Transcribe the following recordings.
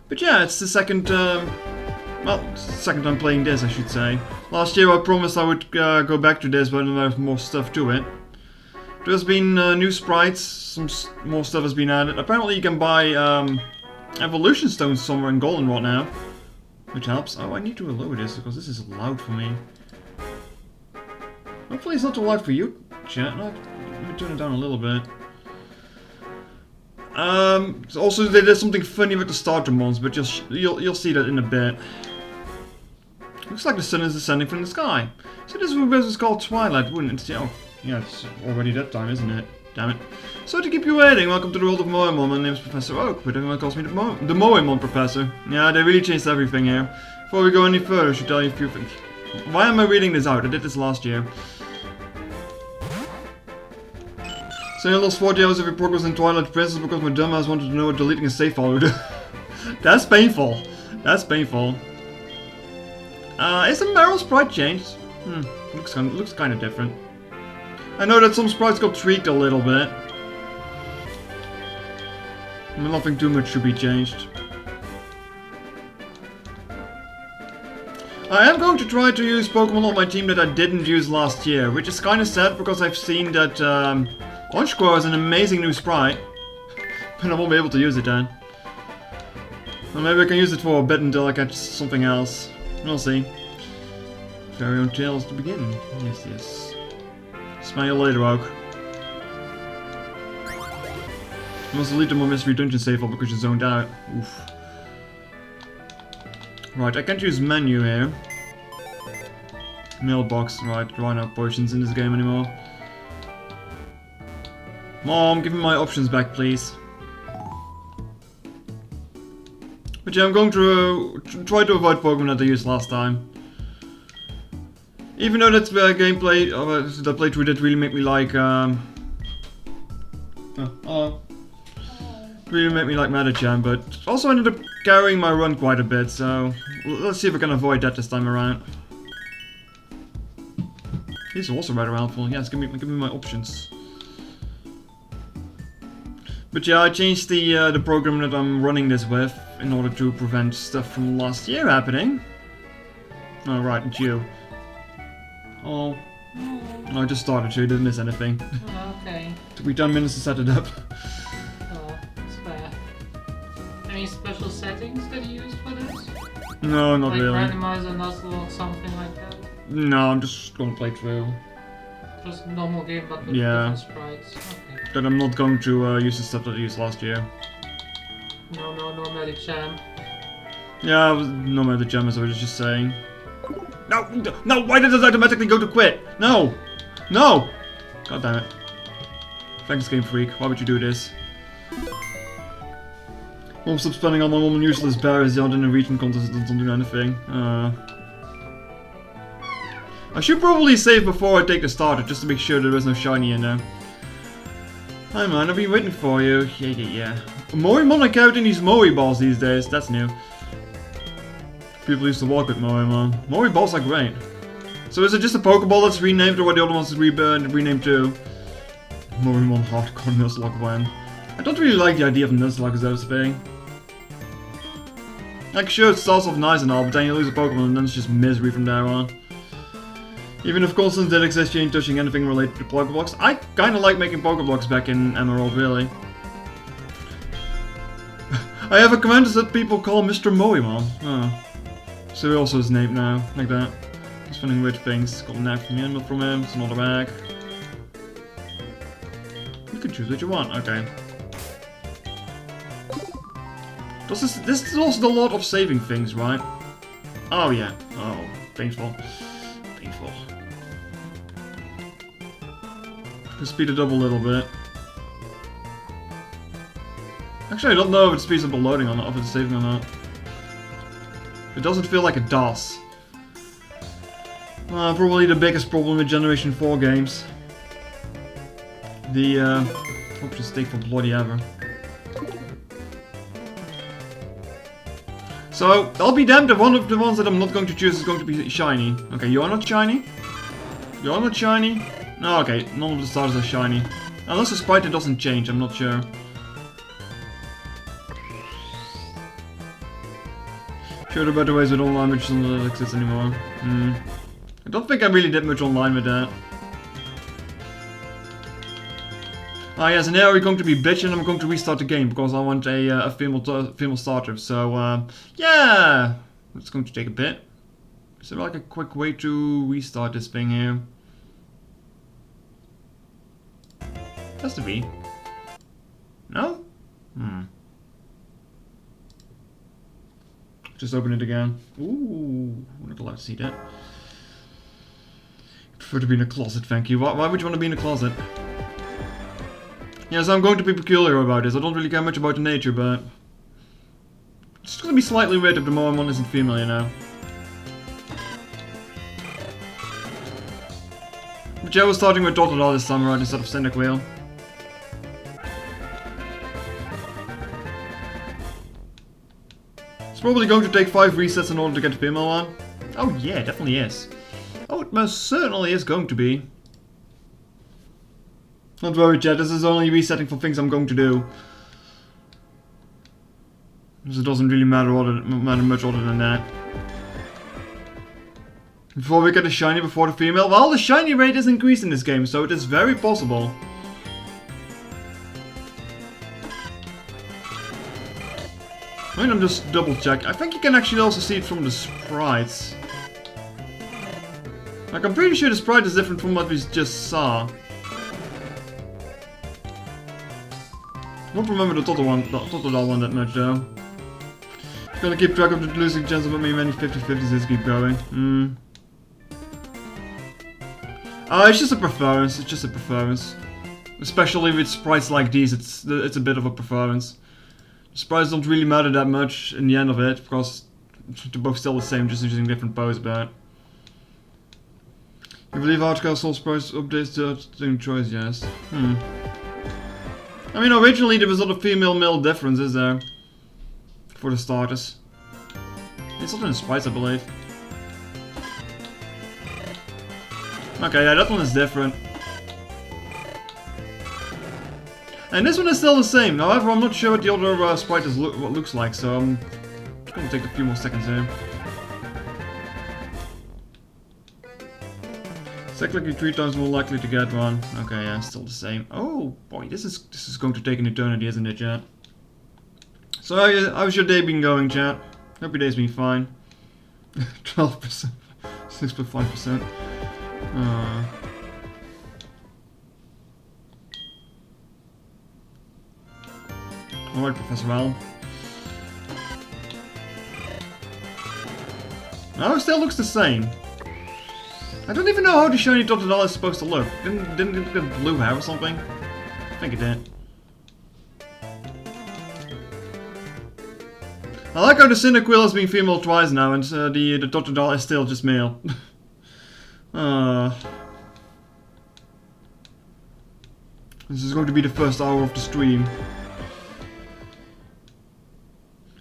But yeah, it's the second, well, second time playing this, I should say. Last year I promised I would go back to this, but then there's more stuff to it. There's been new sprites, some more stuff has been added. Apparently you can buy evolution stones somewhere in Goldenrod now, which helps. Oh, I need to lower this because this is loud for me. Hopefully it's not too loud for you, chat. No, let me turn it down a little bit. Also they did something funny with the starter mons, but you'll see that in a bit. Looks like the sun is descending from the sky. So this was called Twilight, wouldn't it? Oh, yeah, it's already that time, isn't it? Damn it. So to keep you waiting, welcome to the world of Moemon. My name is Professor Oak, but everyone calls me the Moemon Professor. Yeah, they really changed everything here. Before we go any further, I should tell you a few things. Why am I reading this out? I did this last year. So I lost 40 hours of your progress in Twilight Princess because my dumbass wanted to know what deleting a save file would do. That's painful. That's painful. Is the Meryl sprite changed? Looks kind of different. I know that some sprites got tweaked a little bit. Nothing too much should be changed. I am going to try to use Pokemon on my team that I didn't use last year, which is kind of sad because I've seen that Onchcore is an amazing new sprite, but I won't be able to use it then. Or maybe I can use it for a bit until I catch something else. We'll see. Very own tales to begin. Yes, yes. Smile you later, Oak. I must delete the more mystery dungeon save file because you're zoned out. Oof. Right, I can't use menu here. Mailbox, right, there are no potions in this game anymore. Mom, give me my options back, please. But yeah, I'm going to try to avoid Pokemon that I used last time. Even though that gameplay, that playthrough did really make me like, really make me like Medicham, but also ended up carrying my run quite a bit, so let's see if I can avoid that this time around. These are also rather helpful. Yes, give me my options. But yeah, I changed the program that I'm running this with in order to prevent stuff from last year happening. Oh right, it's you. Oh. No, I just started, so you didn't miss anything. Oh, okay. Took me 10 minutes to set it up. Oh, it's fair. Any special settings that you used for this? No, not like really. Randomizer, Nuzlocke, something like that? No, I'm just gonna play through. Just normal game but with Yeah. different sprites. Okay. That I'm not going to use the stuff that I used last year. No Medicham. Yeah, no matter the gem as I was just saying. No, no, why did it automatically go to quit? No! No! God damn it. Thanks, Game Freak. Why would you do this? Won't stop spending on my mom useless berries out in a region contest that doesn't do anything. I should probably save before I take the starter, just to make sure there is no shiny in there. Hi man, I've been waiting for you. Yeah. Moemon are counting these Moe balls these days, that's new. People used to walk with Moemon. Moe balls are great. So is it just a Pokeball that's renamed, or what the other ones renamed too? Moemon Hardcore Nuzlocke when? I don't really like the idea of Nuzlocke as a thing. Like sure, it starts off nice and all, but then you lose a Pokemon and then it's just misery from there on. Even if constants did exist, you ain't touching anything related to Pokeblocks. I kinda like making Pokeblocks back in Emerald, really. I have a commander that people call Mr. Moemon. Oh. So he also is named now, like that. He's finding weird things. Got a knife from him, not from him. It's another bag. You can choose what you want, okay. This is also a lot of saving things, right? Oh yeah. Oh, painful. Painful. Can speed it up a little bit. Actually, I don't know if it speeds up the loading or not, if it's saving or not. It doesn't feel like it does. Probably the biggest problem with Generation 4 games. The options take for bloody ever. So, I'll be damned if one of the ones that I'm not going to choose is going to be shiny. Okay, you're not shiny? You're not shiny? No, okay, none of the stars are shiny. Unless the sprite doesn't change, I'm not sure. Sure, there are better ways with online which doesn't exist anymore. I don't think I really did much online with that. Ah yes, and now we're going to be bitching. I'm going to restart the game because I want a female starter. So yeah, it's going to take a bit. Is there like a quick way to restart this thing here? Has to be. No? Just open it again. Ooh, I'm not allowed to see that. I prefer to be in a closet, thank you. Why would you want to be in a closet? Yes, I'm going to be peculiar about this. I don't really care much about the nature, but it's going to be slightly weird if the Moemon isn't female, you know. But yeah, we're starting with Totodile this time around instead of Cyndaquil. It's probably going to take 5 resets in order to get the female one. Oh yeah, it definitely is. Oh, it most certainly is going to be. Don't worry, chat, this is only resetting for things I'm going to do. Because it doesn't really matter much other than that. Before we get the shiny before the female, well, the shiny rate is increased in this game, so it is very possible. Wait, I'm just double check. I think you can actually also see it from the sprites. Like, I'm pretty sure the sprite is different from what we just saw. I don't remember the Totodile one that much though. I'm gonna keep track of the losing chance of how many 50-50s this keep going. It's just a preference. It's just a preference. Especially with sprites like these, it's a bit of a preference. The sprites don't really matter that much in the end of it, because they're both still the same, just using different pose. But you believe Hardcast Soul sprites updates the choice? Yes. I mean, originally there was not a female-male difference, is there? For the starters. It's not in the sprites, I believe. Okay, yeah, that one is different. And this one is still the same. However, I'm not sure what the other sprite looks like, so it's gonna take a few more seconds here. It's technically 3 times more likely to get one. Okay, yeah, still the same. Oh boy, this is going to take an eternity, isn't it, chat? So how's your day been going, chat? Hope your day's been fine. 12%, 6.5%. Alright, Professor Al. No, it still looks the same. I don't even know how the shiny Totodile is supposed to look. Didn't it get blue hair or something? I think it did. I like how the Cyndaquil has been female twice now, and the Totodile is still just male. This is going to be the first hour of the stream.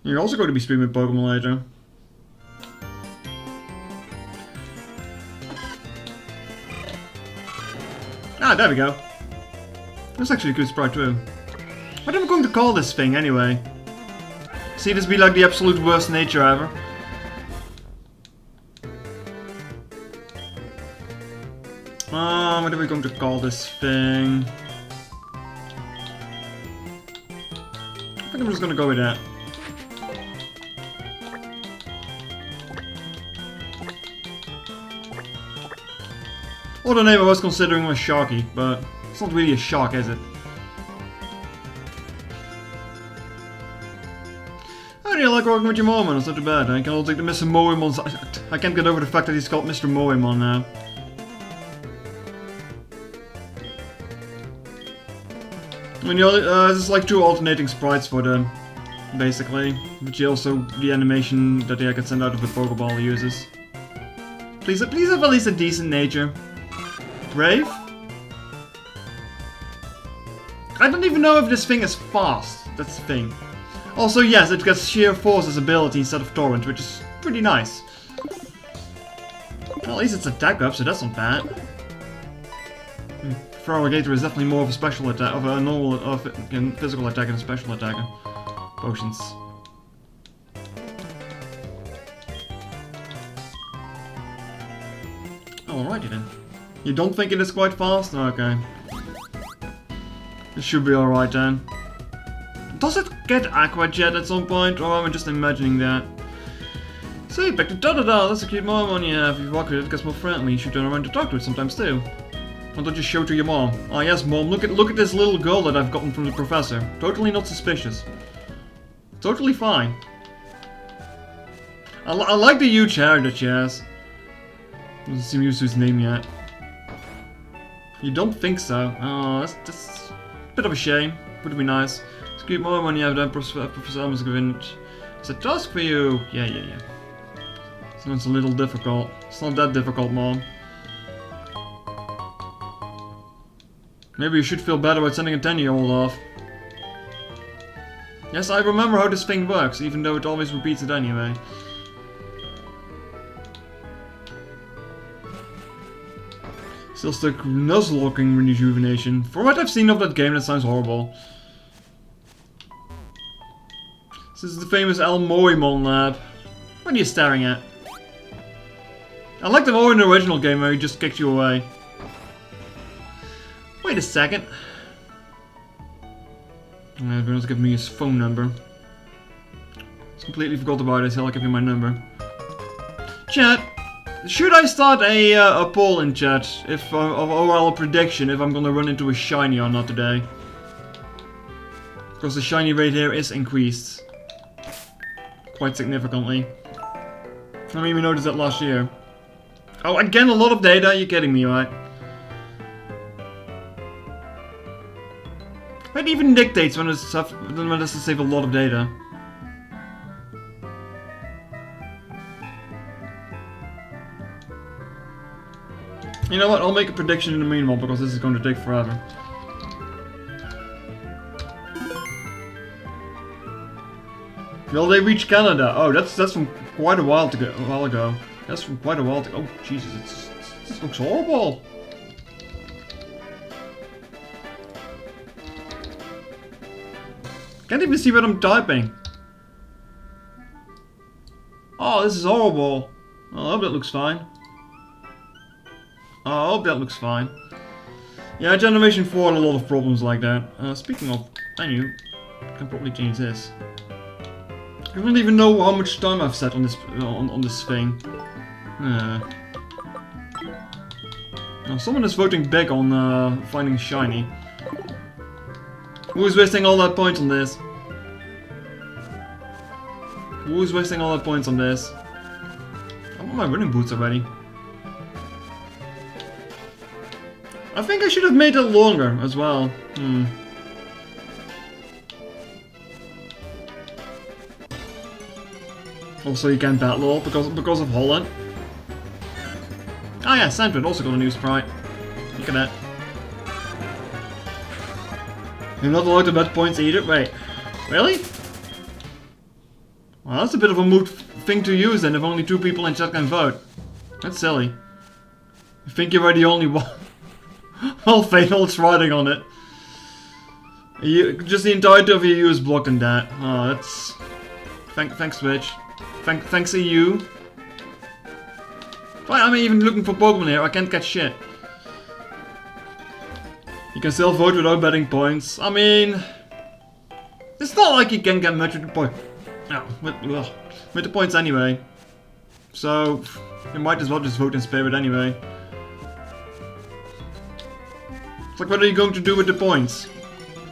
You're also going to be streaming Pokemon later. Ah, there we go. That's actually a good sprite too. What am I going to call this thing anyway? See this be like the absolute worst nature ever? What are we going to call this thing? I think I'm just gonna go with that. Other name I was considering was Sharky, but it's not really a shark, is it? I really like working with your Moemon, it's not too bad. I can also take the Mr. Moemon's. I can't get over the fact that he's called Mr. Moemon now. I mean, there's like 2 alternating sprites for them, basically. Which also the animation that I can send out of the Pokeball uses. Please have at least a decent nature. Brave? I don't even know if this thing is fast. That's the thing. Also, yes, it gets sheer force as ability instead of torrent, which is pretty nice. Well, at least it's attack up, so that's not bad. Feraligatr is definitely more of a special attack, of a normal physical attack and a special attacker. Potions. Alrighty then. You don't think it is quite fast? Okay. It should be alright then. Does it get Aqua Jet at some point, or am I just imagining that? Say, back to da-da-da, that's a cute Moemon you have. If you walk with it, it gets more friendly. You should turn around to talk to it sometimes too. Why don't you show it to your mom? Oh yes, Mom, look at this little girl that I've gotten from the professor. Totally not suspicious. Totally fine. I like the huge hair that she has. Doesn't seem used to his name yet. You don't think so? Oh, that's a bit of a shame. Would be nice. It's cute Moemon you have done, Professor Elmer's given it. It's a task for you. Yeah. Sounds a little difficult. It's not that difficult, Mom. Maybe you should feel better about sending a 10-year-old off. Yes, I remember how this thing works, even though it always repeats it anyway. Still stuck Nuzlocking rejuvenation. From what I've seen of that game, that sounds horrible. This is the famous El Moemon lab. What are you staring at? I like the more in the original game where he just kicked you away. Wait a second. Everyone's giving me his phone number. Just completely forgot about it, so I'll give you my number. Chat, should I start a poll in chat if or a prediction if I'm gonna run into a shiny or not today? Because the shiny rate here is increased quite significantly. I mean, we noticed that last year. Oh, again, a lot of data? You're kidding me, right? It even dictates when it's to save a lot of data. You know what? I'll make a prediction in the meanwhile because this is going to take forever. Will they reach Canada? Oh, that's from quite a while ago. That's from quite a while ago. Oh, Jesus! This looks horrible. Can't even see what I'm typing. Oh, this is horrible. Oh, I hope that looks fine. Oh, I hope that looks fine. Yeah, Generation 4 had a lot of problems like that. Speaking of menu, I can probably change this. I don't even know how much time I've set on this on this thing. Now, someone is voting big on finding shiny. Who's wasting all that points on this? Who's wasting all that points on this? I want my running boots already. I think I should have made it longer as well. Also, you can't battle because of Holland. Oh yeah, Sandwood also got a new sprite. Look at that. You're not allowed to bet points either? Wait. Really? Well, that's a bit of a moot thing to use then if only 2 people in chat can vote. That's silly. You think you're the only one? Well, Fatal's riding on it. Just the entirety of EU is blocking that. Oh, that's... Thanks, Switch. Thanks EU. Why am I even looking for Pokemon here? I can't catch shit. You can still vote without betting points. I mean... It's not like you can get much with the points. No, with the points anyway. So, you might as well just vote in spirit anyway. It's like, what are you going to do with the points?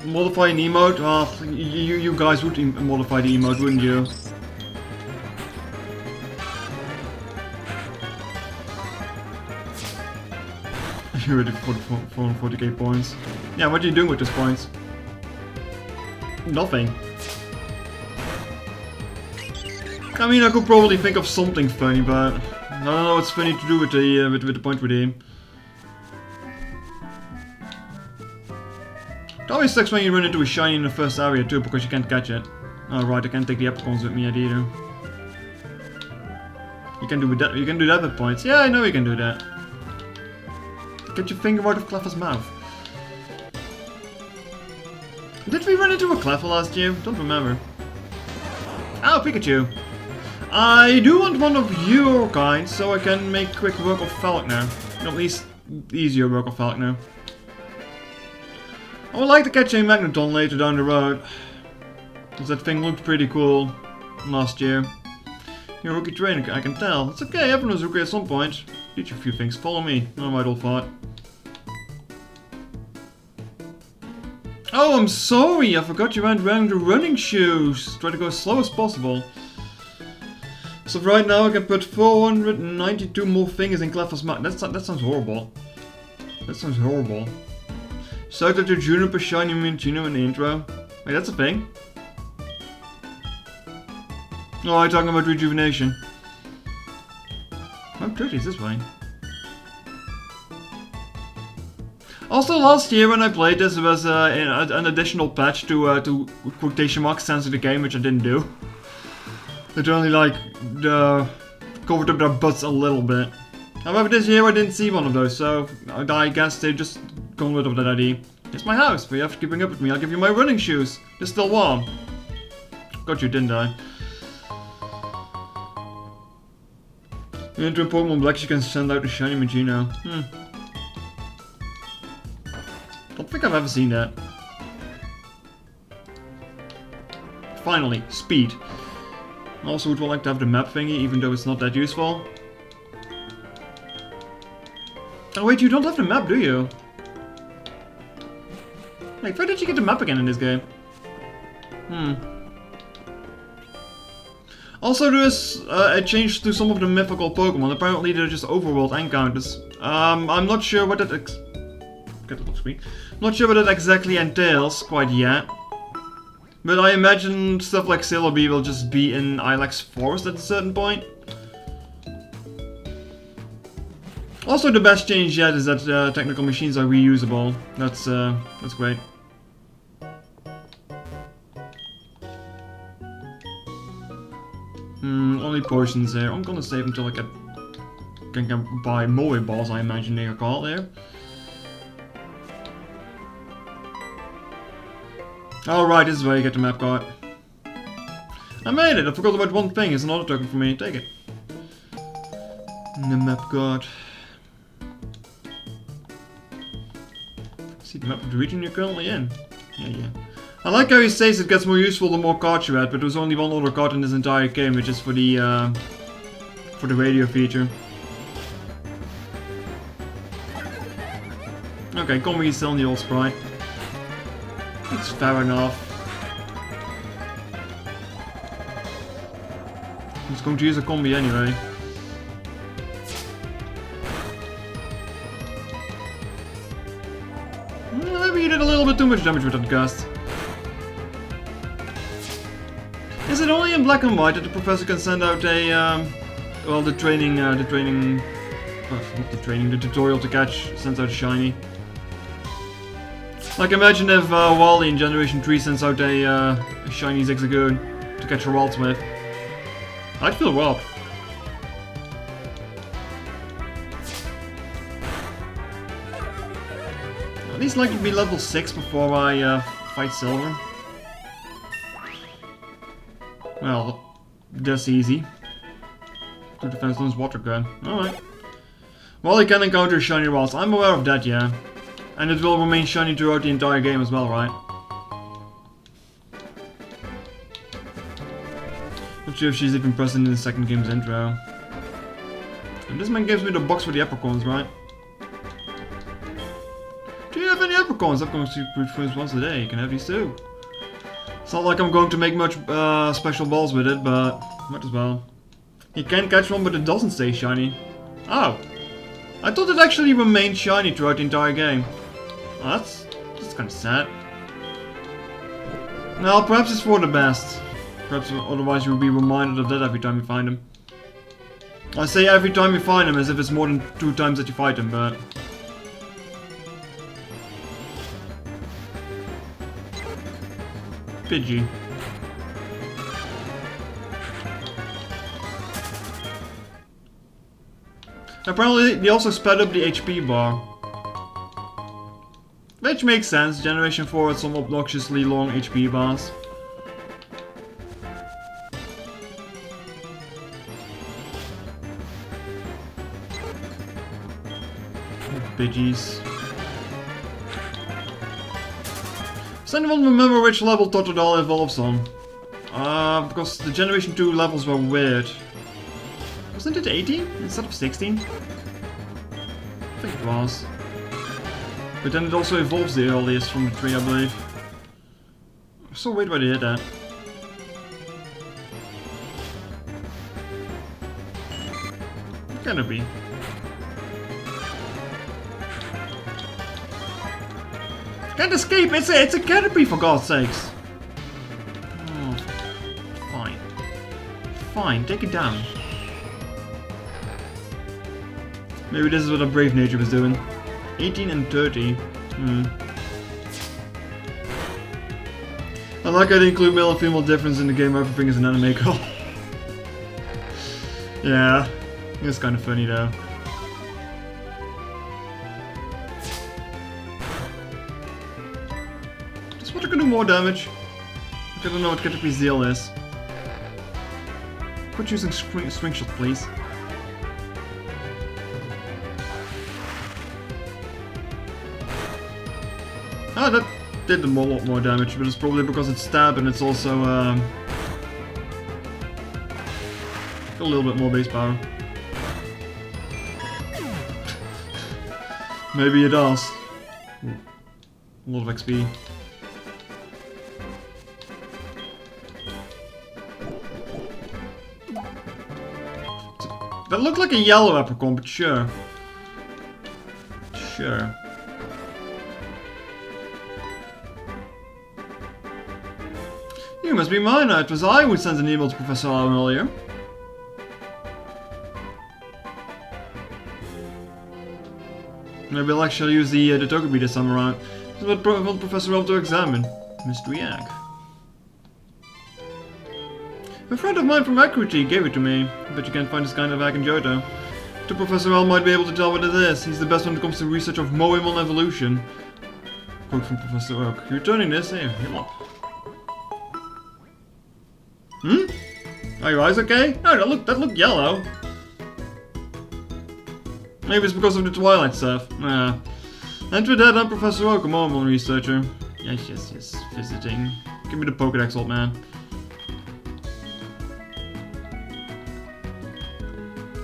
Modify an emote? Well, you guys would modify the emote, wouldn't you? You're ready for 440k points. Yeah, what are you doing with those points? Nothing. I mean, I could probably think of something funny, but I don't know what's funny to do with the point redeem. It always sucks when you run into a shiny in the first area too, because you can't catch it. Oh right, I can't take the Epicons with me yet either. You can do that. You can do that with points. Yeah, I know you can do that. Get your finger out of Cleffa's mouth. Did we run into a Cleffa last year? Don't remember. Oh, Pikachu. I do want one of your kind, so I can make quick work of Falkner. At least easier work of Falconer. I would like to catch a Magneton later down the road. Because that thing looked pretty cool last year. You're a rookie trainer, I can tell. It's okay, everyone's rookie at some point. Teach you a few things, follow me. Alright, old fart. Oh, I'm sorry, I forgot you weren't wearing the running shoes. Try to go as slow as possible. So right now I can put 492 more fingers in Clef's mouth. That sounds horrible. That sounds horrible. Shout out to Juniper Shiny Minchino in the intro. Wait, that's a thing? Oh, I'm talking about rejuvenation. How dirty is this way? Also, last year when I played this, there was an additional patch to quotation marks censor the game, which I didn't do. It only like covered up their butts a little bit. However, this year I didn't see one of those, so I guess they just gone rid of that idea. It's my house, but you have to keep up with me. I'll give you my running shoes. They're still warm. Got you, didn't I? Into Pokemon Black, you can send out the shiny Magino. Don't think I've ever seen that. Finally, speed. Also would like to have the map thingy, even though it's not that useful. Oh wait, you don't have the map, do you? Wait, where did you get the map again in this game? Also, there is a change to some of the mythical Pokemon. Apparently, they're just overworld encounters. I'm not sure what that get it off screen. Not sure what that exactly entails quite yet. But I imagine stuff like Celebi will just be in Ilex Forest at a certain point. Also, the best change yet is that technical machines are reusable. That's great. Only potions there. I'm gonna save until I can buy Moe balls, I imagine they are called there. Alright, this is where you get the map card. I made it! I forgot about one thing. It's another token for me. Take it. The map card. See the map of the region you're currently in. Yeah. I like how he says it gets more useful the more cards you add, but there's only one other card in this entire game, which is for the radio feature. Okay, Combi is still in the old sprite. It's fair enough. I'm just going to use a Combi anyway. Maybe you did a little bit too much damage with that gust. Is it only in black and white that the professor can send out a, well, the tutorial to catch sends out a shiny? Like, imagine if Wally in Generation 3 sends out a shiny Zigzagoon to catch a Waltz with. I'd feel robbed. At least like to be level 6 before I fight Silver. Well, that's easy. 2 defense on his water gun. Alright. Well, he can encounter shiny Waltz. I'm aware of that, yeah. And it will remain shiny throughout the entire game as well, right? Not sure if she's even present in the second game's intro. And this man gives me the box with the apricorns, right? Do you have any apricorns? I've gone to brute force once a day. You can have these too. It's not like I'm going to make much special balls with it, but might as well. You can catch one, but it doesn't stay shiny. Oh. I thought it actually remained shiny throughout the entire game. Well, that's kind of sad. Well, perhaps it's for the best. Perhaps otherwise you'll be reminded of that every time you find him. I say every time you find him as if it's more than 2 times that you fight him, but... Pidgey. Apparently they also sped up the HP bar. Which makes sense, Generation 4 had some obnoxiously long HP bars. Pidgeys. Does anyone remember which level Totodile evolves on? Because the Generation 2 levels were weird. Wasn't it 18 instead of 16? I think it was. But then it also evolves the earliest from the tree, I believe. I'm so weird why they did that. Can it be? Can't escape! It's a Caterpie, for God's sakes! Oh, fine. Fine, take it down. Maybe this is what a brave nature was doing. 18 and 30. I like how they include male and female difference in the game where everything is an anime call. Yeah, it's kind of funny though. Just want to do more damage. I don't know what Caterpie's deal is. Quit using swing shot, please. Ah, that did a lot more damage, but it's probably because it's stab and it's also a little bit more base power. Maybe it does. Ooh, a lot of XP. That looked like a yellow apricot, but sure. Sure. You must be mine. It was I who sent an email to Professor Allen earlier. Maybe I'll actually use the Togepi this time around. This is what I want Professor Allen to examine. Mystery egg. A friend of mine from Equity gave it to me, but you can't find this kind of egg in Johto. The Professor L might be able to tell what it is. He's the best when it comes to research of Moemon evolution. Quote from Professor Oak. You're returning this? Here, come on. Are your eyes okay? No, that looked yellow. Maybe it's because of the Twilight stuff. Nah. And with that, I'm Professor Oak, a Moemon researcher. Yes, visiting. Give me the Pokédex, old man.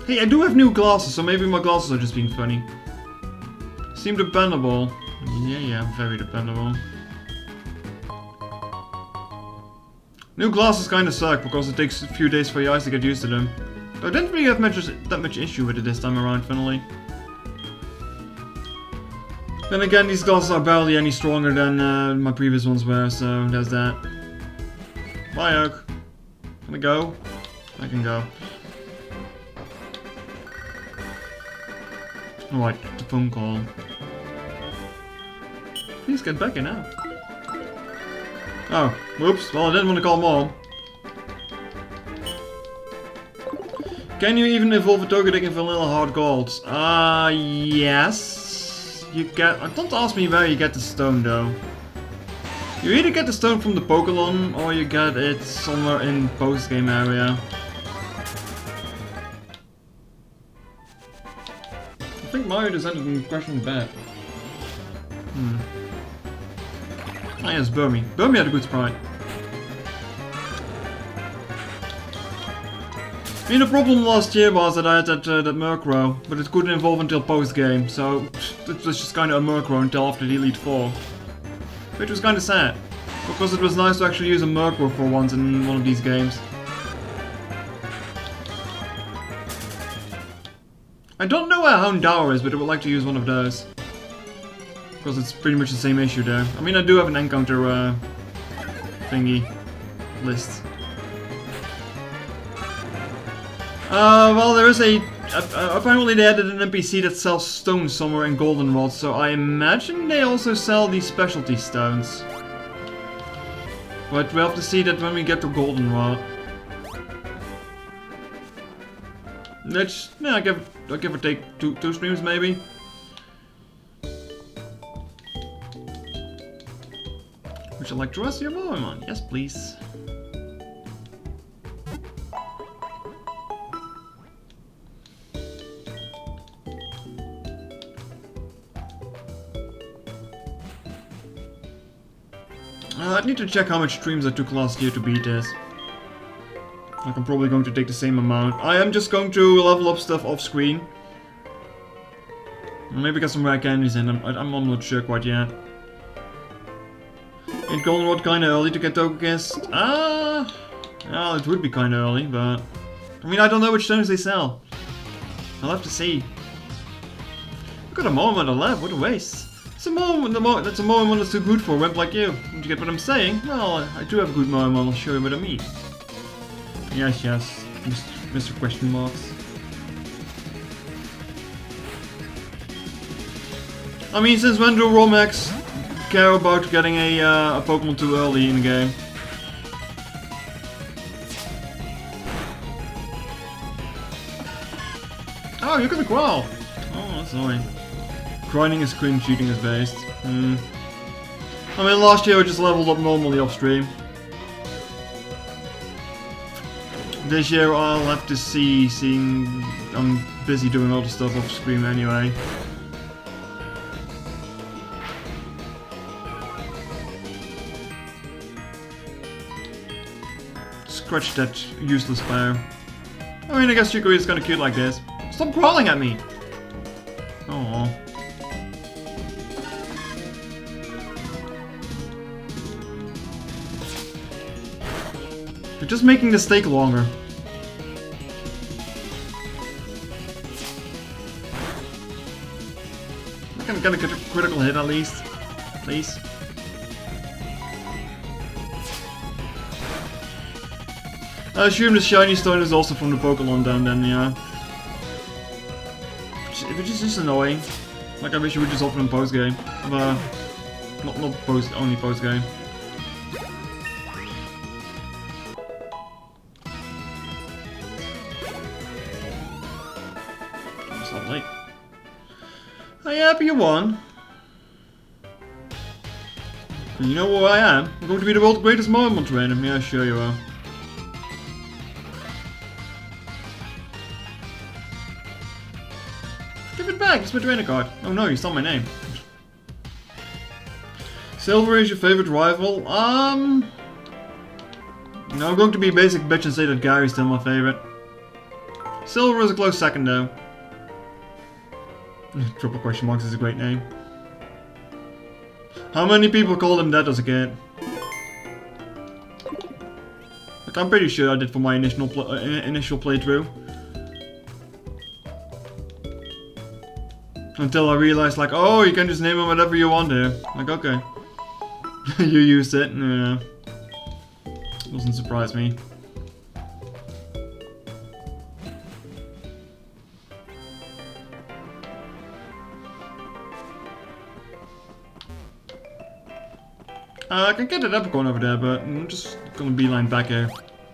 Hey, I do have new glasses, so maybe my glasses are just being funny. Seem dependable. Yeah, very dependable. New glasses kinda suck, because it takes a few days for your eyes to get used to them. But I didn't really have that much issue with it this time around, finally. Then again, these glasses are barely any stronger than my previous ones were, so there's that. Bye, Oak. Can I go? I can go. Alright, the phone call. Please get back in now. Oh, whoops. Well, I didn't want to call Mom. Can you even evolve a Togetic in Vanilla Hard Gold? Yes. You get... Don't ask me where you get the stone, though. You either get the stone from the Pokemon, or you get it somewhere in post-game area. I think Mario designed it in Question Bad. Ah yes, Burmy. Burmy had a good sprite. I mean, the problem last year was that I had that Murkrow, but it couldn't evolve until post-game, so it was just kind of a Murkrow until after the Elite Four. Which was kind of sad, because it was nice to actually use a Murkrow for once in one of these games. I don't know where Houndour is, but I would like to use one of those. Because it's pretty much the same issue there. I mean, I do have an encounter thingy list. Well, there is a... apparently they added an NPC that sells stones somewhere in Goldenrod, so I imagine they also sell these specialty stones. But we'll have to see that when we get to Goldenrod. Let's... yeah, I'll give or take two streams, maybe. Would you like to rest your Moemon? Yes, please. I need to check how much streams I took last year to beat this. Like, I'm probably going to take the same amount. I am just going to level up stuff off screen. Maybe get some rare candies in. I'm not sure quite yet. Ain't Goldenrod kinda early to get Togekiss? Well, it would be kinda early, but... I mean, I don't know which stones they sell. I'll have to see. I've got a Moemon to left, what a waste. It's a Moemon, that's a Moemon that's too good for a wimp like you. Don't you get what I'm saying? Well, I do have a good Moemon, I'll show you what I mean. Yes, yes, Mr. Question Marks. I mean, since when do Romex care about getting a Pokemon too early in the game? Oh, you got a Growl! Oh, that's annoying. Grinding is cringe, cheating is based. I mean, last year I just leveled up normally off stream. This year I'll have to see, seeing I'm busy doing all the stuff off stream anyway. Scratch that useless player. I mean, I guess Chicory is kinda cute like this. Stop crawling at me! Aww. You're just making the steak longer. I'm gonna get a critical hit at least. Please. I assume the shiny stone is also from the Pokemon down then, yeah. Which is just annoying. Like, I wish you would just open in post-game. Not post, only post-game. It's not late. Are you happy you won? You know who I am? I'm going to be the world's greatest Moemon trainer. Yeah, sure you are. Give it back, it's my trainer card. Oh no, you stole my name. Silver is your favorite rival? No, I'm going to be a basic bitch and say that Gary's still my favorite. Silver is a close second though. Triple question marks is a great name. How many people called him that as a kid? Like, I'm pretty sure I did for my initial playthrough. Until I realized, like, oh, you can just name him whatever you want here. Like, okay. You used it. Yeah. Doesn't surprise me. I can get that Epicorn over there, but I'm just gonna beeline back here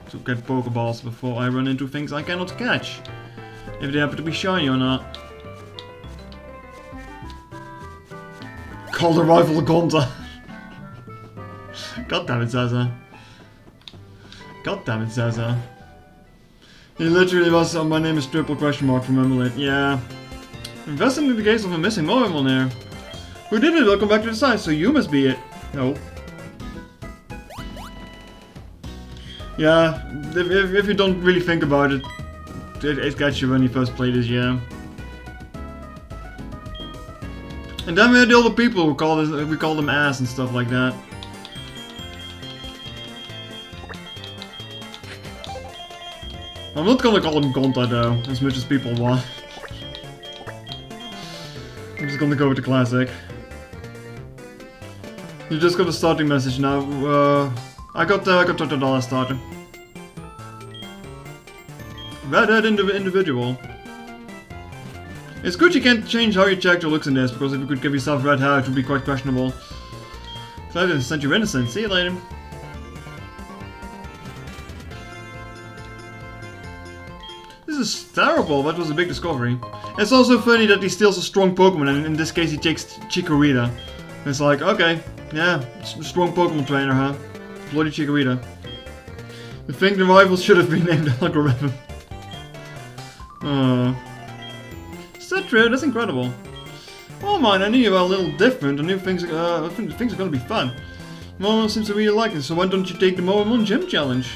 to get Pokeballs before I run into things I cannot catch. If they happen to be shiny or not. Call the rival Gonta. God damn it, Zaza. God damn it, Zaza. He literally was, my name is triple question mark from Emulate. Yeah. Investing in the case of a missing Moemon here. Who did it? Welcome back to the site, so you must be it. No. Yeah, if you don't really think about it, it gets you when you first play this, yeah. And then we had the other people who call this, we call them ass and stuff like that. I'm not gonna call him Gonta though, as much as people want. I'm just gonna go with the classic. You just got a starting message now. I got $20 starter. Redhead individual. It's good you can't change how your character looks in this, because if you could give yourself red hair, it would be quite questionable. Glad I didn't send you innocent. See you later. This is terrible. That was a big discovery. It's also funny that he steals a strong Pokemon, and in this case he takes Chikorita. It's like, okay, yeah, strong Pokemon trainer, huh? Bloody Chikorita. I think the rivals should have been named Algorithm. Is that true? That's incredible. Oh man, I knew you were a little different. I knew things are gonna be fun. Moemon seems to really like it, so why don't you take the Moemon Gym Challenge?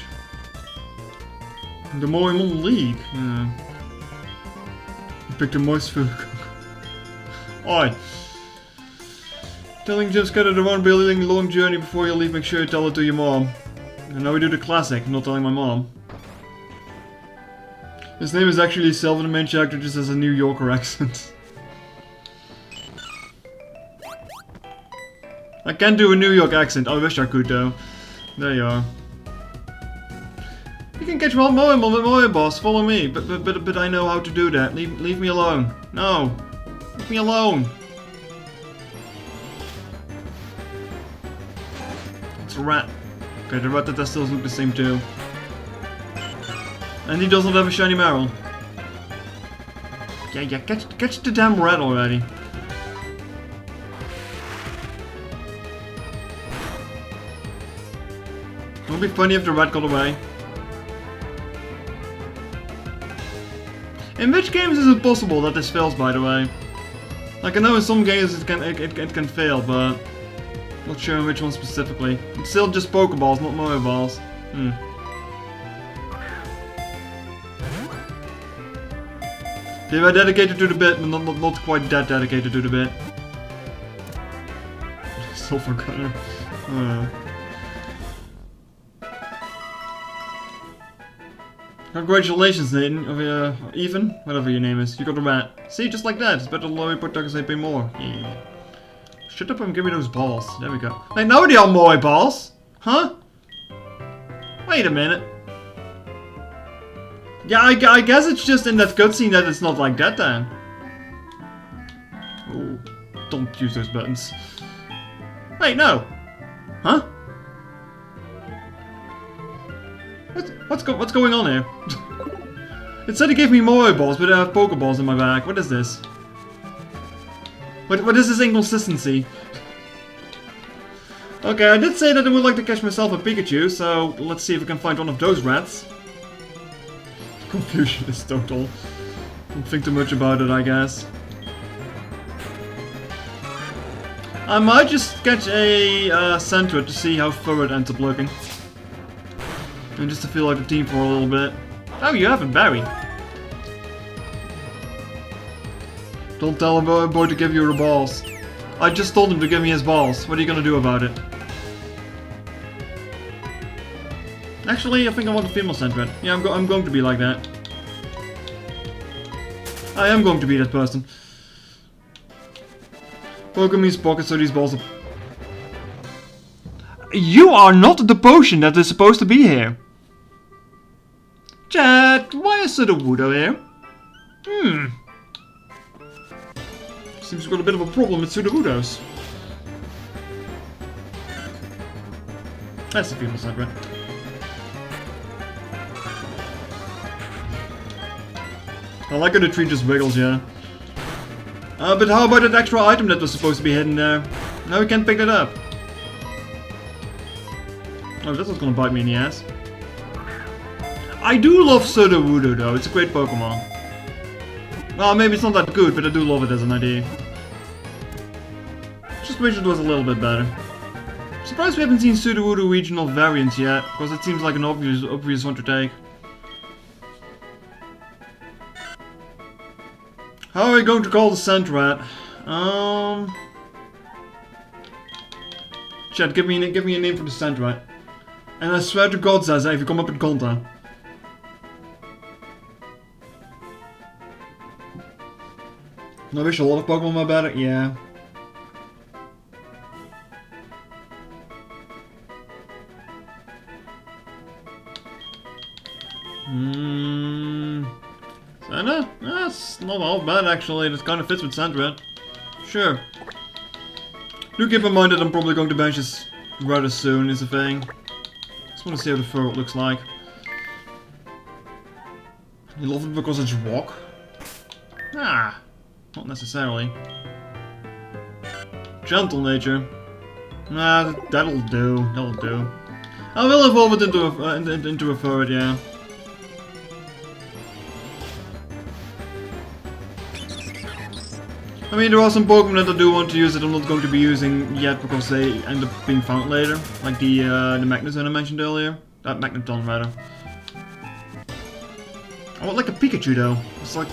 The Moemon League. Yeah. You picked a moist food. Oi. Telling Jim's got it around building a long journey before you leave, make sure you tell it to your mom. And now we do the classic, not telling my mom. His name is actually Selvin, the main character just has a New Yorker accent. I can't do a New York accent, I wish I could though. There you are. You can catch one Moemon with Moe boss, follow me, but I know how to do that. Leave me alone. No. Leave me alone. It's a rat. Okay, the rat that still look the same too. And he doesn't have a shiny Meryl. Yeah, catch the damn rat already. It would be funny if the rat got away. In which games is it possible that this fails, by the way? Like, I know in some games it can fail, but not sure in which one specifically. It's still just Pokeballs, not Moe balls. They were dedicated to the bit, but not quite that dedicated to the bit. Sulfur Gunner. Congratulations, Nathan. Ethan? Whatever your name is. You got a rat. See, just like that. It's better to lower products they pay more. Yeah. Shut up and give me those balls. There we go. Hey, now they are Moe balls! Huh? Wait a minute. Yeah, I guess it's just in that cutscene that it's not like that then. Oh, don't use those buttons. Wait, no. Huh? What's going on here? It said it gave me Moe balls, but I have Pokeballs in my bag. What is this? What is this inconsistency? Okay, I did say that I would like to catch myself a Pikachu, so let's see if we can find one of those rats. Confusion is total. Don't think too much about it, I guess. I might just catch a Sentret to see how fur it ends up looking. And just to feel like the team for a little bit. Oh, you haven't, Barry. Don't tell a boy to give you your balls. I just told him to give me his balls. What are you gonna do about it? Actually, I think I want a female Sentret. Yeah, I'm going to be like that. I am going to be that person. Pokemon's pocket, so these balls are... You are not the potion that is supposed to be here. Chat, why is Sudowoodo here? Seems we've got a bit of a problem with Sudowoodos. That's the female Sentret. I like how the tree just wiggles, yeah. But how about that extra item that was supposed to be hidden there? Now we can't pick that up. Oh, that's not gonna bite me in the ass. I do love Sudowoodo though, it's a great Pokemon. Well, maybe it's not that good, but I do love it as an idea. Just wish it was a little bit better. Surprised we haven't seen Sudowoodo regional variants yet, because it seems like an obvious one to take. How are we going to call the Sentret? Chat, give me a name for the Sentret. And I swear to God, Zaza, if you come up with content. I wish a lot of Pokemon were better, yeah. Santa? That's not all bad actually, it kind of fits with Sentret. Sure. Do keep in mind that I'm probably going to bench this rather soon, is the thing. Just want to see how the fur looks like. You love it because it's rock? Ah, not necessarily. Gentle nature. Nah, that'll do. That'll do. I will evolve it into a fur, yeah. I mean, there are some Pokemon that I do want to use that I'm not going to be using yet because they end up being found later. Like the Magneton I mentioned earlier. Magneton, rather. I want like a Pikachu though. It's like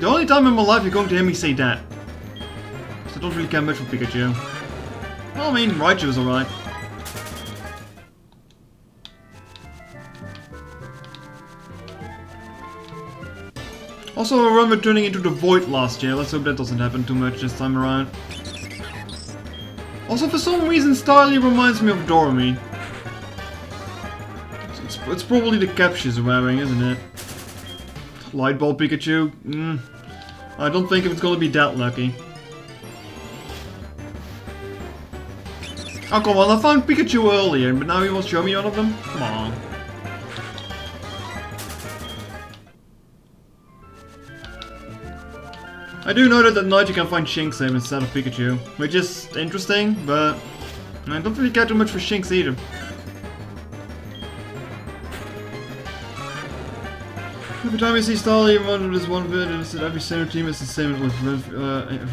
the only time in my life you're going to hear me say that. So I don't really care much for Pikachu. Well, I mean, Raichu is alright. Also, I remember turning into the Void last year. Let's hope that doesn't happen too much this time around. Also, for some reason, Starly reminds me of Dormy. It's probably the cap she's wearing, isn't it? Light Ball Pikachu? I don't think it's gonna be that lucky. Oh, come on, I found Pikachu earlier, but now he wants to show me one of them? Come on. I do know that at night you can find Shinx instead of Pikachu, which is interesting, but I don't really care too much for Shinx either. Every time you see Starly, there's one bit, and it's that every center team is the same with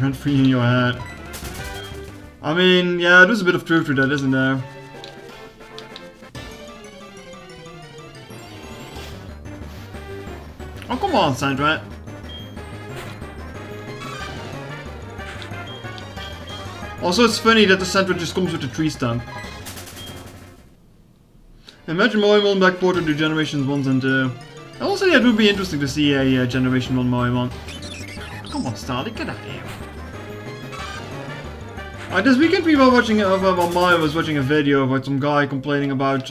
rent-free in your head. I mean, yeah, there's a bit of truth to that, isn't there? Oh, come on, Sandrat. Also, it's funny that the Sandrat just comes with a tree stump. Imagine Moemon backported to Generations 1 and 2. Also, yeah, it would be interesting to see a Generation 1 Moemon. Come on, Starly, get out of here. This weekend we were watching, Maya was watching a video about some guy complaining about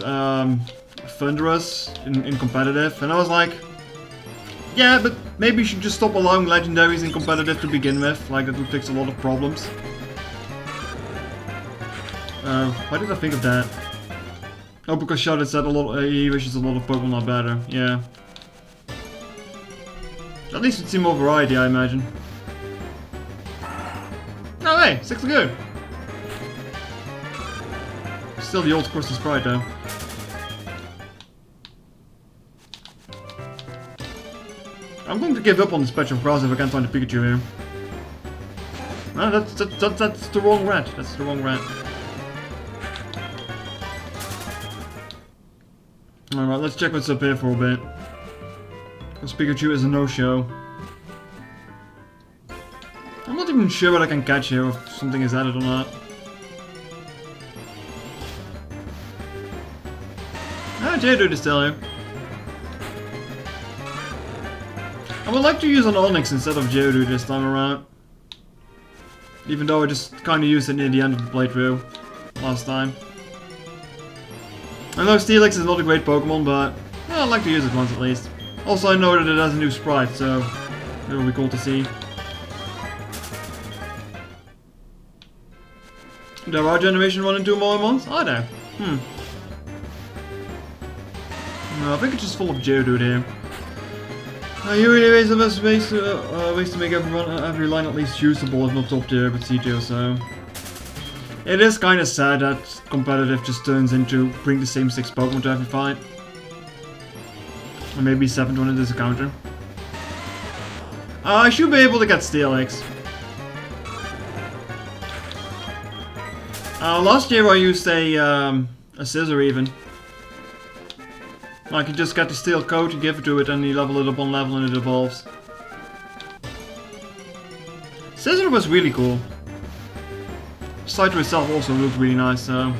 Thunderous in competitive, and I was like, yeah, but maybe you should just stop allowing legendaries in competitive to begin with, like that would fix a lot of problems. Why did I think of that? Oh, because Shadowed said he wishes a lot of Pokemon are better, yeah. At least it'd see more variety, I imagine. Oh hey, 6 good. Still the old Crystal Sprite though. I'm going to give up on this patch of grass if I can't find a Pikachu here. No, that's the wrong rat. That's the wrong rat. Alright, let's check what's up here for a bit. Because Pikachu is a no-show. I'm not even sure what I can catch here, if something is added or not. Ah, Geodude is still here. I would like to use an Onix instead of Geodude this time around. Even though I just kinda used it near the end of the playthrough last time. I know Steelix is not a great Pokemon, but well, I'd like to use it once at least. Also, I know that it has a new sprite, so it will be cool to see. There are Generation 1 and 2 Moemons? Are there? No, I think it's just full of Geodude here. You really raise the best ways to make every line at least usable, if not top tier, but CJ or so. It is kinda sad that competitive just turns into bring the same 6 Pokemon to every fight. Or maybe 7th one it is a counter. I should be able to get Steelix. Last year I used a Scissor even. Like you just get the Steel Coat, you give it to it, and you level it up on level and it evolves. Scissor was really cool. Scyther itself also looked really nice, so...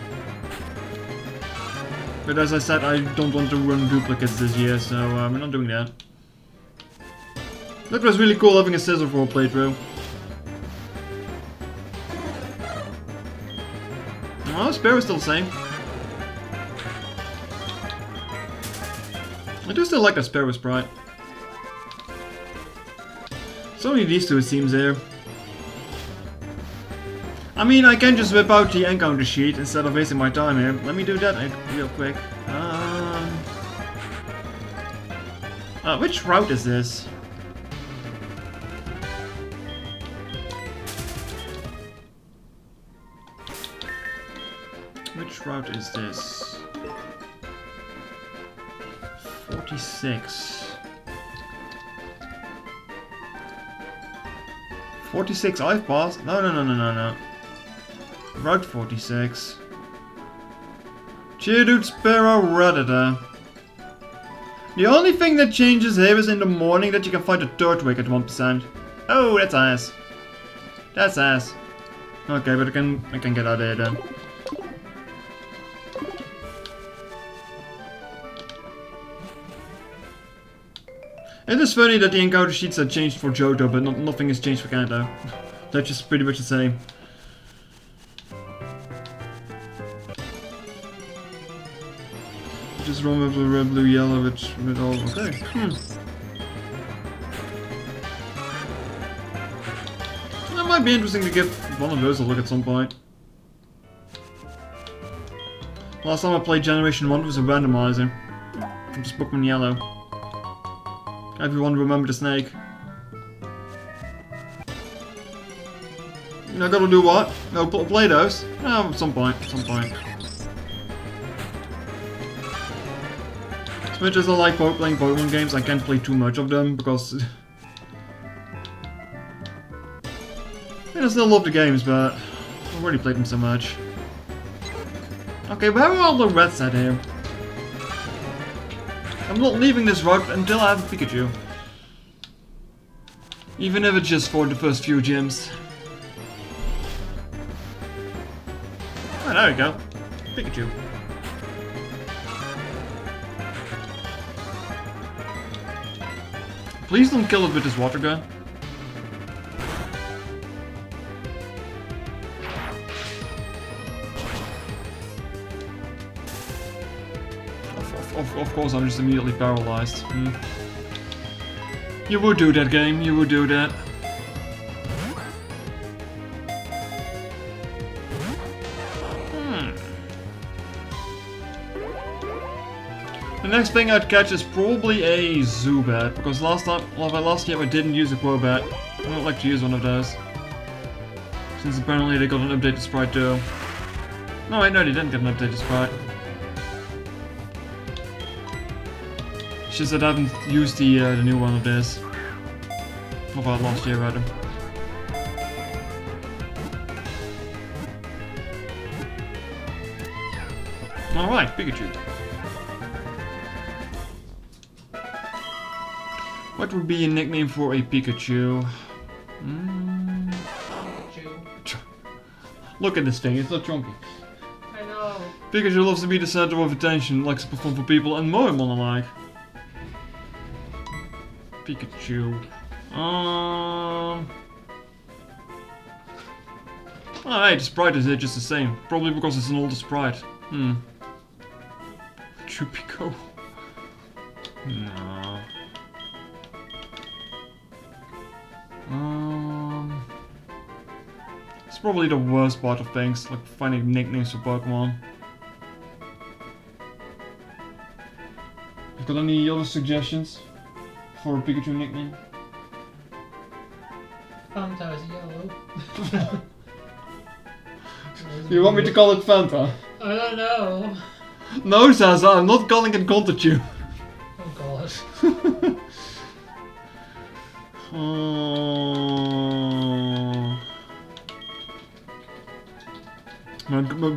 But as I said, I don't want to run duplicates this year, so we're not doing that. That was really cool having a Scissor for a playthrough. Well, Spear is still the same. I do still like a Spear sprite. It's only these two it seems here. I mean, I can just whip out the encounter sheet instead of wasting my time here. Let me do that real quick. Which route is this? Which route is this? 46. 46 I've passed? No. Route 46. Geodude, Sparrow, Rattata. The only thing that changes here is in the morning that you can find a Turtwig at 1%. Oh, that's ass. That's ass. Okay, but I can get out of there then. It is funny that the encounter sheets are changed for Johto, but nothing is changed for Kanto. They're just pretty much the same. Just run with blue, red, blue, yellow, with all. Okay. That might be interesting to give one of those a look at some point. Last time I played Generation 1 was a randomizer. I'm just Pokemon Yellow. Everyone remember the snake. You know, gotta do what? No, play those? No, at some point. As much as I like playing Pokemon games, I can't play too much of them because... I still love the games, but I've already played them so much. Okay, where are all the reds at here? I'm not leaving this route until I have a Pikachu. Even if it's just for the first few gyms. Oh, there we go. Pikachu. Please don't kill it with this water gun. Of course, I'm just immediately paralyzed. You would do that, game. You would do that. The next thing I'd catch is probably a Zubat, because last year I didn't use a Crobat. I would like to use one of those. Since apparently they got an updated sprite too. No, wait, no, they didn't get an updated sprite. It's just that I haven't used the new one of this. About last year, rather. Alright, Pikachu. What would be a nickname for a Pikachu? Pikachu. Look at this thing, it's so chunky. I know. Pikachu loves to be the center of attention, likes to perform for people and Moemon alike. Pikachu. Alright, the sprite is just the same. Probably because it's an older sprite. Chupico. No. It's probably the worst part of things, like finding nicknames for Pokemon. You got any other suggestions for a Pikachu nickname? Fanta is yellow. You want me to call it Fanta? I don't know. No, Zaza, I'm not calling it Contachu. Oh god.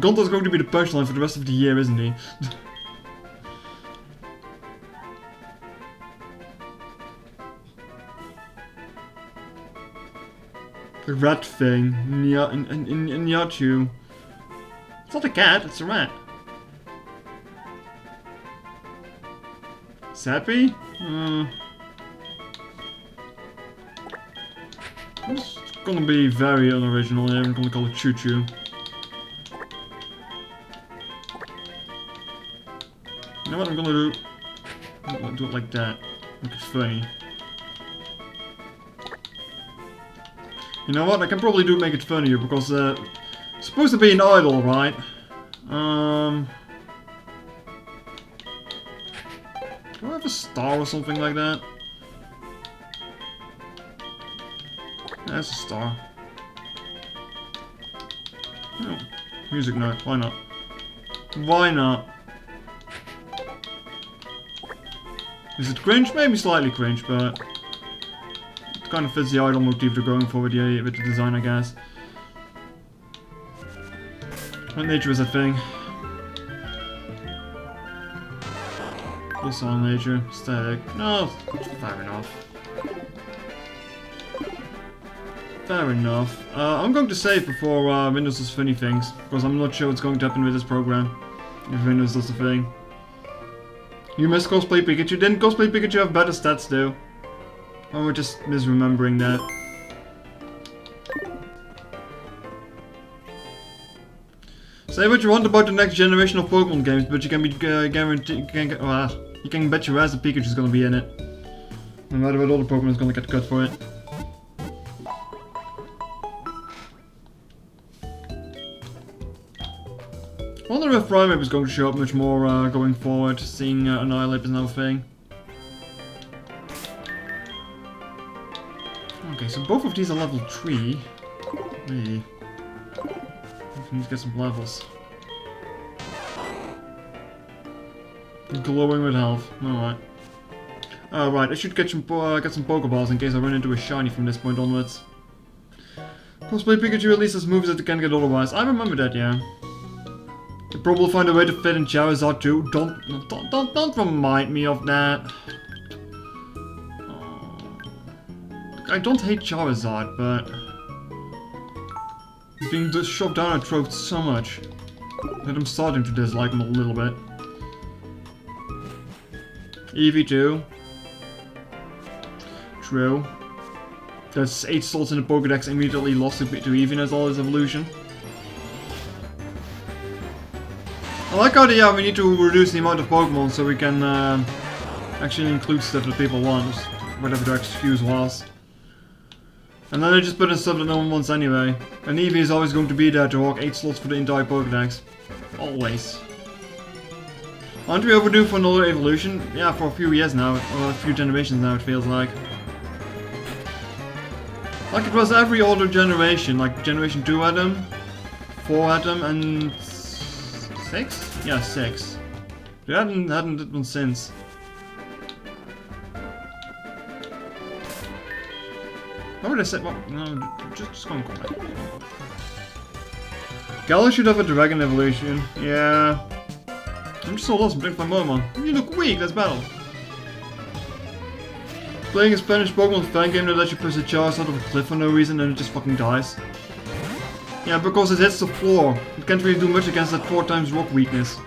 Gonta's going to be the punchline for the rest of the year, isn't he? The rat thing. Nyachu. It's not a cat, it's a rat. Sappy? It's gonna be very unoriginal here. I'm gonna call it Choo Choo. You know what I'm gonna do? I'm gonna do it like that. Look, it's funny. You know what? I can probably make it funnier because it's supposed to be an idol, right? Do I have a star or something like that? That's a star. Oh, music note. Why not? Why not? Is it cringe? Maybe slightly cringe, but kind of fits the idle motif they're going for with the design, I guess. What nature is that thing? Also on nature. Static. No, fair enough. Fair enough. I'm going to save before Windows does funny things, because I'm not sure what's going to happen with this program if Windows does the thing. You missed Cosplay Pikachu. Didn't Cosplay Pikachu have better stats though? Or we're just misremembering that. Say what you want about the next generation of Pokemon games, but you can be guaranteed. You can bet your ass that Pikachu's gonna be in it. No matter what, all the Pokemon is gonna get cut for it. I wonder if Primeape is going to show up much more going forward, seeing Annihilate is now a thing. Okay, so both of these are level 3. Hey. I need to get some levels. Glowing with health. Alright. Right, I should get some Pokeballs in case I run into a shiny from this point onwards. Cosplay Pikachu at least has moves that you can't get otherwise. I remember that, yeah. You'll probably find a way to fit in Charizard too. Don't remind me of that. I don't hate Charizard, but he's being just shoved down our throats so much that I'm starting to dislike him a little bit. Eevee too. True. That's 8 slots in the Pokédex immediately lost to Eevee as all his evolution. I like how we need to reduce the amount of Pokemon so we can actually include stuff that people want, whatever their excuse was. And then I just put in stuff that no one wants anyway. And Eevee is always going to be there to hawk 8 slots for the entire Pokédex. Always. Aren't we overdue for another evolution? Yeah, for a few years now, or a few generations now it feels like. Like it was every other generation, like Generation 2 had them, 4 had them, and 6? Yeah, 6. They hadn't did one since. What would I say? Well, no, just go and come back. Galar should have a dragon evolution. Yeah. I'm just so lost and my Moemon. You look weak, let's battle. Playing a Spanish Pokemon fan game that lets you press a Charizard off a cliff for no reason and it just fucking dies. Yeah, because it hits the floor. It can't really do much against that 4 times rock weakness.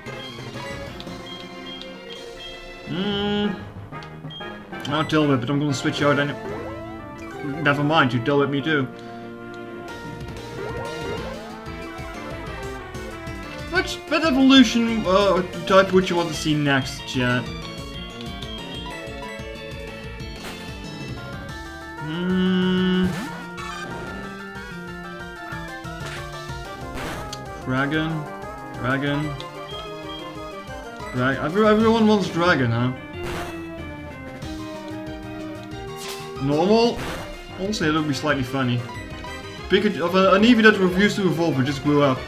I'll tell it, but I'm gonna switch out and... Never mind, you tell it me too. Which evolution type would you want to see next, chat? Dragon. Everyone wants dragon, huh? Normal? Honestly, that would be slightly funny. Pikachu, of an Eevee that refused to evolve and just grew up.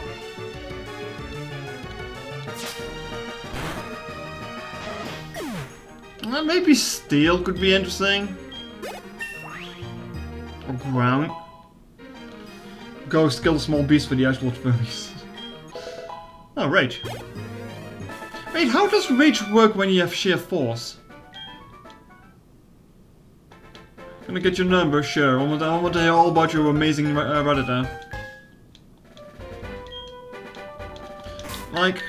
Maybe Steel could be interesting. Or Ground. Go kill the small beast for the actual furries. Oh, Rage. Wait, how does Rage work when you have sheer force? Gonna get your number, sure. I want to hear all about your amazing Redditor. Like,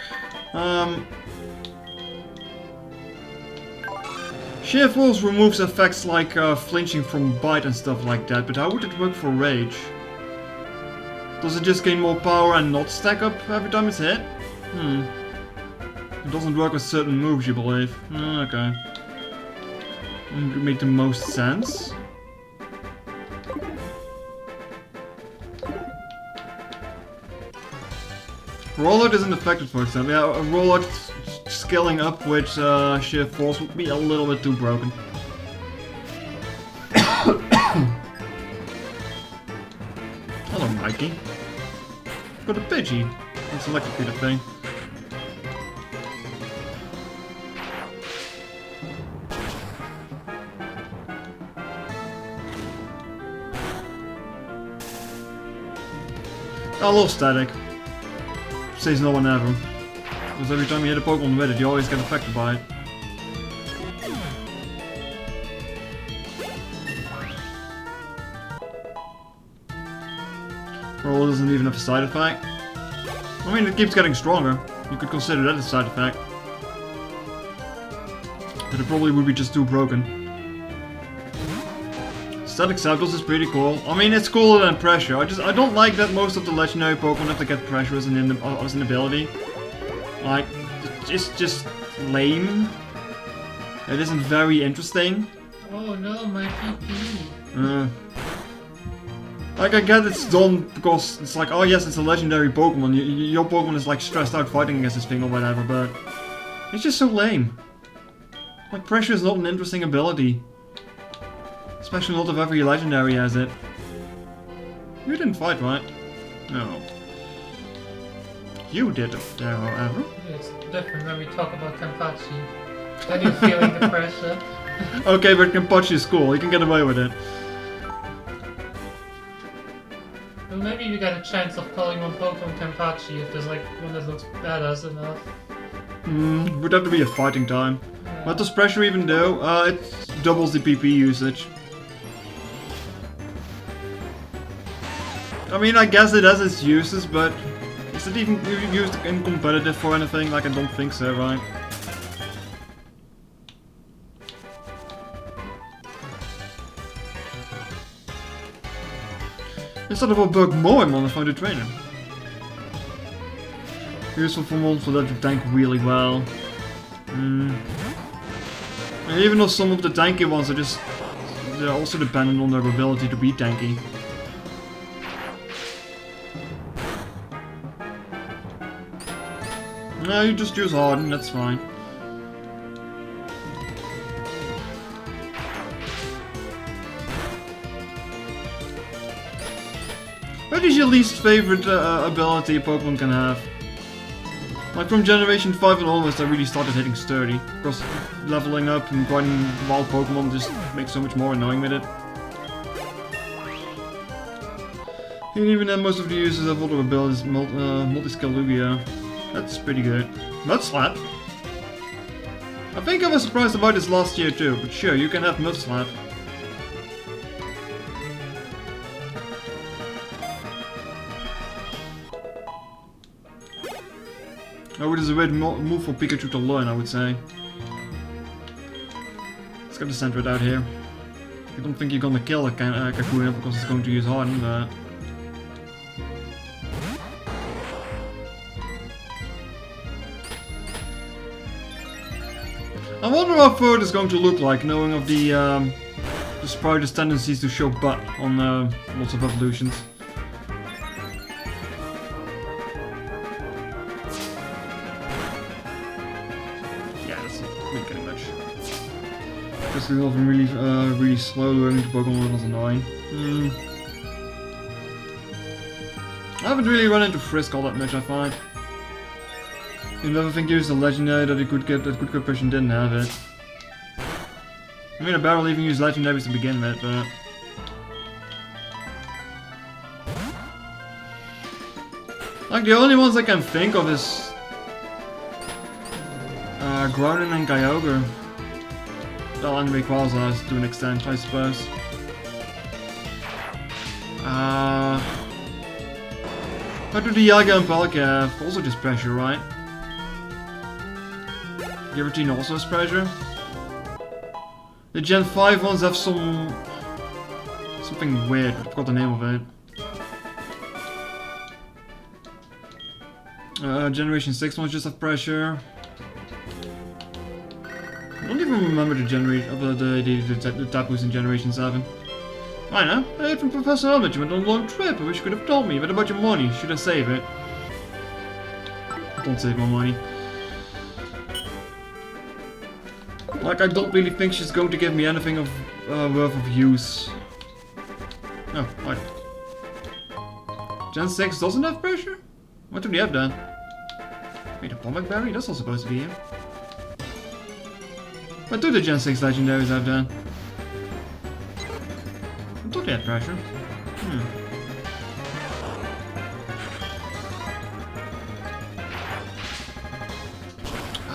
sheer force removes effects like flinching from bite and stuff like that, but how would it work for Rage? Does it just gain more power and not stack up every time it's hit? It doesn't work with certain moves, you believe? Okay. Would make the most sense. Rollout isn't affected, for example. Yeah, a rollout scaling up with sheer force would be a little bit too broken. Hello, Mikey. Got a Pidgey. That's electrocuted thing. A little static. Says no one ever. Because every time you hit a Pokemon with it, you always get affected by it. Roll doesn't even have a side effect. I mean, it keeps getting stronger. You could consider that a side effect. But it probably would be just too broken. Static Zapdos is pretty cool. I mean, it's cooler than Pressure. I don't like that most of the legendary Pokemon have to get Pressure as an ability. Like, it's just lame. It isn't very interesting. Oh no, my PP. Like, I get it's done because it's like, oh yes, it's a legendary Pokemon. Your Pokemon is like stressed out fighting against this thing or whatever, but it's just so lame. Like, Pressure is not an interesting ability. Especially not if every legendary has it. You didn't fight, right? No. You did, however. It's different when we talk about Kenpachi. Then you're feeling the pressure. Okay, but Kenpachi is cool. You can get away with it. Well, maybe you get a chance of calling one Pokemon Kenpachi if there's like one that looks badass enough. Would have to be a fighting time. Yeah. What does Pressure even do? It doubles the PP usage. I mean, I guess it has its uses, but is it even used in competitive for anything? Like, I don't think so, right? Instead of a bug Moemon, I found a trainer. Useful for monsters that you tank really well. And even though some of the tanky ones they're also dependent on their ability to be tanky. No, you just use Harden, that's fine. What is your least favorite ability a Pokemon can have? Like from Generation 5 and onwards, I really started hitting Sturdy. Because leveling up and grinding wild Pokemon just makes so much more annoying with it. And even then, most of the users have other abilities, multi-skill Lugia. That's pretty good. Mud Slap? I think I was surprised about this last year too, but sure, you can have Mud Slap. Oh, it is a weird move for Pikachu to learn, I would say. Let's get the Sandra out here. I don't think you're gonna kill a Kakuna because it's going to use Harden, but... I wonder how Fur is going to look like, knowing of the Sprite's tendencies to show butt on lots of evolutions. Yeah, that's really getting much. Just because of really slow learning to Pokemon was annoying. I haven't really run into Frisk all that much, I find. You never think used a legendary that it could get that good person didn't have it. I mean, I barely even used legendaries to begin with, but... Like, the only ones I can think of is... Groudon and Kyogre. Well, and Rayquaza to an extent, I suppose. How do the Yaga and Palkia have? Also just pressure, right? Giratina also has pressure. The Gen 5 ones have something weird, I forgot the name of it. Generation 6 ones just have pressure. I don't even remember the Tapus in Generation 7. I know, I heard from Professor Helmet you went on a long trip, I wish you could have told me. What about your money? Should I save it? Don't save my money. Like, I don't really think she's going to give me anything of worth of use. Oh, what? Gen 6 doesn't have pressure? What do they have then? Wait, a Pommic Berry? That's not supposed to be here. What do the Gen 6 legendaries have then? I thought they had pressure.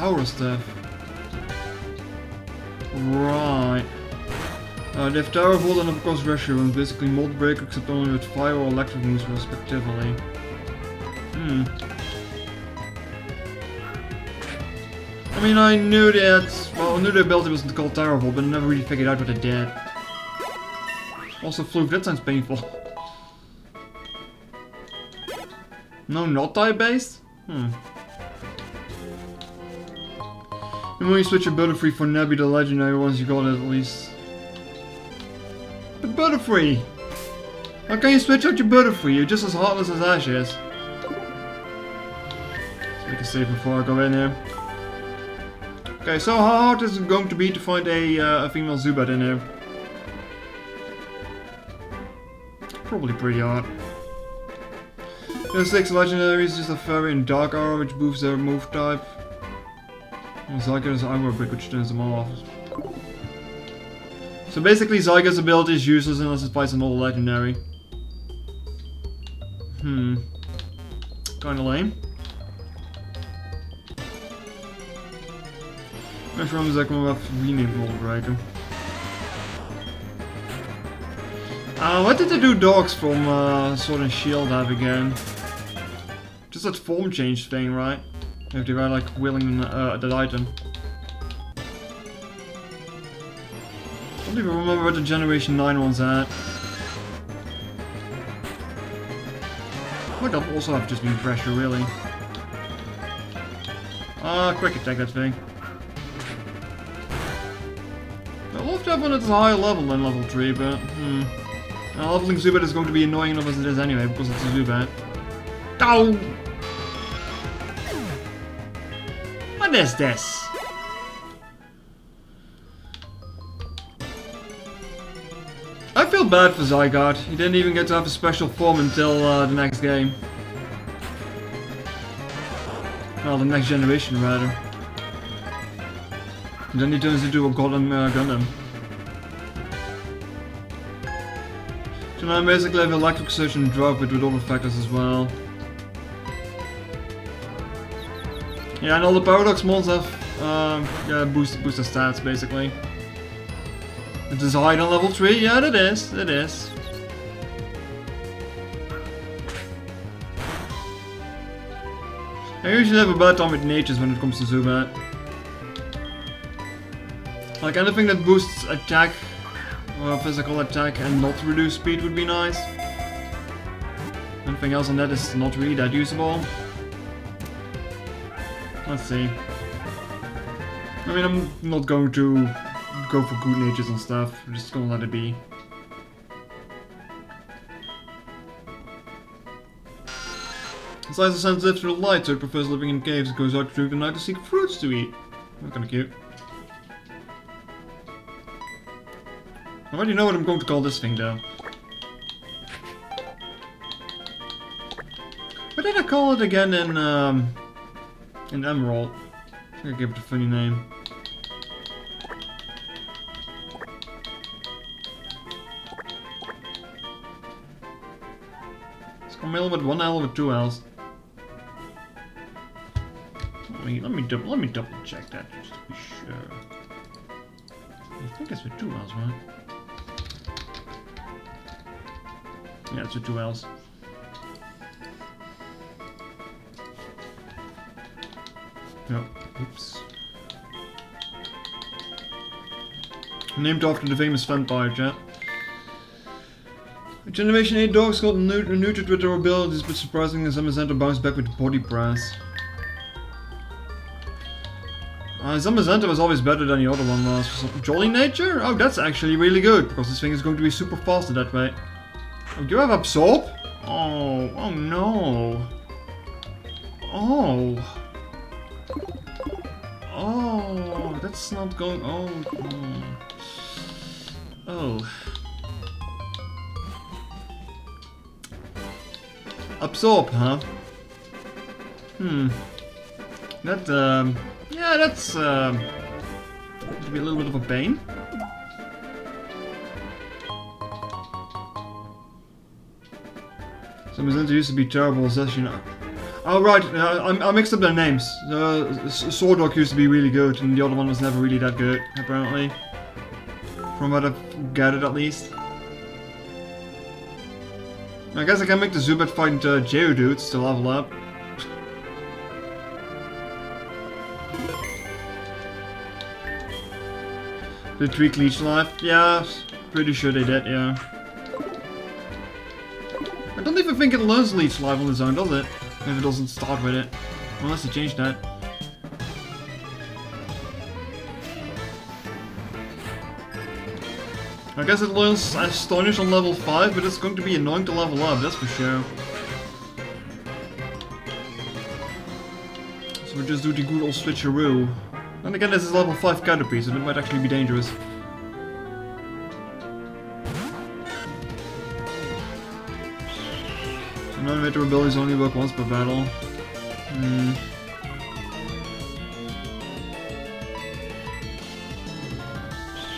power stuff. Right. They have Tower Vault and of course Pressure Wounds, basically Mold Breaker except only with Fire or Electric moves respectively. I mean, I knew that, well, I knew the ability wasn't called Tower Vault, but I never really figured out what it did. Also Fluke, that sounds painful. No, not type based? And when you switch your Butterfree for Nebby the Legendary once you got it at least. But Butterfree! How can you switch out your Butterfree? You're just as heartless as Ash is. Let's make a save before I go in here. Okay, so how hard is it going to be to find a female Zubat in here? Probably pretty hard. There's 6 legendaries, just a Fairy and Dark Arrow, which boosts their move type. And Zygarde's Armor Brick, which turns them off. So basically, Zygarde's ability is useless unless it fights an old legendary. Kinda lame. Waarom is dat gewoon even renamed Mold Breaker? What did the two dogs from Sword and Shield have again? Just that form change thing, right? If they were like willing that item. I don't even remember what the Generation 9 one's at. Might also have just been pressure, really. Quick attack that thing. I'd love to have one that's a higher level than level 3, but leveling Zubat is going to be annoying enough as it is anyway, because it's a Zubat. Ow! What is this? I feel bad for Zygarde. He didn't even get to have a special form until the next game. Well, the next generation, rather. And then he turns into a golden Gundam. So now I basically have Electric Surge and Drop, but with other factors as well. Yeah, and all the Paradox mons have boost their stats, basically. It is higher than level 3? Yeah, it is. It is. I usually have a bad time with natures when it comes to Zubat. Like anything that boosts attack, or physical attack, and not reduce speed would be nice. Anything else on that is not really that usable. Let's see. I mean, I'm not going to go for good natures and stuff. I'm just gonna let it be. Its eyes are sensitive to the light, so it prefers living in caves. It goes out through the night to seek fruits to eat. That's kinda cute. I already know what I'm going to call this thing, though. What did I call it again in Emerald? I think I gave it a funny name. It's Carmilla with 1 L with 2 L's. Let me double check that just to be sure. I think it's with 2 L's, right? Yeah, it's with 2 L's. No, oops. Named after the famous vampire, chat. Generation 8 dogs got neutered with their abilities, but surprisingly Zamazenta bounced back with body press. Zamazenta was always better than the other one was. Jolly Nature? Oh, that's actually really good, because this thing is going to be super fast that way. Oh, do you have Absorb? Oh no. Oh, that's not going. Oh. Absorb, huh? That, yeah, that's, could be a little bit of a pain. So Mazenta used to be terrible, as you know. Oh right, I mixed up their names. Sword Dog used to be really good, and the other one was never really that good, apparently. From what I've gathered, at least. I guess I can make the Zubat fight Geodudes to level up. Did they tweak Leech Life? Yeah, pretty sure they did, yeah. I don't even think it learns Leech Life on its own, does it? If it doesn't start with it. Unless they changed that. I guess it learns Astonish on level 5, but it's going to be annoying to level up, that's for sure. So we just do the good old switcheroo. And again, this is level 5 Caterpie, so it might actually be dangerous. So non-emitter abilities only work once per battle.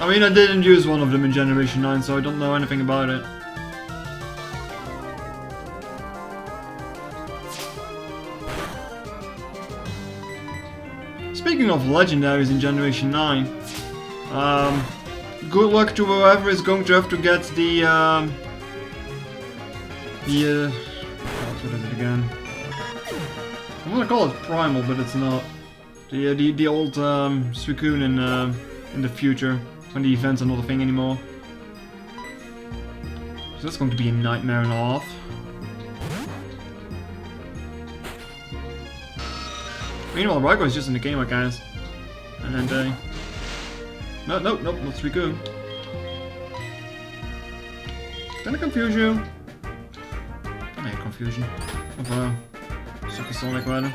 I mean, I didn't use one of them in Generation 9, so I don't know anything about it. Speaking of legendaries in Generation 9, good luck to whoever is going to have to get the, what is it again? I want to call it Primal, but it's not. The old Suicune in the future, when the events are not a thing anymore. So that's going to be a nightmare and a half. Meanwhile, Raikou is just in the game, I guess. And then nope, not Suicune. Can I confuse you? I hate confusion. Of Supersonic rather.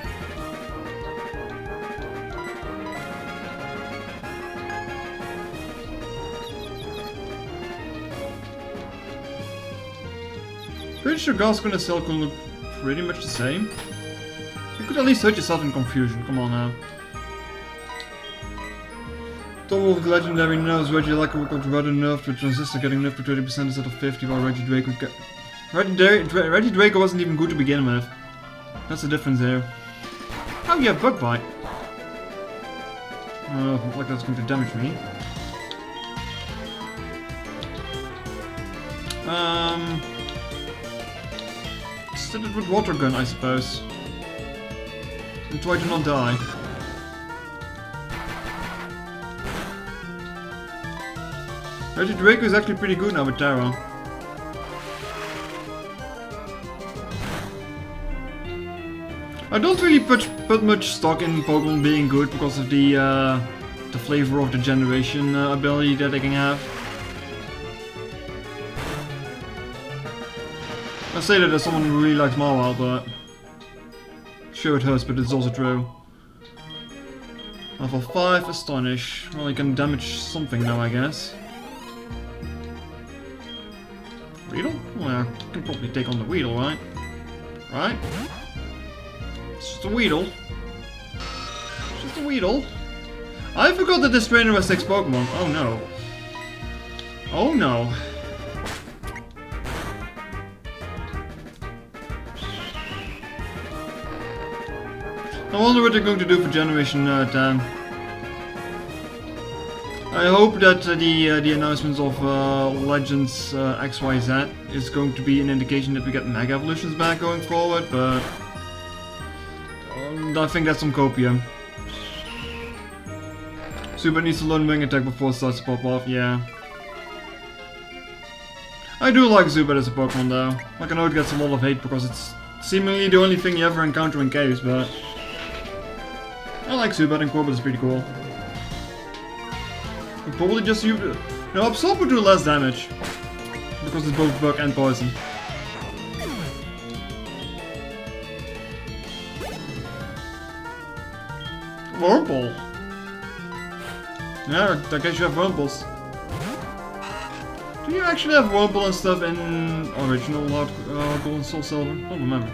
Pretty sure Gascon and Cell can look pretty much the same. You could at least hurt yourself in confusion, come on now. Double of Legendary knows Regieleki got rather nerfed with Transistor getting nerfed to 30% instead of 50 while Regidrago got... Regidrago wasn't even good to begin with. That's the difference there. Oh yeah, Bug Bite. Not like that's going to damage me. Set it with Water Gun, I suppose. And try to not die. Regidrago is actually pretty good now with Terra. I don't really put much stock in Pokemon being good because of the flavor of the generation ability that they can have. I say that as someone who really likes Mawile, but sure it hurts, but it's also true. Level 5, Astonish. Well, you can damage something now, I guess. Weedle? Well, you can probably take on the Weedle, right? Right? It's just a Weedle. It's just a Weedle. I forgot that this trainer has 6 Pokemon. Oh no. Oh no. I wonder what they're going to do for Generation 10. I hope that the announcements of Legends XYZ is going to be an indication that we get Mega Evolutions back going forward, but I think that's some copium. Zubat needs to learn Wing Attack before it starts to pop off, yeah. I do like Zubat as a Pokemon though. Like I know it gets a lot of hate because it's seemingly the only thing you ever encounter in caves, but I like Zubat and Corbett is pretty cool. I'll probably just use it. No, Absorb would do less damage. Because it's both bug and poison. Wurmple. Yeah, I guess you have Wurmples. Do you actually have Wurmple and stuff in original Gold and Soul Silver? I don't remember.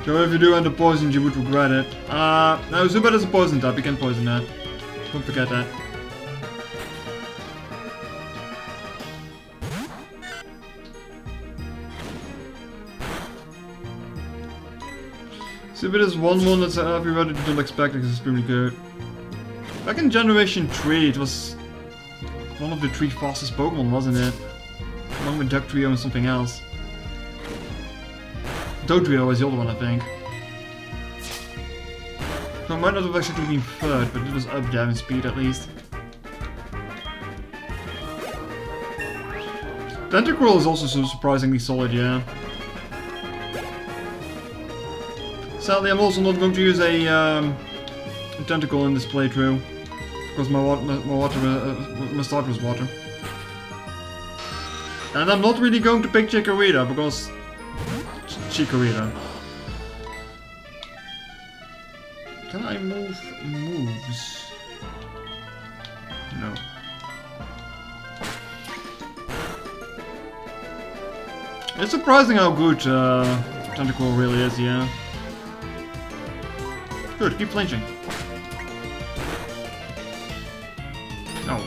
So if you do end up poisoned, you would regret it. No, Zubat is a poison type, you can poison that. Don't forget that. See, but there's one that's everybody didn't expect because it's really good. Back in Generation 3, it was one of the 3 fastest Pokemon, wasn't it? Along with Duck Trio and something else. Dodrio was the other one, I think. So it might not have actually been third, but it was up there in speed at least. Tentacruel is also so surprisingly solid, yeah. Sadly, I'm also not going to use a tentacle in this playthrough because my start was water. And I'm not really going to pick Chikorita because Chikorita. Can I move moves? No. It's surprising how good Tentacruel really is, yeah. Good, keep flinching. Oh.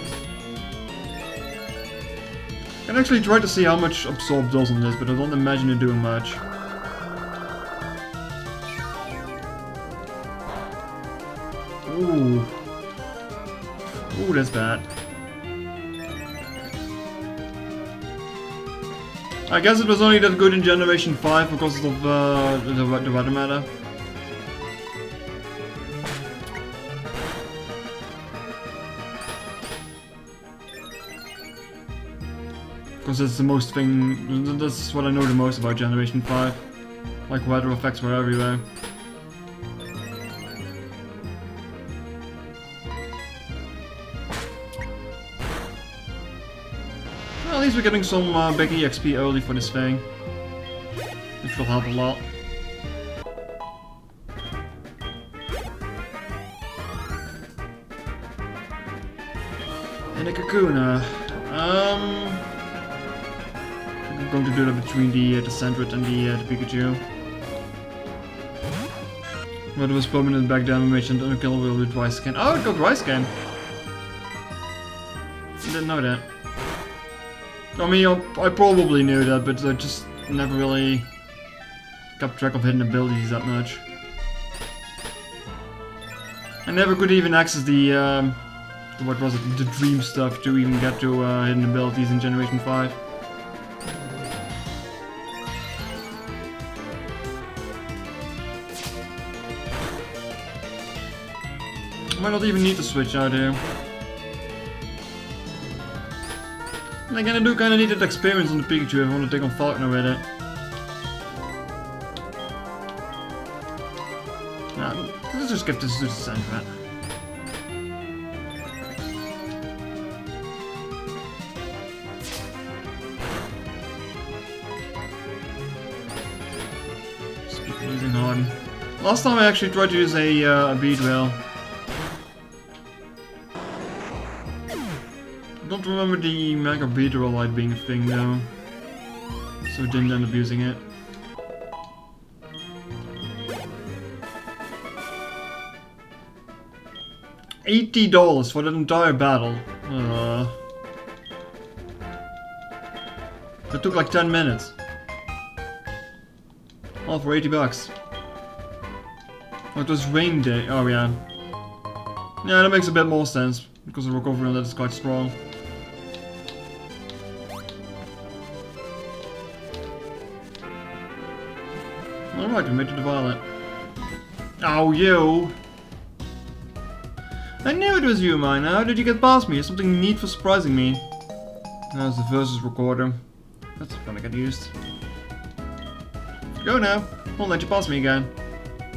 I can actually try to see how much Absorb does on this, but I don't imagine it doing much. Ooh. Ooh, that's bad. I guess it was only that good in Generation 5 because of the weather matter. Because that's the most thing, that's what I know the most about Generation 5. Like weather effects were everywhere. Well, at least we're getting some big EXP early for this thing. Which will help a lot. And a Kakuna. I'm going to do that between the Sandrit and the Pikachu. But it was permanent back damage and unkillable with Dry Scan. Oh, it got Dry Scan! I didn't know that. I mean, I probably knew that, but I just never really kept track of hidden abilities that much. I never could even access the what was it, the dream stuff to even get to hidden abilities in Generation 5. I might not even need to switch out here. And again, I do kinda need that experience on the Pikachu if I want to take on Falkner with it. Nah, let's just get this to the Sandrat. Using Harden. Last time I actually tried to use a Beedrill. I don't remember the Mega Beedrill light being a thing though. So I didn't end up using it. $80 for that entire battle. That took like 10 minutes. All for $80. Oh, it was rain day. Oh yeah. Yeah, that makes a bit more sense because the recovery on that is quite strong. Alright, we made it to Violet. Oh, you! I knew it was you, mine. How did you get past me? There's something neat for surprising me. That's the versus recorder. That's gonna get used. Go now. Won't let you pass me again.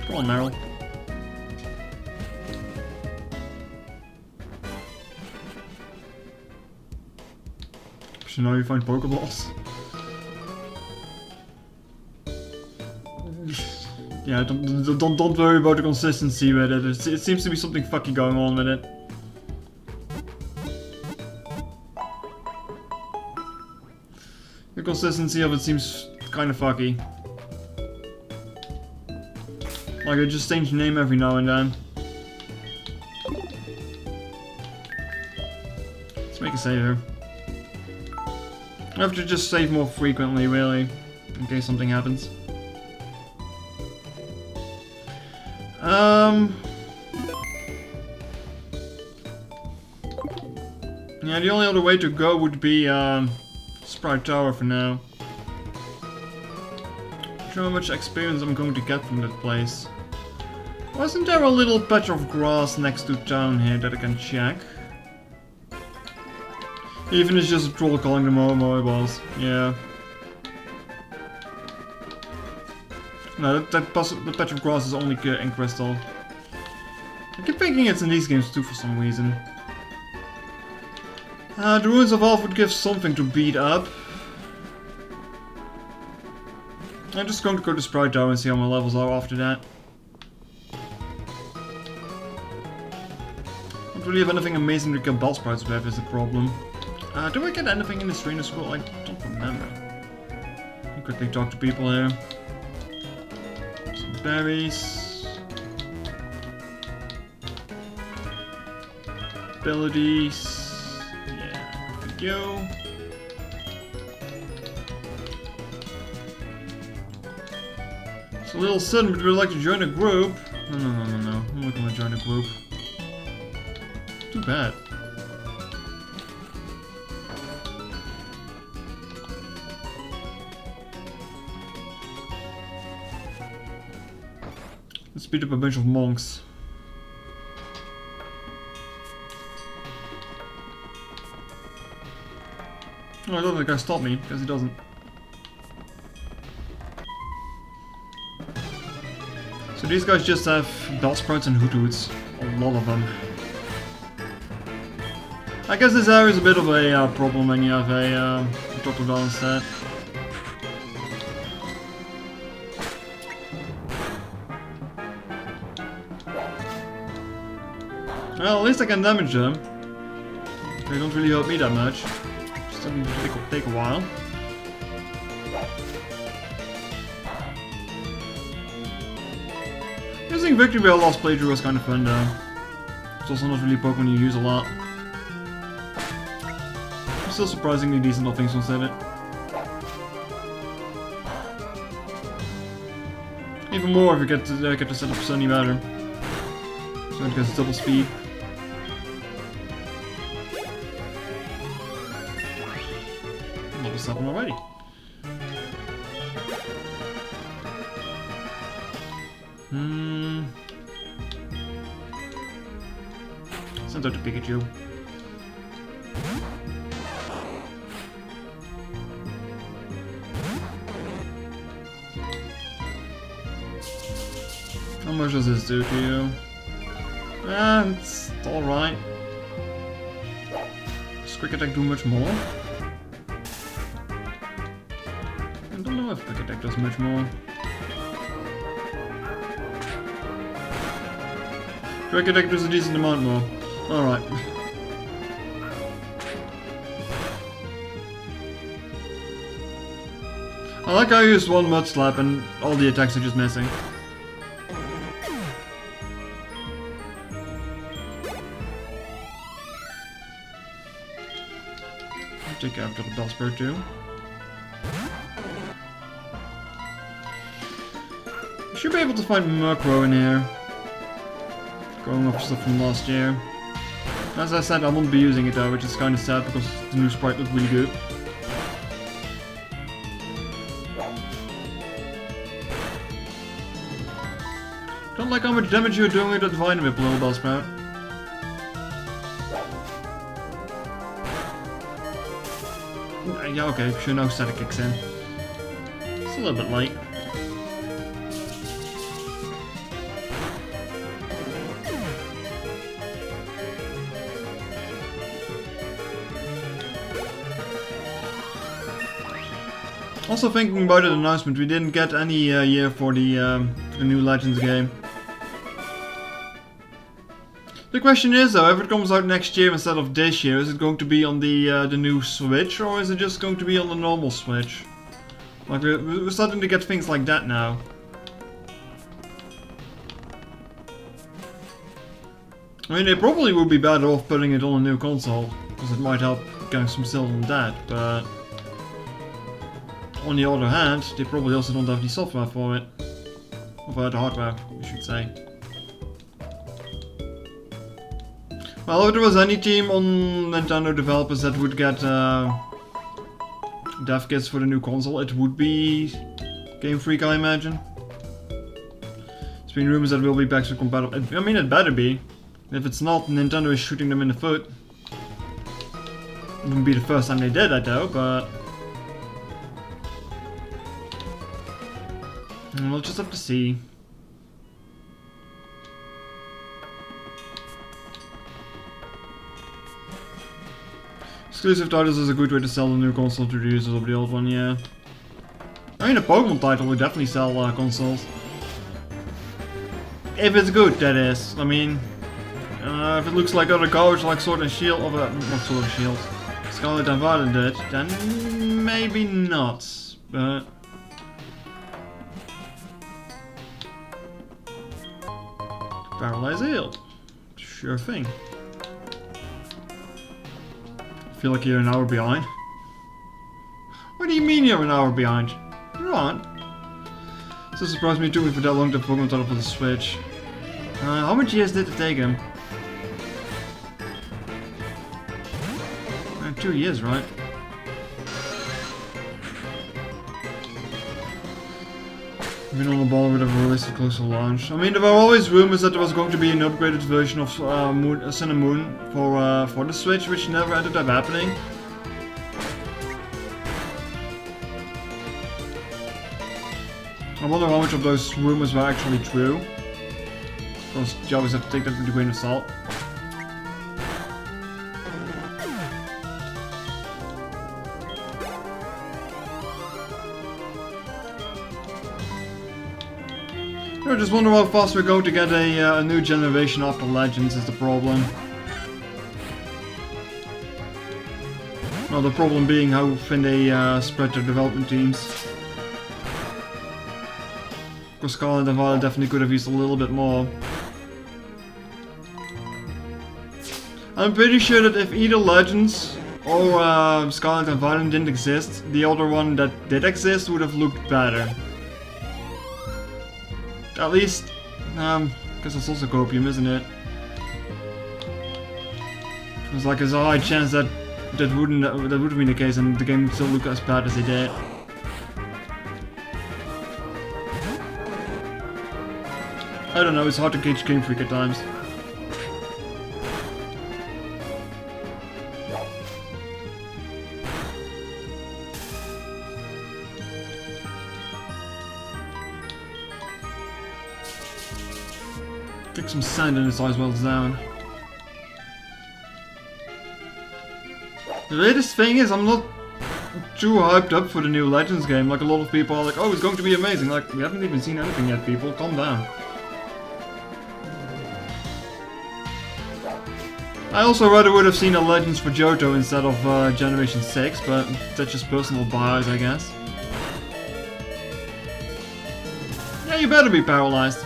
Come on, Meryl. So now you find Pokeballs. Yeah, don't worry about the consistency with it. It seems to be something fucky going on with it. The consistency of it seems kind of fucky. Like I just change the name every now and then. Let's make a save here. I have to just save more frequently, really, in case something happens. Yeah, the only other way to go would be Sprite Tower for now. Not sure how much experience I'm going to get from that place. Wasn't there a little patch of grass next to town here that I can check? Even if it's just a troll calling them Moeballs. Yeah. No, that patch of grass is only in Crystal. I keep thinking it's in these games too for some reason. The Ruins of Elf would give something to beat up. I'm just going to go to Sprite Tower and see how my levels are after that. Don't really have anything amazing to kill bell sprites with is the problem. Do I get anything in the trainer school? I don't remember. Let me quickly talk to people here. Some berries. Abilities. Yeah, there we go. It's a little sudden, but we'd like to join a group. No. I'm not gonna join a group. Too bad. Let's beat up a bunch of monks. Oh, I don't think I stopped me, because he doesn't. So these guys just have bell sprouts and hoots. A lot of them. I guess this area is a bit of a problem when you have a Totodile instead. Well, at least I can damage them. They don't really help me that much. Just take a while. Using Victory Bell last playthrough was kind of fun though. It's also not really a Pokemon you use a lot. Still surprisingly decent on things instead. Even more if you get to set up Sunny better. So it gets double speed. Level 7 already. Send out to Pikachu. How much does this do to you? It's alright. Does Quick Attack do much more? I don't know if Quick Attack does much more. Quick Attack does a decent amount more. Alright. I like how I used one Mud Slap and all the attacks are just missing. Take out the Bellspur too. You should be able to find Murkrow in here. Going off stuff from last year. As I said, I won't be using it though, which is kind of sad because the new sprite looks really good. Don't like how much damage you're doing with that Vine Whip, little Bellsprout. Yeah, okay, sure, now static kicks in. It's a little bit late. Also thinking about the announcement, we didn't get any year for the new Legends game. The question is though, if it comes out next year instead of this year, is it going to be on the new Switch or is it just going to be on the normal Switch? Like we're starting to get things like that now. I mean, they probably would be better off putting it on a new console, because it might help getting some sales on that, but on the other hand, they probably also don't have the software for it. Or the hardware, we should say. Well, if there was any team on Nintendo developers that would get dev kits for the new console, it would be Game Freak, I imagine. There's been rumors that it will be backwards compatible. I mean, it better be. If it's not, Nintendo is shooting them in the foot. It wouldn't be the first time they did that though, but... we'll just have to see. Exclusive titles is a good way to sell the new console to the users of the old one, yeah. I mean, a Pokemon title would definitely sell consoles. If it's good, that is. I mean, if it looks like other garbage like Sword and Shield, or not Sword and Shield, Scarlet and Violet did, then maybe not. But Paralyze Healed. Sure thing. I feel like you're an hour behind. What do you mean you're an hour behind? You're on. So surprised me too for that long to Pokemon title for the Switch. How much years did it take him? 2 years, right? Been on the ball with a release close to launch. I mean, there were always rumors that there was going to be an upgraded version of Sun and Moon for the Switch, which never ended up happening. I wonder how much of those rumors were actually true. Of course, you always have to take that with a grain of salt. I just wonder how fast we're going to get a new generation after Legends is the problem. Well, the problem being how thin they spread their development teams. Of course, Scarlet and Violet definitely could have used a little bit more. I'm pretty sure that if either Legends or Scarlet and Violet didn't exist, the other one that did exist would have looked better. At least, because it's also copium, isn't it? It's like there's a high chance that would have been the case, and the game would still look as bad as it did. I don't know. It's hard to gauge Game Freak at times. Kick some sand in his eyes while it's down. The latest thing is, I'm not too hyped up for the new Legends game. Like, a lot of people are like, oh, it's going to be amazing. Like, we haven't even seen anything yet, people. Calm down. I also rather would have seen a Legends for Johto instead of Generation 6, but that's just personal bias, I guess. Yeah, you better be paralyzed.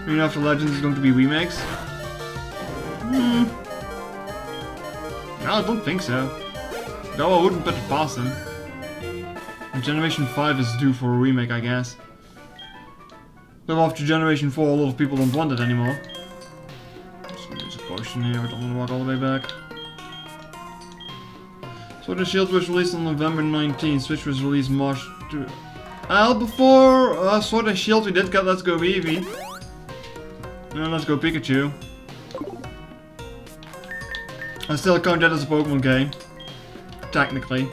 I mean, after Legends is going to be remakes? No, I don't think so. No, I wouldn't put it past them. And Generation 5 is due for a remake, I guess. Though after Generation 4, a lot of people don't want it anymore. Just gonna use a potion here, I don't want to walk all the way back. Sword and Shield was released on November 19th, Switch was released March 2. Before Sword and Shield we did get Let's Go Eevee. And Let's Go Pikachu. I still count that as a Pokemon game. Technically.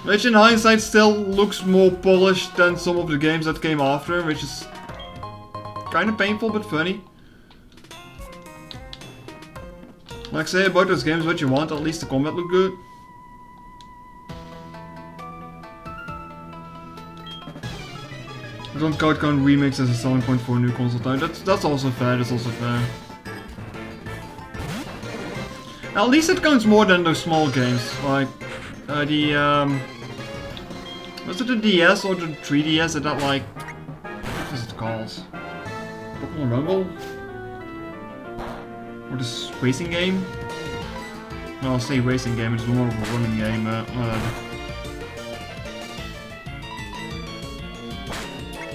Which in hindsight still looks more polished than some of the games that came after, which is kind of painful but funny. Like, say about those games what you want, at least the combat looked good. I don't count remakes as a selling point for a new console title. That's also fair, that's also fair. At least it counts more than those small games, like was it the DS or the 3DS that like, what is it called? Pokemon Rumble? Or this racing game? No, I'll say racing game, it's more of a running game, whatever.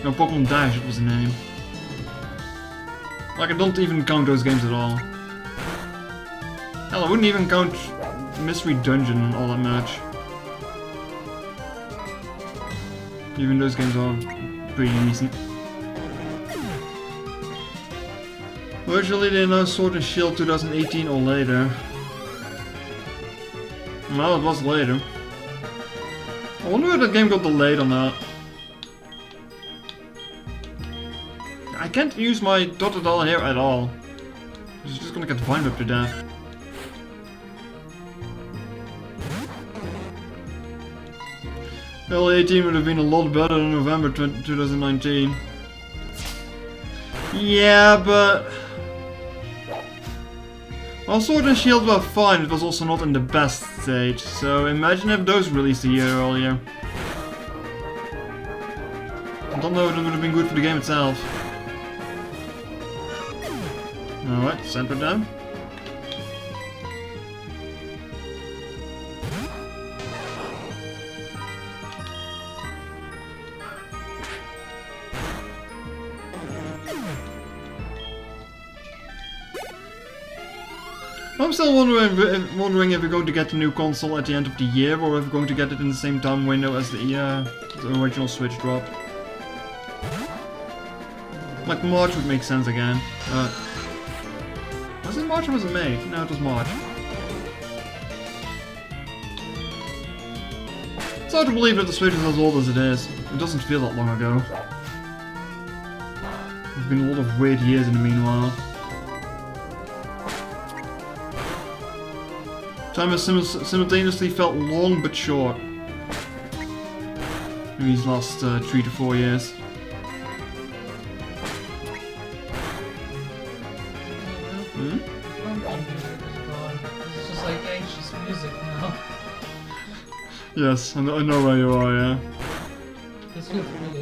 No, Pokemon Dash, it was the name. Like, I don't even count those games at all. Hell, I wouldn't even count Mystery Dungeon and all that much. Even those games are pretty decent. Virtually they announced Sword and Shield 2018 or later. Well, it was later. I wonder if that game got delayed or not. I can't use my dotted doll here at all. It's just gonna get wind up to death. Early 18 would have been a lot better than November 2019. Yeah, but... While Sword and Shield were fine, it was also not in the best state, so imagine if those released a year earlier. I don't know if it would have been good for the game itself. Alright, center down. I'm still wondering if we're going to get the new console at the end of the year, or if we're going to get it in the same time window as the original Switch drop. Like March would make sense again. Was it March or was it May? No, it was March. It's hard to believe that the Switch is as old as it is. It doesn't feel that long ago. There's been a lot of weird years in the meanwhile. Time has simultaneously felt long but short in these last 3 to 4 years. Hmm? It's just like anxious music now. Yes, I know where you are, yeah. This feels really.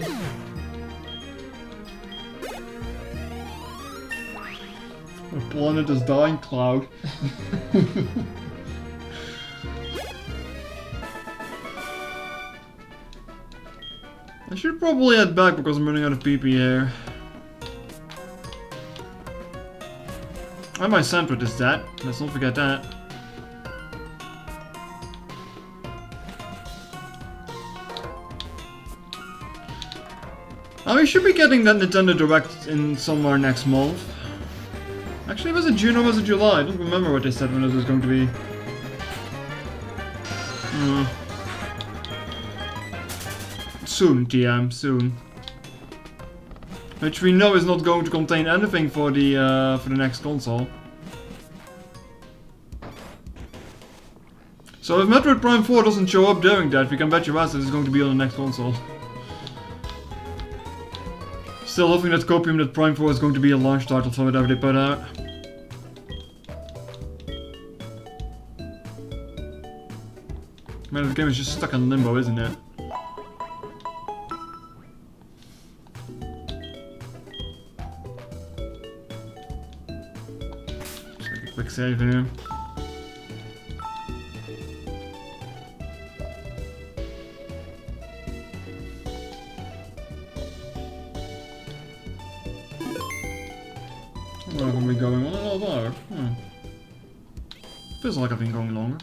The planet is dying, Cloud. I should probably head back because I'm running out of PP here. And my Sandwood is dead. Let's not forget that. We should be getting that Nintendo Direct in somewhere next month. Actually, was it June or was it July? I don't remember what they said when it was going to be. Soon, TM, soon. Which we know is not going to contain anything for the next console. So if Metroid Prime 4 doesn't show up during that, we can bet your ass that it's going to be on the next console. Still hoping that Copium that Prime 4 is going to be a launch title for whatever they put out. Man, the game is just stuck in limbo, isn't it? Just make a quick save here. Where have we going on? Oh, there. Feels like I've been going longer.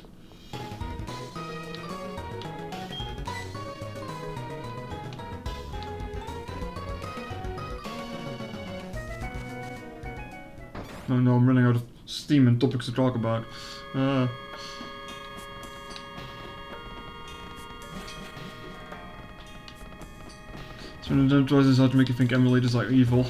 Oh no, I'm running out of steam and topics to talk about. So Nintendo tries this out to make you think emulators are evil.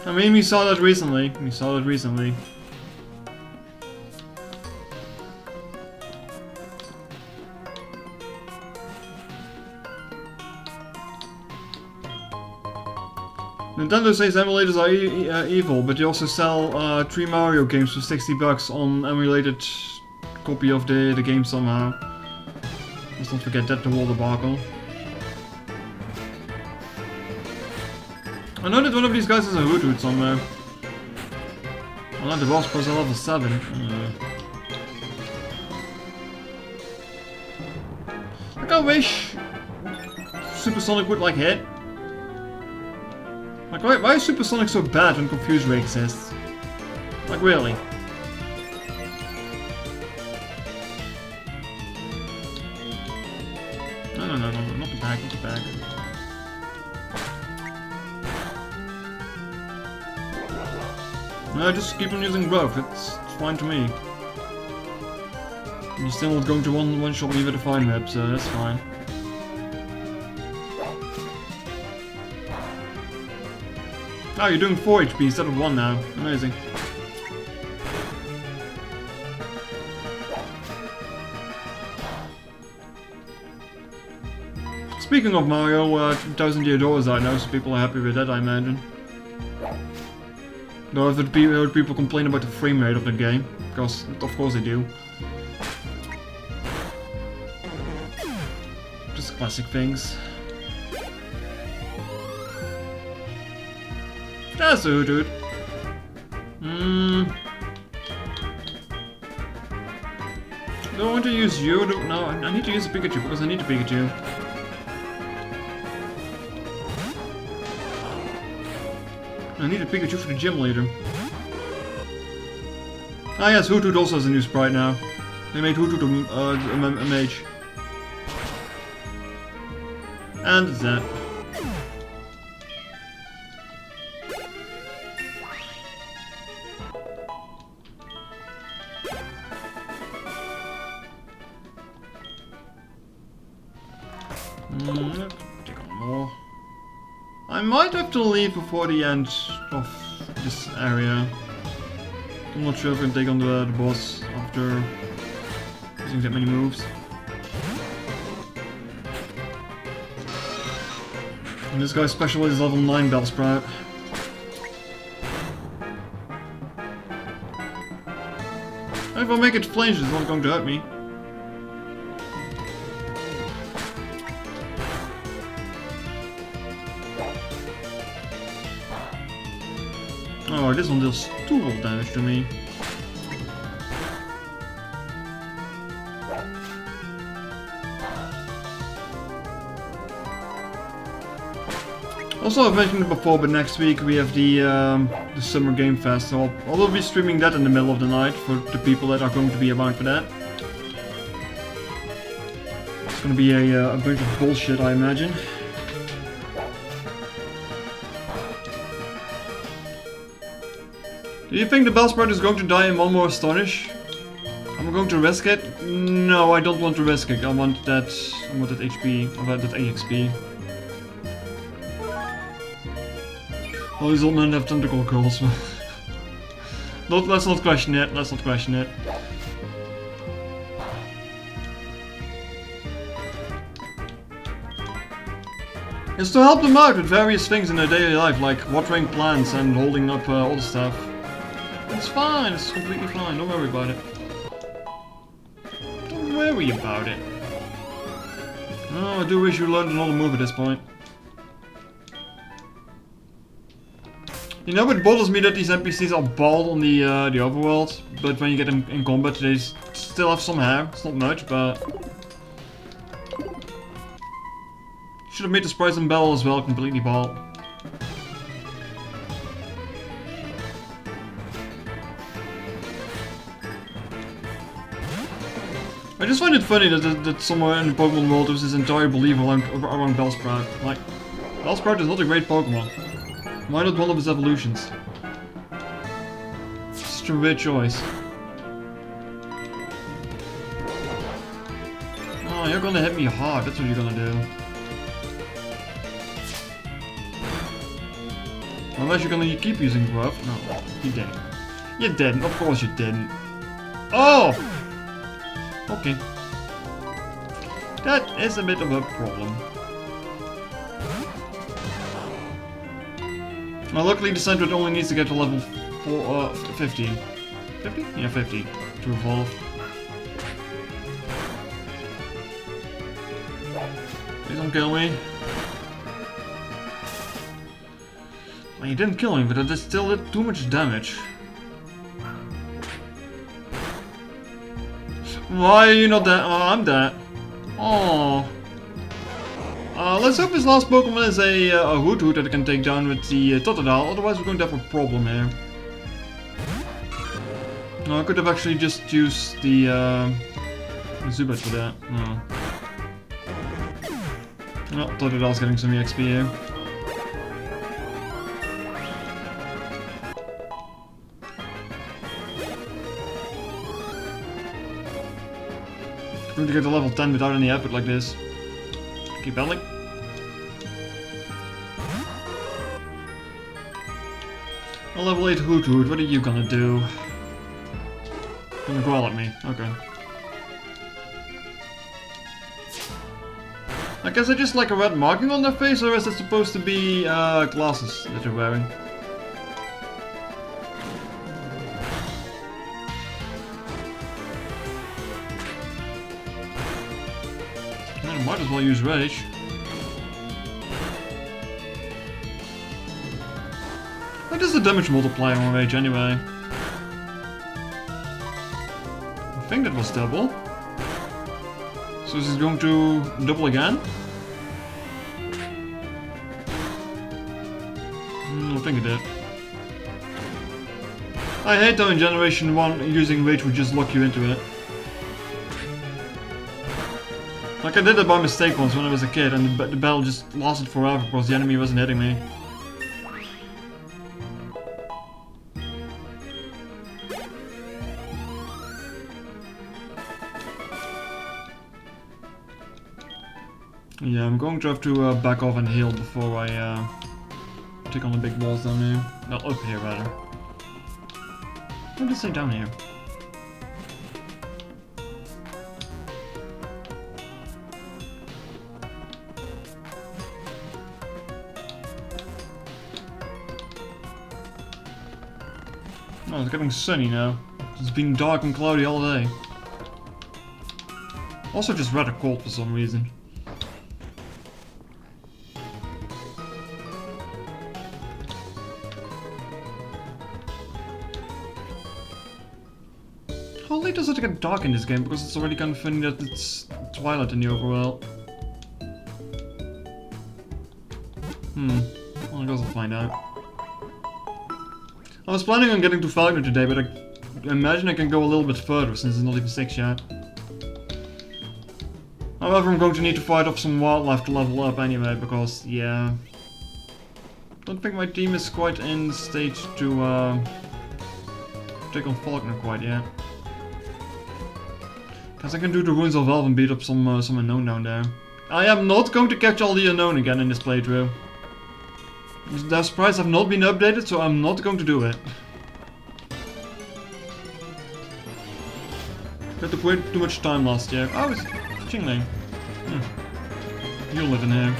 I mean, we saw that recently. Nintendo says emulators are evil, but they also sell 3 Mario games for $60 on emulated copy of the game somehow. Let's not forget that the whole debacle. I know that one of these guys has a hoot somewhere. Well, not the boss plus a level 7. Like I wish Supersonic would like hit? Like why is Supersonic so bad when Confuse Ray exists? Like really? No, not the bag, not the bag. No, just keep on using growth, it's fine to me. You're still not going to one-shot me with a fine whip, so that's fine. Oh, you're doing 4 HP instead of 1 now. Amazing. Speaking of Mario, 1000 Year Door is out now, so people are happy with that, I imagine. Though I've heard people complain about the frame rate of the game, because of course they do. Just classic things. That's a dude. Do I want to use you? No, I need to use a Pikachu because I need a Pikachu. I need a Pikachu for the gym leader. Ah yes, Hoothoot also has a new sprite now. They made Hoothoot a mage. And that's that. Take on more. I might have to leave before the end of this area. I'm not sure if I can take on the boss after using that many moves. And this guy's special is level 9 Bellsprout. If I make it flinch, it's not going to hurt me. Oh, this one deals 2 volt damage to me. Also, I've mentioned it before, but next week we have the Summer Game Fest, so I will be streaming that in the middle of the night for the people that are going to be around for that. It's gonna be a bunch of bullshit, I imagine. Do you think the Bellsprout is going to die in one more Astonish? I'm going to risk it? No, I don't want to risk it. I want that HP, I want that EXP. Oh, these old men have tentacle curls. Let's not question it, let's not question it. It's to help them out with various things in their daily life, like watering plants and holding up all the stuff. It's fine, it's completely fine, don't worry about it. Don't worry about it. Oh, I do wish you learned another move at this point. You know, it bothers me that these NPCs are bald on the overworld, but when you get them in combat, they still have some hair. It's not much, but should have made the sprites and Bell as well completely bald. I just find it funny that somewhere in the Pokemon world there's this entire belief around Bellsprout. Like, Bellsprout is not a great Pokemon. Why not one of his evolutions? Such a weird choice. Oh, you're gonna hit me hard, that's what you're gonna do. Unless you're gonna keep using growth. No, you didn't. You didn't, of course you didn't. Oh! Okay. That is a bit of a problem. Well, luckily the Sandwood only needs to get to level 50. 50? Yeah, 50 to evolve. Please don't kill me. Well, you didn't kill me, but it still did too much damage. Why are you not dead? Oh, I'm dead. Oh. Let's hope this last Pokemon is a Hoot Hoot that I can take down with the Totodile, otherwise we're going to have a problem here. No, I could have actually just used the Zubat for that. No. No, Totodile's getting some EXP here. I'm going to get to level 10 without any effort like this. Keep battling. A level 8 Hoot Hoot, what are you gonna do? Gonna growl at me, okay. I guess I just like a red marking on their face, or is it supposed to be glasses that they're wearing? I might as well use Rage. What is the damage multiplier on Rage anyway? I think that was double. So is it going to double again? I think it did. I hate how in Generation 1 using Rage would just lock you into it. Like I did it by mistake once when I was a kid and the battle just lasted forever because the enemy wasn't hitting me. Yeah, I'm going to have to back off and heal before I take on the big balls down here. No, up here rather. What did it say down here? Oh, it's getting sunny now. It's been dark and cloudy all day. Also just rather cold for some reason. How late does it get dark in this game? Because it's already kind of funny that it's twilight in the overworld. Well, I guess I'll find out. I was planning on getting to Falconer today, but I imagine I can go a little bit further since it's not even 6 yet. However, I'm going to need to fight off some wildlife to level up anyway, because, yeah... don't think my team is quite in the stage to take on Falconer quite yet. Guess I can do the Runes of Elf and beat up some unknown down there. I am not going to catch all the unknown again in this playthrough. The sprites have not been updated, so I'm not going to do it. Got to wait too much time last year. Oh, it's Chingling. You'll live in here.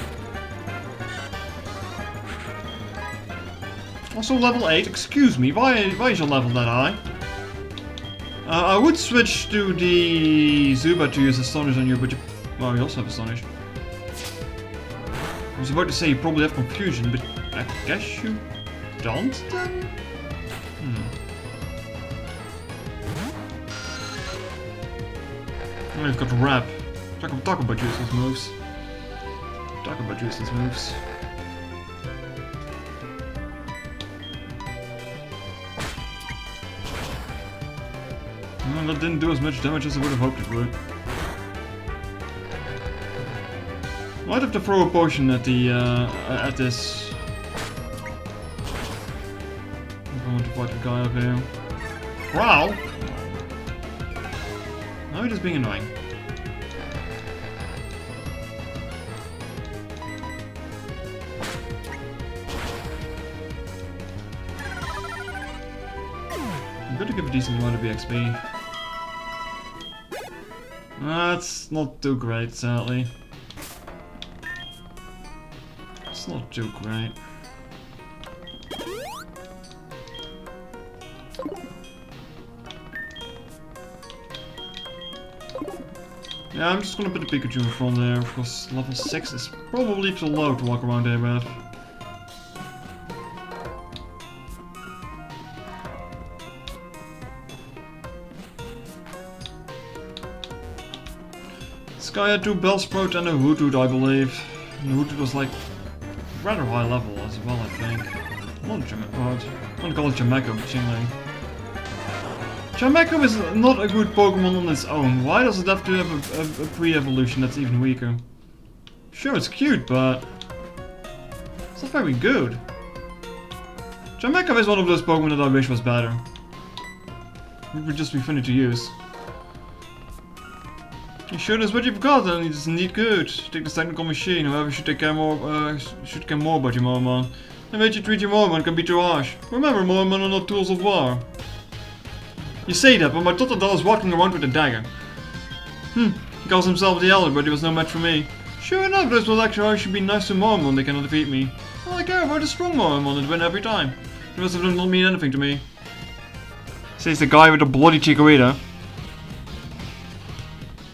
Also level 8, excuse me, why is your level that high? I would switch to the Zubat to use Astonish on you, but you... well, you also have Astonish. I was about to say you probably have Confusion, but I guess you don't then? Oh, you've got Wrap. Talk about useless moves. Talk about useless moves. Well, that didn't do as much damage as I would have hoped it would. Might have to throw a potion at the at this. I'm going to fight the guy up here. Growl? Now he's just being annoying. I'm going to give a decent amount of EXP. That's not too great, sadly. It's not too great. Yeah, I'm just gonna put a Pikachu in front there, because level 6 is probably too low to walk around here with. This guy had 2 Bellsprout and a Hoot Hoot, I believe. Hoothoot was like rather high level as well, I think. Not I want to call it Jameko, but Chingling. Jameko is not a good Pokemon on its own. Why does it have to have a pre-evolution that's even weaker? Sure, it's cute, but it's not very good. Jameko is one of those Pokemon that I wish was better. It would just be funny to use. You sure that's what you've got, and it's indeed good. Take this technical machine, however, should care more about your Moemon. The way you treat your Moemon can be too harsh. Remember, Moemon are not tools of war. You say that, but my Totodile is walking around with a dagger. He calls himself the Elder, but he was no match for me. Sure enough, this was actually how I should be nice to Moemon, they cannot defeat me. All I care about is strong Moemon that win every time. The rest of them don't mean anything to me. Says the guy with the bloody Chikorita.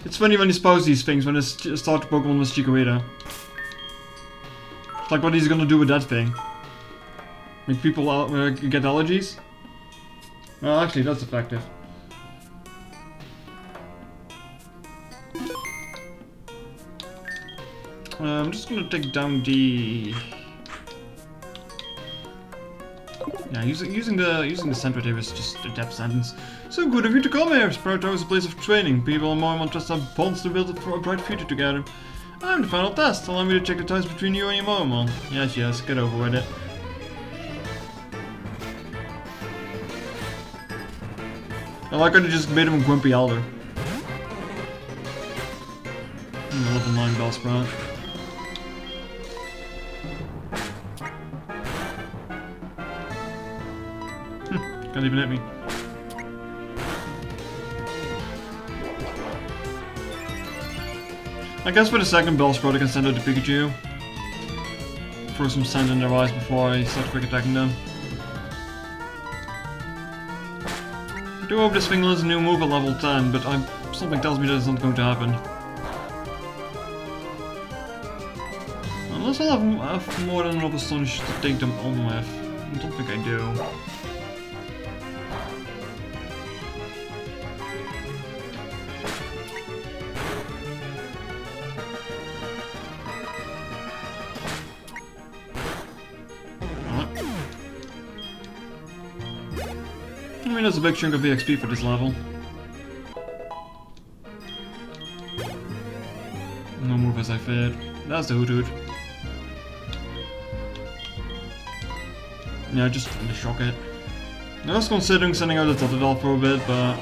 It's funny when he spouts these things when his starter Pokemon was Chikorita. It's like what he's gonna do with that thing. Make people get allergies? Well, actually, that's effective. I'm just gonna take down the... Yeah, using the Sensitive is just a depth sentence. So good of you to come here. Playtrough is a place of training. People and Moemon trust have bonds to build a bright future together. I'm the final test. Allow me to check the ties between you and your Moemon. Yes, get over with it. I like how they just made him a grumpy elder. Level 9 Bellsprout. Can't even hit me. I guess for the second Bellsprout I can send out the Pikachu. Throw some sand in their eyes before I start quick attacking them. I do hope this thing learns a new move at level 10, but something tells me that it's not going to happen. Unless I'll have more than enough Astonish to take them on with. I don't think I do. I mean, that's a big chunk of EXP for this level. No move as I feared. That's the Hoothoot. Yeah, just shock it. I was considering sending out the Totodile for a bit, but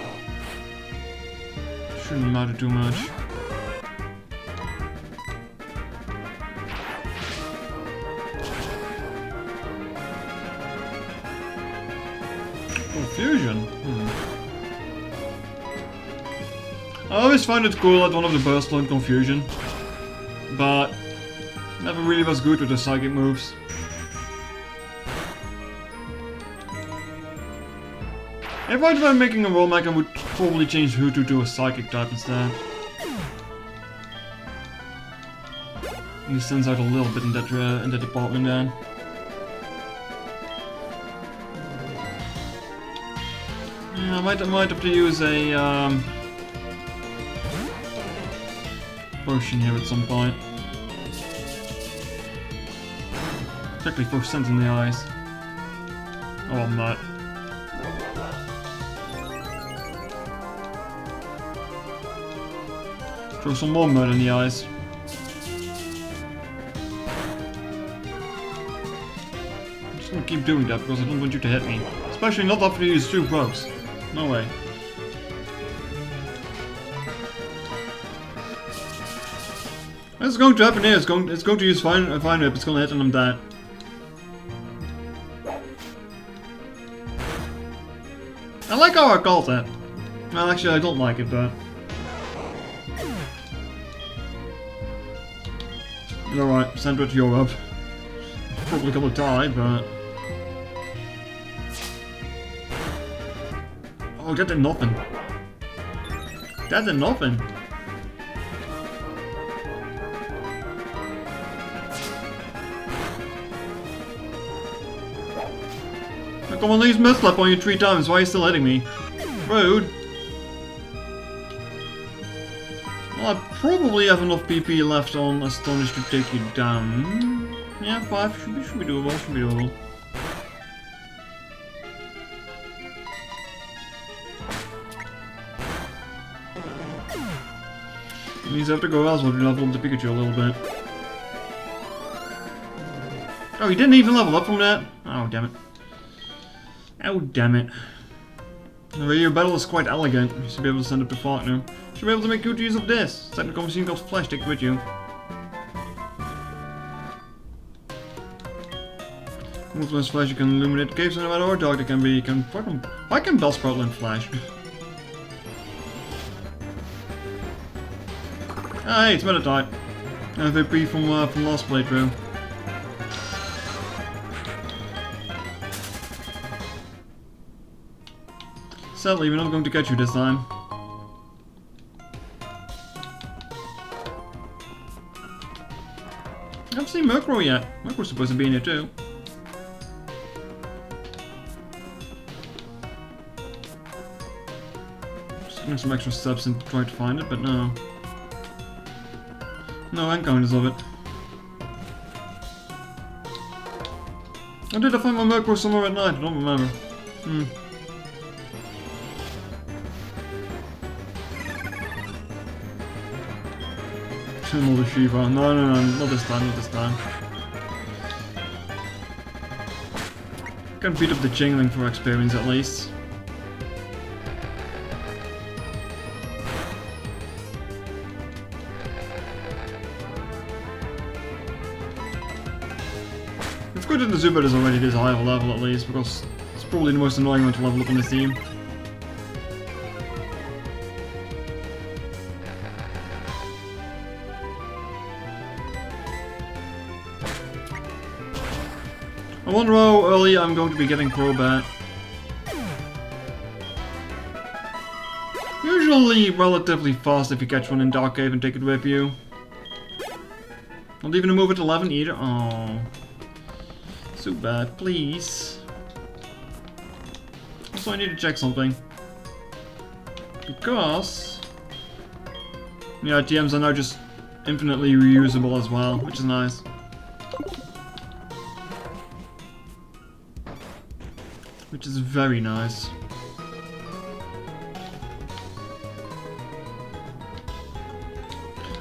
shouldn't matter too much. Confusion? I always find it cool that one of the bursts learned Confusion, but never really was good with the psychic moves. If I tried making a roll mech, I would probably change Hoothoot to a psychic type instead. And he stands out a little bit in that department then. Yeah, I might have to use a potion here at some point. Exactly 4% in the eyes. Oh, I'm not. Throw some more mud in the eyes. I'm just gonna keep doing that because I don't want you to hit me. Especially not after you use 2 bugs. No way. What's going to happen here? It's going to use Vine Whip, it's gonna hit and I'm dead. I like how I called that. Well, actually I don't like it, but... Alright, send it to Europe. Probably gonna die, but... Oh, that did nothing. That did nothing. Come on, use Mud-Slap on you 3 times, why are you still hitting me? Rude. Well, probably have enough PP left on Astonish to take you down. Yeah, 5 should be doable, should be doable. Means I have to go elsewhere to level up the Pikachu a little bit. Oh, he didn't even level up from that? Oh, damn it. Oh, damn it. Your battle is quite elegant. You should be able to send it to Faulkner. You should be able to make good use of this. Technical machine called Flash, take it with you. With less Flash, you can illuminate caves no matter how dark they can be. You can fucking. Why can Bellsprout learn Flash? Ah, hey, it's Meditite. MVP from last playthrough. Sadly, we're not going to catch you this time. I haven't seen Murkrow yet. Murkrow's supposed to be in here too. Just getting some extra steps and try to find it, but no. No encounters of it. Or did I find my Murkrow somewhere at night? I don't remember. Another Shiva. No, not this time, not this time. Can beat up the Jingling for experience at least. It's good that the Zubat is already this high of a level at least, because it's probably the most annoying one to level up on this team. I wonder how early I'm going to be getting Crobat. Usually relatively fast if you catch one in Dark Cave and take it with you. Not even a move at 11 either. Oh, so bad, please. Also, I need to check something. Because... yeah, TMs are now just infinitely reusable as well, which is nice. Which is very nice.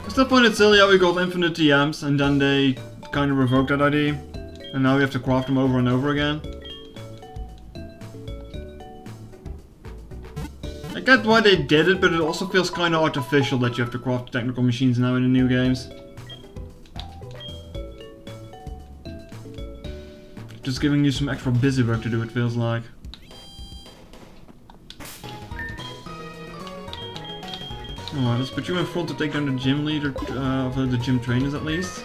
I still find it silly how we got infinite TMs and then they kind of revoked that ID. And now we have to craft them over and over again. I get why they did it, but it also feels kind of artificial that you have to craft technical machines now in the new games. Just giving you some extra busy work to do, it feels like. Alright, let's put you in front to take down the gym leader, of the gym trainers at least.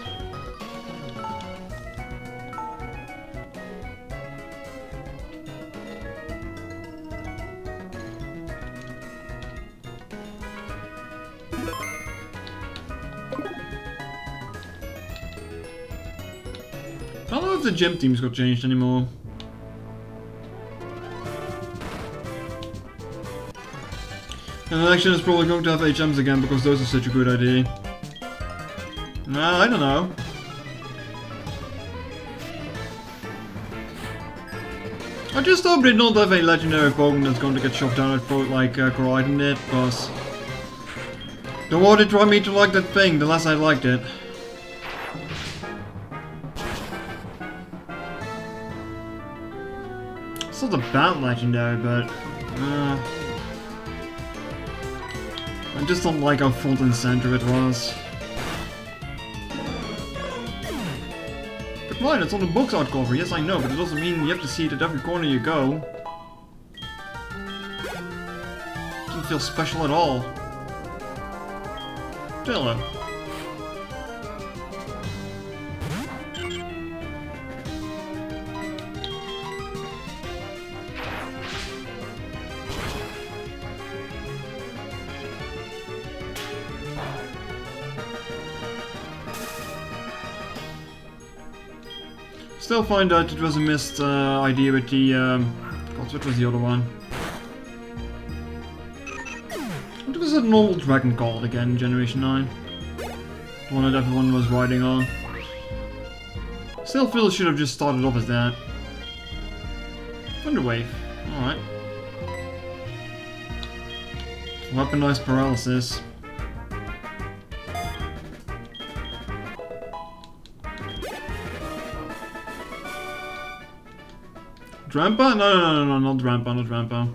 I don't know if the gym teams got changed anymore. And the next gen is probably going to have HMs again because those are such a good idea. Nah, I don't know. I just hope they don't have a legendary Pokemon that's going to get shoved down our throat like Koraidon did, because the more they try me to like that thing, the less I liked it. It's not a bad legendary, but I just don't like how front and center it was. But right, it's on the box art cover, yes I know, but it doesn't mean you have to see it at every corner you go. Doesn't feel special at all. Dylan. Still find out it was a missed idea with the God, what was the other one? What was that normal dragon called again in Generation 9? one that everyone was riding on. Still feel it should have just started off as that. Thunder Wave. Alright. Weaponized paralysis. Drampa? No, not Drampa, not Drampa.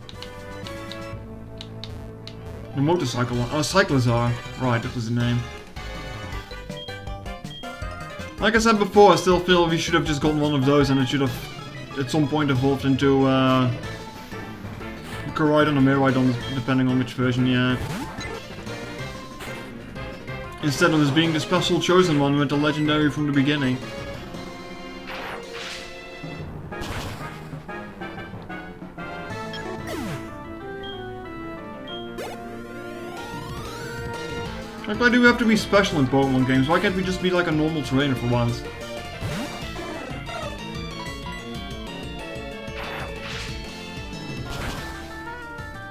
The motorcycle one. Oh, Cyclozar. Right, that was the name. Like I said before, I still feel we should have just gotten one of those and it should have at some point evolved into Koraidon or Miraidon, depending on which version you have. Instead of this being the special chosen one with the legendary from the beginning. Like, why do we have to be special in Pokemon games? Why can't we just be like a normal trainer for once?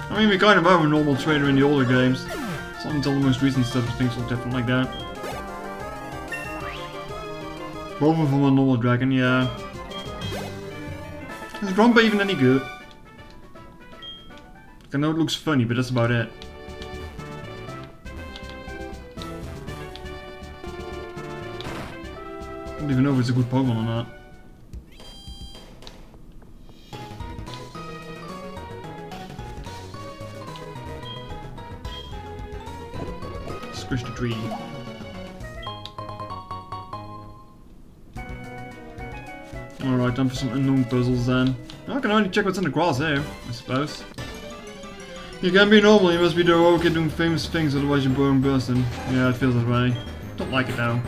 I mean, we kind of have a normal trainer in the older games. It's not until the most recent stuff that things look different like that. Both of them are normal dragon, yeah. Is Grompa even any good? I know it looks funny, but that's about it. I don't even know if it's a good Pokemon or not. Squish the tree. Alright, time for some unknown puzzles then. I can only check what's in the grass here, I suppose. You can't be normal, you must be the heroic kid doing famous things, otherwise you're born person. Yeah, it feels that way. Don't like it though.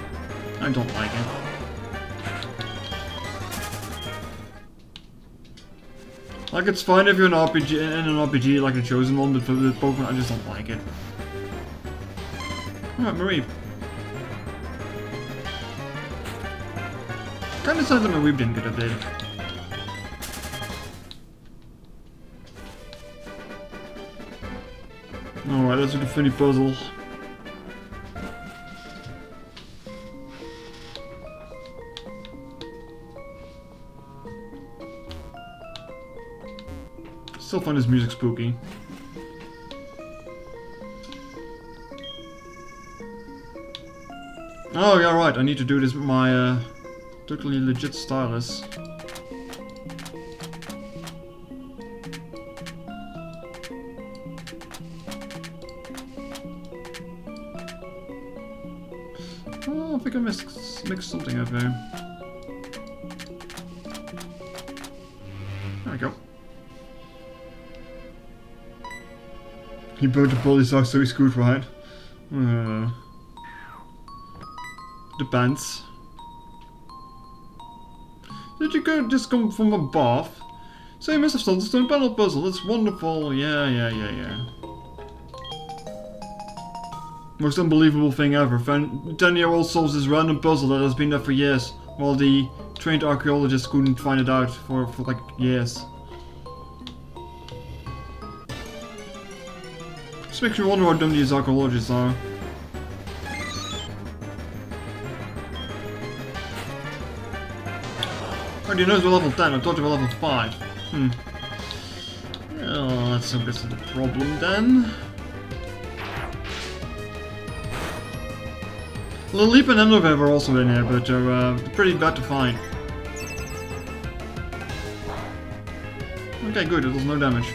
I don't like it. Like, it's fine if you're in an RPG like the Chosen One, but for the Pokemon, I just don't like it. Alright, Mareep. Kinda sad that Mareep didn't get a bid. Alright, let's do the funny puzzle. Still find this music spooky. Oh yeah, right, I need to do this with my totally legit stylus. Oh, I think I mixed something up there. There we go. He burnt the Polysocks so he's screwed, right? Depends. Did you just come from a bath? So you must have solved the stone panel puzzle. That's wonderful. Yeah. Most unbelievable thing ever. 10-year-old solves this random puzzle that has been there for years, while the trained archaeologists couldn't find it out for like years. This makes me wonder how dumb these archaeologists are. Oh, you know we're level 10, I thought you were level 5. Well, that's a bit of the problem then. Lilip and Endovev are also in here, but they're pretty bad to find. Okay, good, it does no damage.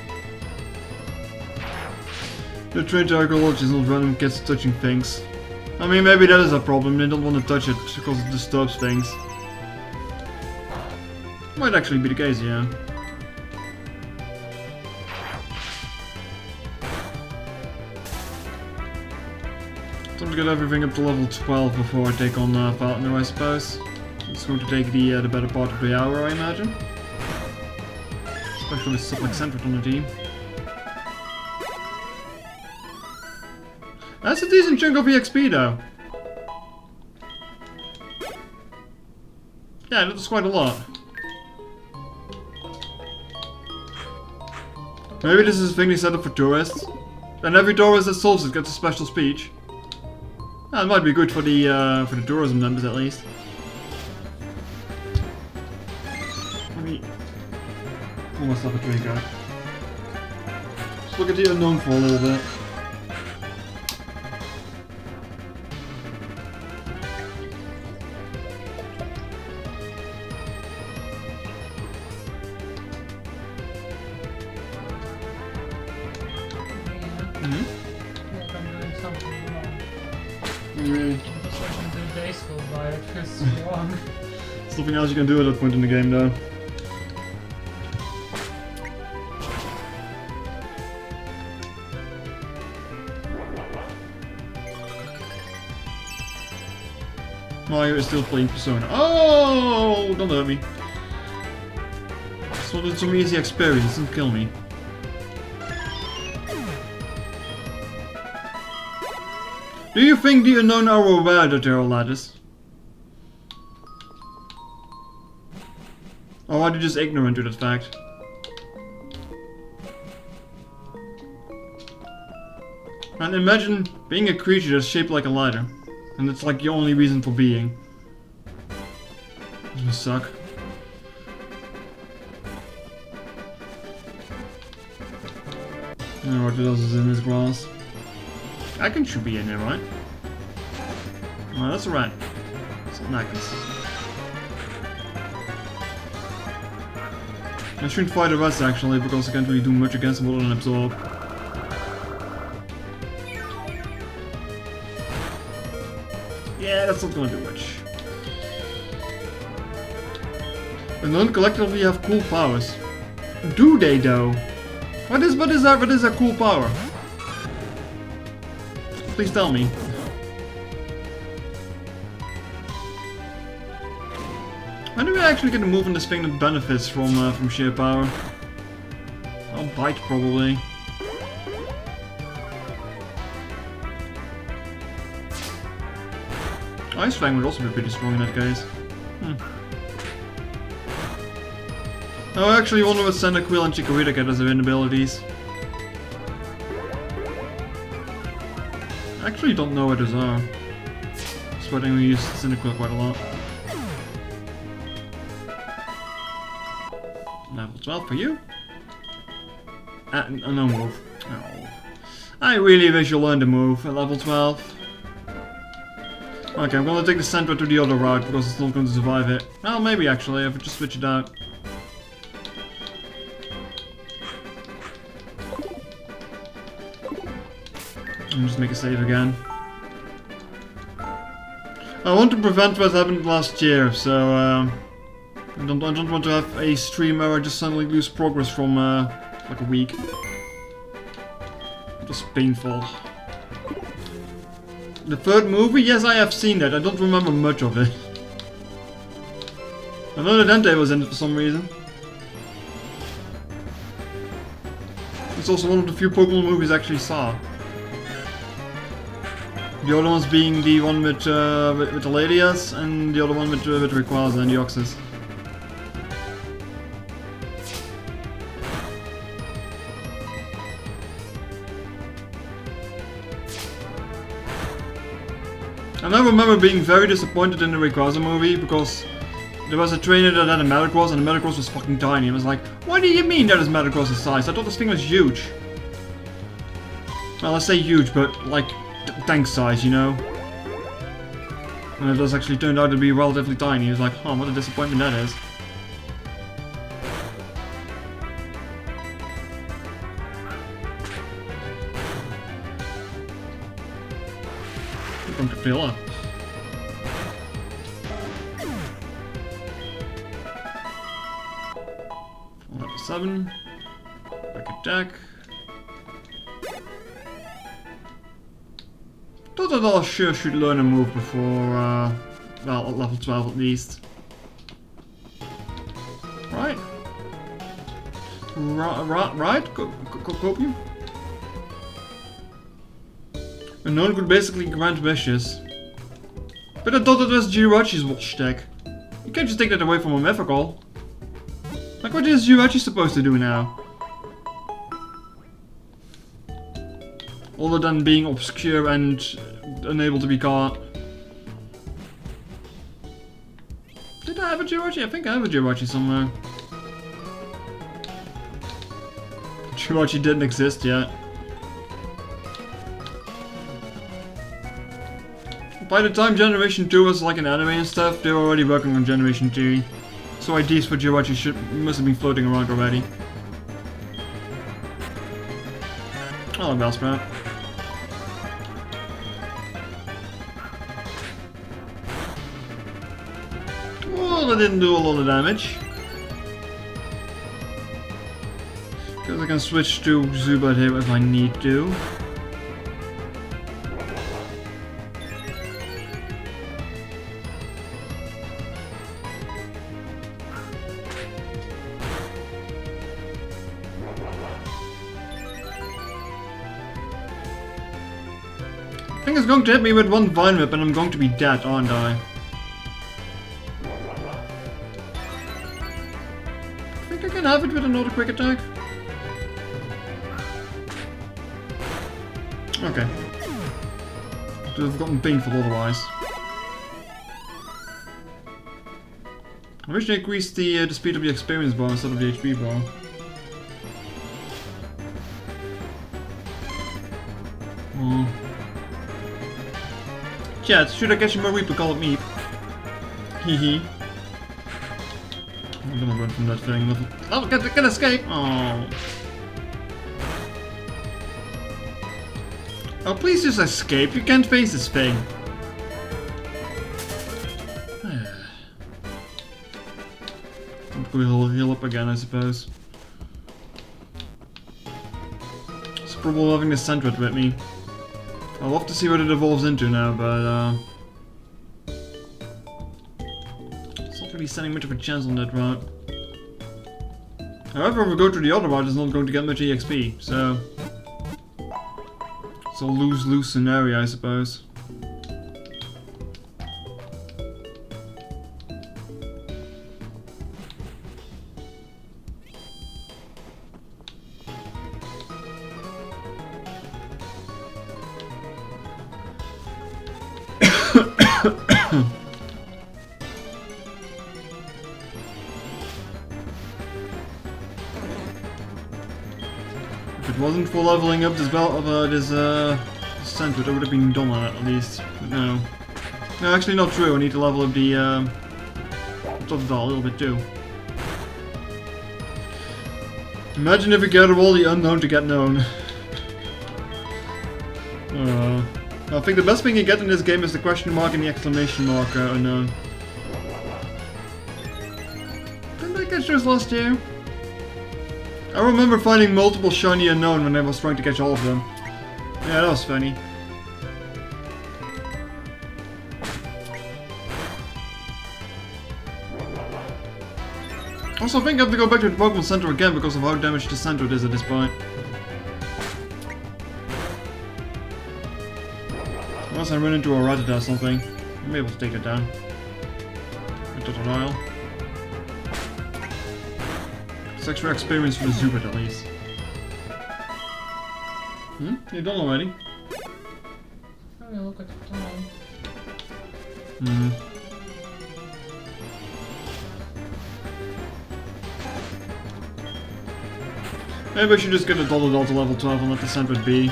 The trained archaeologists not random kids touching things. I mean, maybe that is a problem, they don't want to touch it because it disturbs things. Might actually be the case, yeah. Time to get everything up to level 12 before I take on Falconer, I suppose. It's going to take the better part of the hour, I imagine. Especially with stuff like Centric on the team. That's a decent chunk of EXP though. Yeah, that's quite a lot. Maybe this is a thing they set up for tourists. And every tourist that solves it gets a special speech. It might be good for the tourism numbers at least. Let me pull myself a drink out. Just look at the unknown for a little bit. Like I'm doing something wrong. Really? I'm just watching the days go by, it feels wrong. There's nothing else you can do at that point in the game though. Mario is still playing Persona. Oh, don't hurt me. Just wanted some easy experience, don't kill me. Do you think the unknown are aware that there are ladders? Or are they just ignorant to that fact? And imagine being a creature that's shaped like a ladder. And it's like your only reason for being. This would suck. I don't know what else is in this grass. I should be in there, right? Oh, that's a rat. It's not nice. I shouldn't fight the rats actually, because I can't really do much against them other than absorb. Yeah, that's not gonna do much. And none collectively have cool powers. Do they though? What is a cool power? Please tell me. When do we actually get a move on this thing that benefits from sheer power? I'll bite probably. Ice Fang would also be pretty strong in that case. I actually wonder what Cyndaquil and Chikorita get as their abilities. I actually don't know what those are. So I think we use Cyndaquil quite a lot. Level 12 for you. No move. Oh. I really wish you learned the move at level 12. Okay, I'm gonna take the Sandra to the other route because it's not going to survive it. Well, maybe actually, if I just switch it out. And just make a save again. I want to prevent what happened last year, so I don't want to have a stream where I just suddenly lose progress from like a week. It was painful. The third movie? Yes, I have seen that. I don't remember much of it. I know that Dante was in it for some reason. It's also one of the few Pokemon movies I actually saw. The other ones being the one with the Ladias and the other one with Rayquaza and the Oxys. And I remember being very disappointed in the Rayquaza movie because there was a trainer that had a Metagross and the Metagross was fucking tiny. I was like, what do you mean that is Metagross's size? I thought this thing was huge. Well, I say huge, but like tank size, you know? And it does actually turned out to be relatively tiny. He was like, oh, what a disappointment that is. From Capilla. Level 7. Quick attack. Thought that I sure should learn a move before, well, at level 12 at least. Right? Right? Copium? And no one could basically grant wishes. But I thought that was Jirachi's watch deck. You can't just take that away from a mythical. Like, what is Jirachi supposed to do now? Other than being obscure and unable to be caught. Did I have a Jirachi? I think I have a Jirachi somewhere. Jirachi didn't exist yet. By the time Generation 2 was like an anime and stuff, they were already working on Generation 3. So ideas for Jirachi must have been floating around already. Oh, Bellsprout. Well, that didn't do a lot of damage. Guess I can switch to Zubat here if I need to. I think it's going to hit me with one Vine Whip and I'm going to be dead, aren't I? I think I can have it with another quick attack. Okay. It would have gotten painful otherwise. I wish they increased the speed of the experience bar instead of the HP bar. Oh. Chat, should I catch him a Reaper call it me? Hehe. I'm gonna run from that thing. Oh, can escape! Oh. Oh, please just escape. You can't face this thing. We'll heal up again, I suppose. It's probably having the Sandwich with me. I'll love to see what it evolves into now, but it's not really standing much of a chance on that route. However, if we go to the other route, it's not going to get much EXP, so it's a lose-lose scenario, I suppose. If it wasn't for leveling up this Sandwich, I would have been done on it at least. But no. No, actually not true. I need to level up the Totodile a little bit too. Imagine if we gather all the unknown to get known. I think the best thing you get in this game is the question mark and the exclamation mark unknown. Didn't I catch those last year? I remember finding multiple shiny unknown when I was trying to catch all of them. Yeah, that was funny. Also, I think I have to go back to the Pokemon Center again because of how damaged the center is at this point. Unless I run into a Rattata or something, I'll be able to take it down. A Totodile. It's extra experience for the Zubat at least. You're done already? Oh, yeah, look at the time. Maybe I should just get a Totodile to level 12 and let the Sandwich be.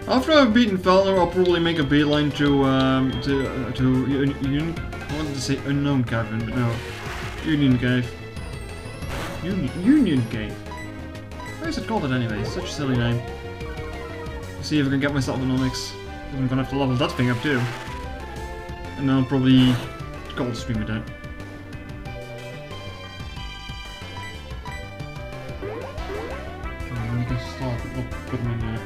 After I've beaten Felner, I'll probably make a beeline to I wanted to say Unknown Cavern, but no. Union Cave. Union Cave. Why is it called it anyway? It's such a silly name. See if I can get myself an Onyx. I'm gonna have to level that thing up too. And then I'll probably Cold Stream it out. We can start put them in there.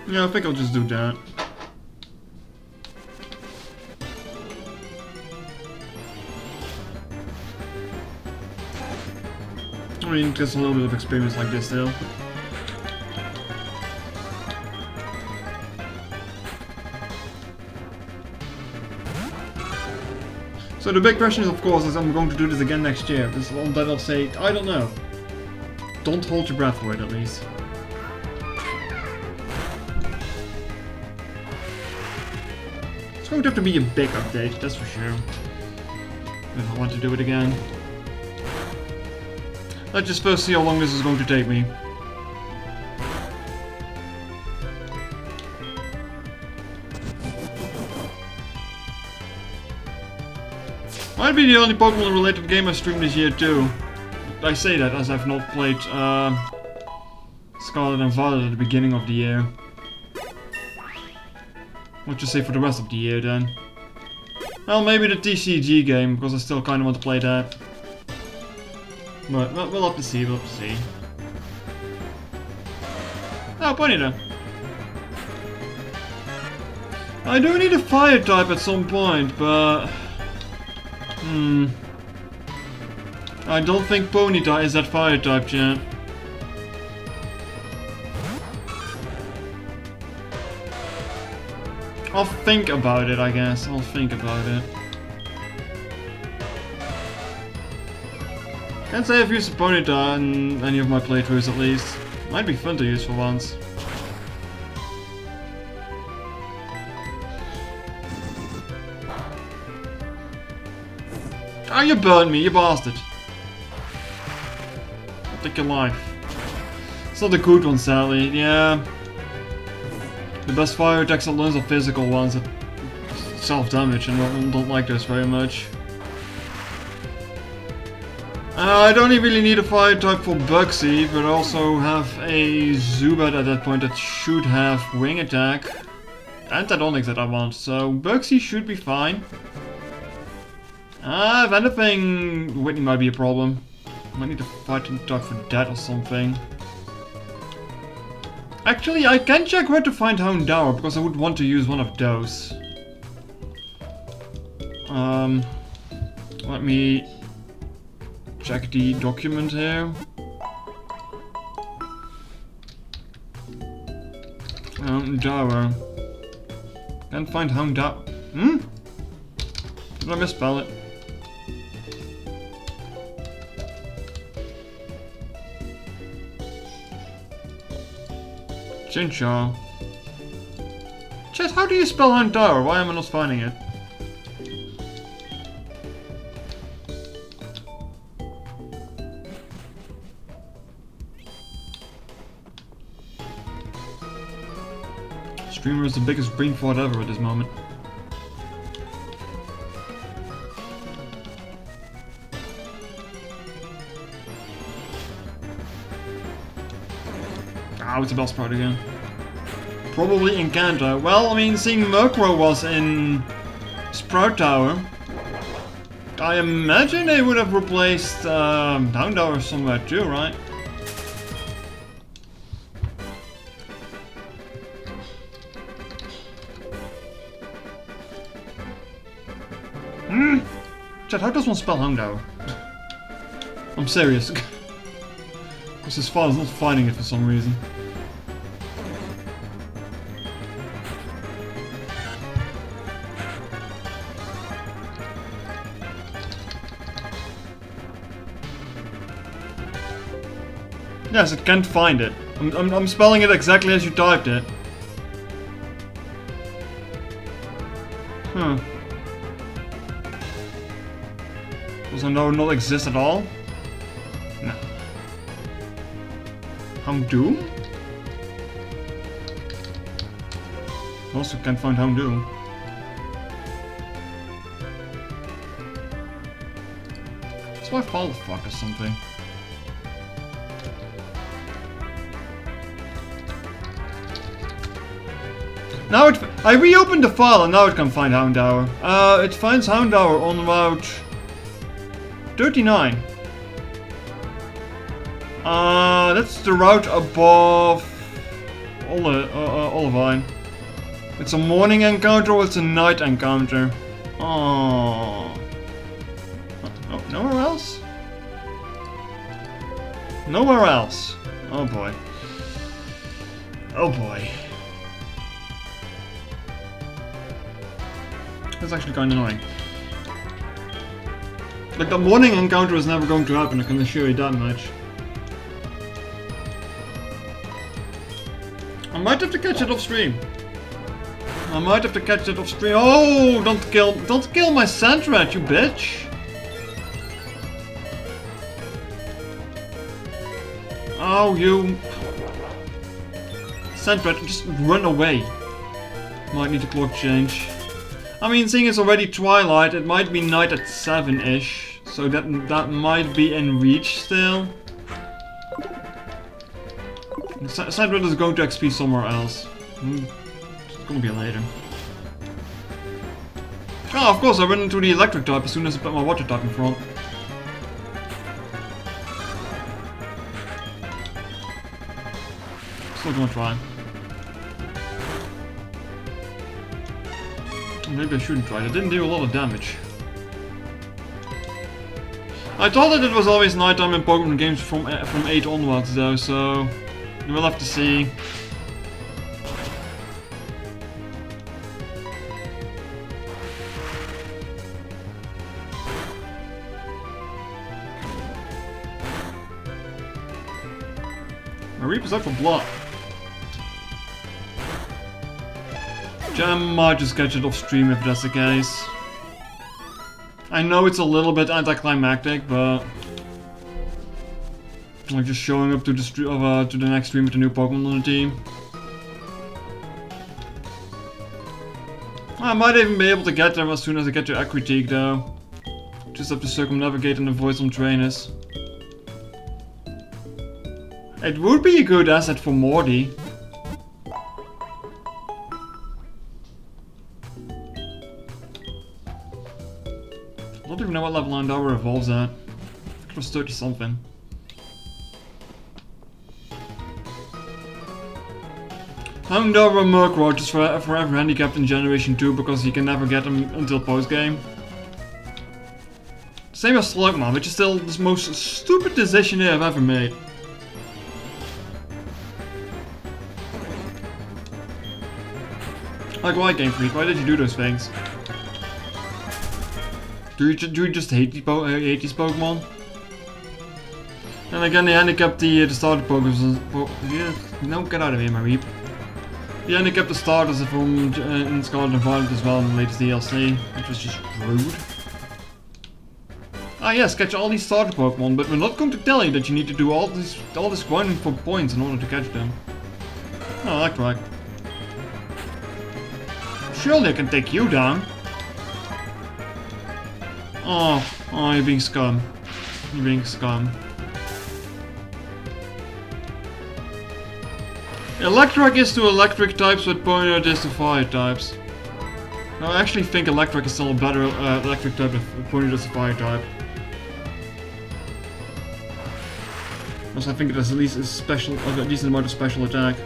Yeah, I think I'll just do that. I mean, just a little bit of experience like this still. So the big question is, of course, is I'm going to do this again next year. This is one that I'll say, I don't know. Don't hold your breath for it, at least. It's going to have to be a big update, that's for sure. If I want to do it again. Let's just first see how long this is going to take me. Might be the only Pokemon related game I streamed this year too. I say that as I've not played Scarlet and Violet at the beginning of the year. What you say for the rest of the year then? Well, maybe the TCG game, because I still kind of want to play that. But we'll have to see, we'll have to see. Oh, Ponyta. I do need a fire type at some point, but... I don't think Ponyta is that fire type yet. I'll think about it, I guess. I'll think about it. Can't say I've used Ponyta in any of my playthroughs at least. Might be fun to use for once. Ah, you burned me, you bastard. I'll take your life. It's not a good one, sadly. Yeah. The best fire attacks that learns are physical ones that self-damage, and I don't like those very much. I don't really need a fire type for Bugsy, but I also have a Zubat at that point that should have wing attack. And that Onix that I want, so Bugsy should be fine. If anything, Whitney might be a problem. Might need a fighting type for that or something. Actually, I can check where to find Houndour, because I would want to use one of those. Let me check the document here. Houndour. Can't find Houndour. Did I misspell it? Chinchar. Chet, how do you spell Houndour? Why am I not finding it? Streamer is the biggest brain fart ever at this moment. It's a Bellsprout again. Probably in Kanto. Well, I mean, seeing Murkrow was in Sprout Tower, I imagine they would have replaced Houndour somewhere too, right? Chat, how does one spell Houndour? I'm serious. Because his father's not finding it for some reason. Yes, it can't find it. I'm spelling it exactly as you typed it. Huh. Does Houndour not exist at all? No. Houndoom? Also can't find Houndoom. That's why Fuck or something. Now I reopened the file and now it can find Houndour. It finds Houndour on Route 39. That's the route above Olivine. It's a morning encounter or it's a night encounter? Oh, nowhere else? Nowhere else. Oh boy. Oh boy. That's actually kind of annoying. Like, the morning encounter is never going to happen, I can assure you that much. I might have to catch it off stream. Oh, don't kill my sand rat, you bitch. Oh, you sand rat, just run away. Might need a clock change. I mean, seeing it's already twilight, it might be night at 7-ish, so that might be in reach still. Sand rat is going to XP somewhere else. It's gonna be later. Oh, of course, I run into the electric type as soon as I put my water type in front. Still gonna try. Maybe I shouldn't try. It didn't do a lot of damage. I thought that it was always nighttime in Pokemon games from 8 onwards though, so we'll have to see. My Reaper's up for block. Jam might just catch it off stream if that's the case. I know it's a little bit anticlimactic, but like just showing up to the next stream with a new Pokemon on the team. I might even be able to get there as soon as I get to Aquatique though. Just have to circumnavigate and avoid some trainers. It would be a good asset for Morty. I don't even know what level Landover evolves at. It was 30 something. Landover Murkrow is forever handicapped in Generation 2 because you can never get them until post-game. Same as Slugma, which is still the most stupid decision they have ever made. Like, why, Game Freak? Why did you do those things? Do you just hate these Pokemon? And again, they handicapped the starter Pokemon. Yeah, no, get out of here, my Reap. They handicapped the starters from in Scarlet and Violet as well in the latest DLC, which was just rude. Ah yes, catch all these starter Pokemon, but we're not going to tell you that you need to do all this grinding for points in order to catch them. Oh, that's right. Surely I can take you down. Oh, you're being scum. You're being scum. Electric is to electric types what Ponyta is to fire types. I actually think electric is still a better electric type if Ponyta is a fire type. Because I think it has at least a decent amount of special attack.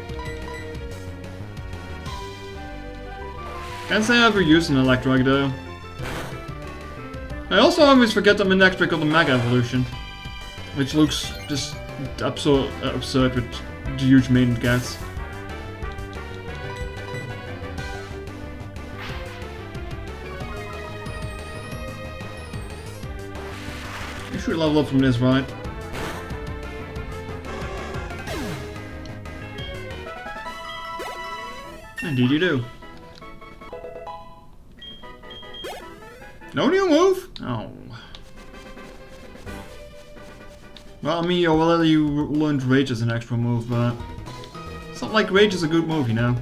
Can't say I ever used an Electrike though. I also always forget that Manectric got the Mega Evolution. Which looks just absurd with the huge main cats. You should level up from this, right? Indeed you do. No new move? Oh. Well, I mean, you learned Rage as an extra move, but it's not like Rage is a good move, you know?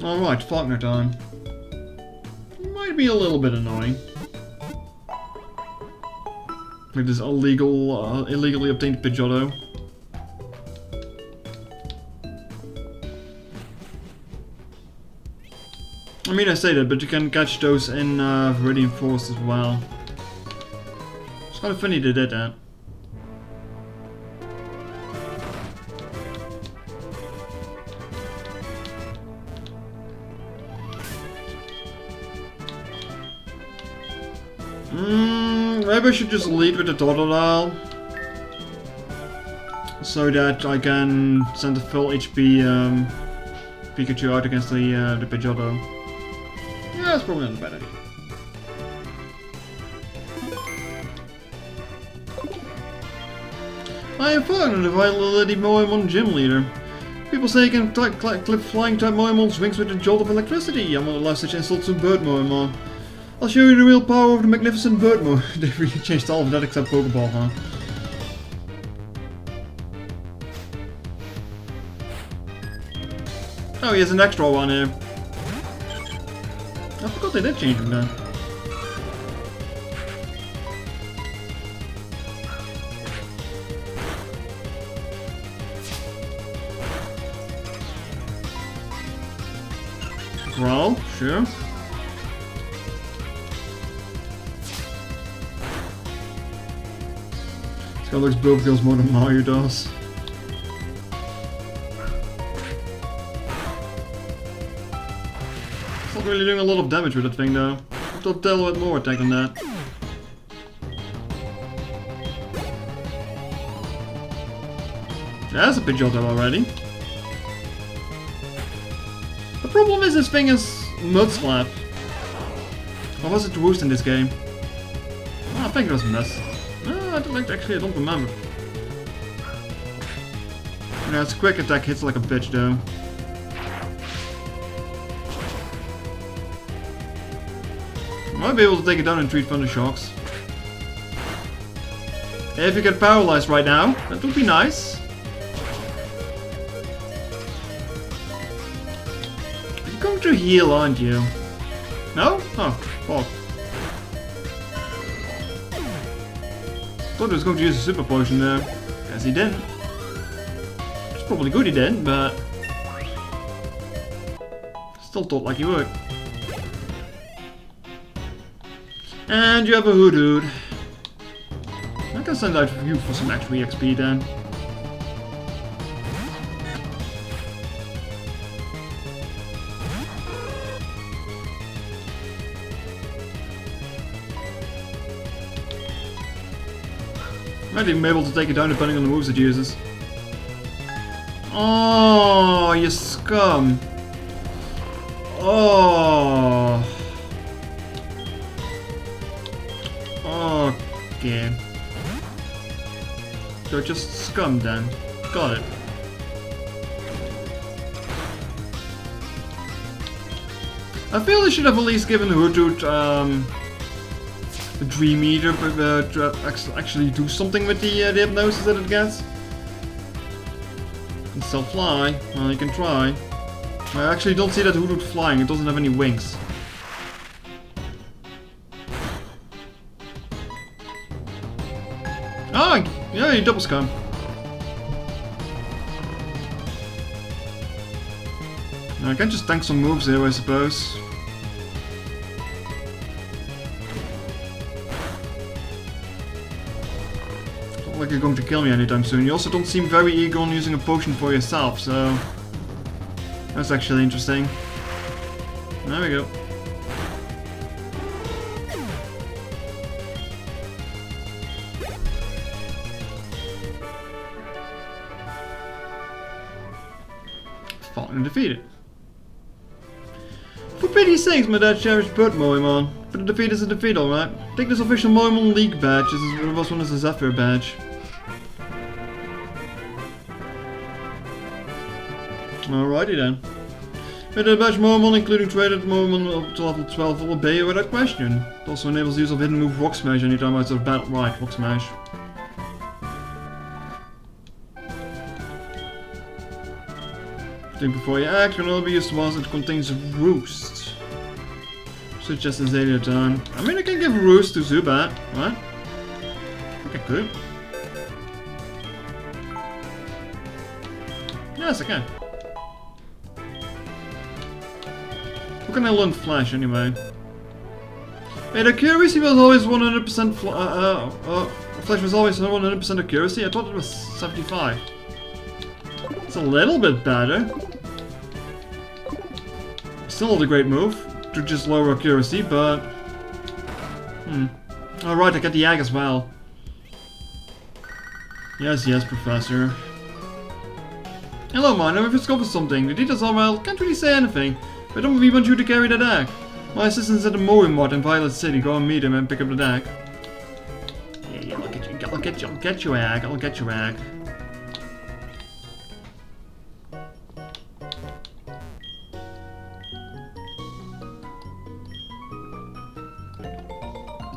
Alright, Faulkner time. Might be a little bit annoying. Like this illegally obtained Pidgeotto. I mean, I say that, but you can catch those in Viridian Forest as well. It's kind of funny they did that. Maybe I should just lead with the Totodile. So that I can send a full HP Pikachu out against the Pidgeotto. Yeah, that's probably not a bad idea. I am found the vitality Moemon gym leader. People say you can clip flying type Moemon's wings with a jolt of electricity. I'm gonna allow such insults to bird Moemon. I'll show you the real power of the magnificent bird Moemon. They really changed all of that except Pokeball, huh? Oh, he has an extra one here. I forgot they did change him then. Growl, sure. This guy looks both feels more than Mario does. It's not really doing a lot of damage with that thing though. I'll tell a bit more attack than that. That's a Pidgeotto already. The problem is this thing is Mud Slap. Or was it Roost in this game? Oh, I think it was Mess. No, actually I don't remember. Yeah, its quick attack hits like a bitch though. I might be able to take it down and treat Thunder Shocks. If you get paralyzed right now, that would be nice. You're going to heal, aren't you? No? Oh, fuck. Thought he was going to use a super potion there. Guess he didn't. It's probably good he didn't, but still thought like he would. And you have a Hoodoo. I can send out you for some extra XP then. Might even be able to take it down depending on the moves it uses. Oh, you scum! Oh. Okay. You're just scum then. Got it. I feel they should have at least given Hoodoo the Dream Eater to actually do something with the hypnosis that it gets. Can still fly. Well, you can try. I actually don't see that Hoodoo flying. It doesn't have any wings. Ah, yeah, you double scum. I can just tank some moves here, I suppose. Not like you're going to kill me anytime soon. You also don't seem very eager on using a potion for yourself, so that's actually interesting. There we go. Fought and defeated. For pity's sakes, my dad cherished bird Moemon. But a defeat is a defeat, alright. Take this official Moemon League badge. This was one as a Zephyr badge. Alrighty then. With a badge Moemon, including traded Moemon up to level 12, will obey you without question. It also enables the use of hidden move Rock Smash anytime outside of battle. Right, Rock Smash. Think before you act, can only be used once. It contains Roost. Such as Azalea done. I mean, I can give Roost to Zubat, right? I think I could. Yes, I can. How can I learn Flash anyway? Wait, accuracy was always 100%. Flash was always 100% accuracy? I thought it was 75. It's a little bit better. Still not a great move to just lower accuracy, but alright, I get the egg as well. Yes, yes, Professor. Hello, man. I've discovered something. The details are, well, can't really say anything. But I don't really want you to carry the deck. My assistant's at the Moemon in Violet City. Go and meet him and pick up the deck. Yeah, I'll get your egg. I'll get your egg.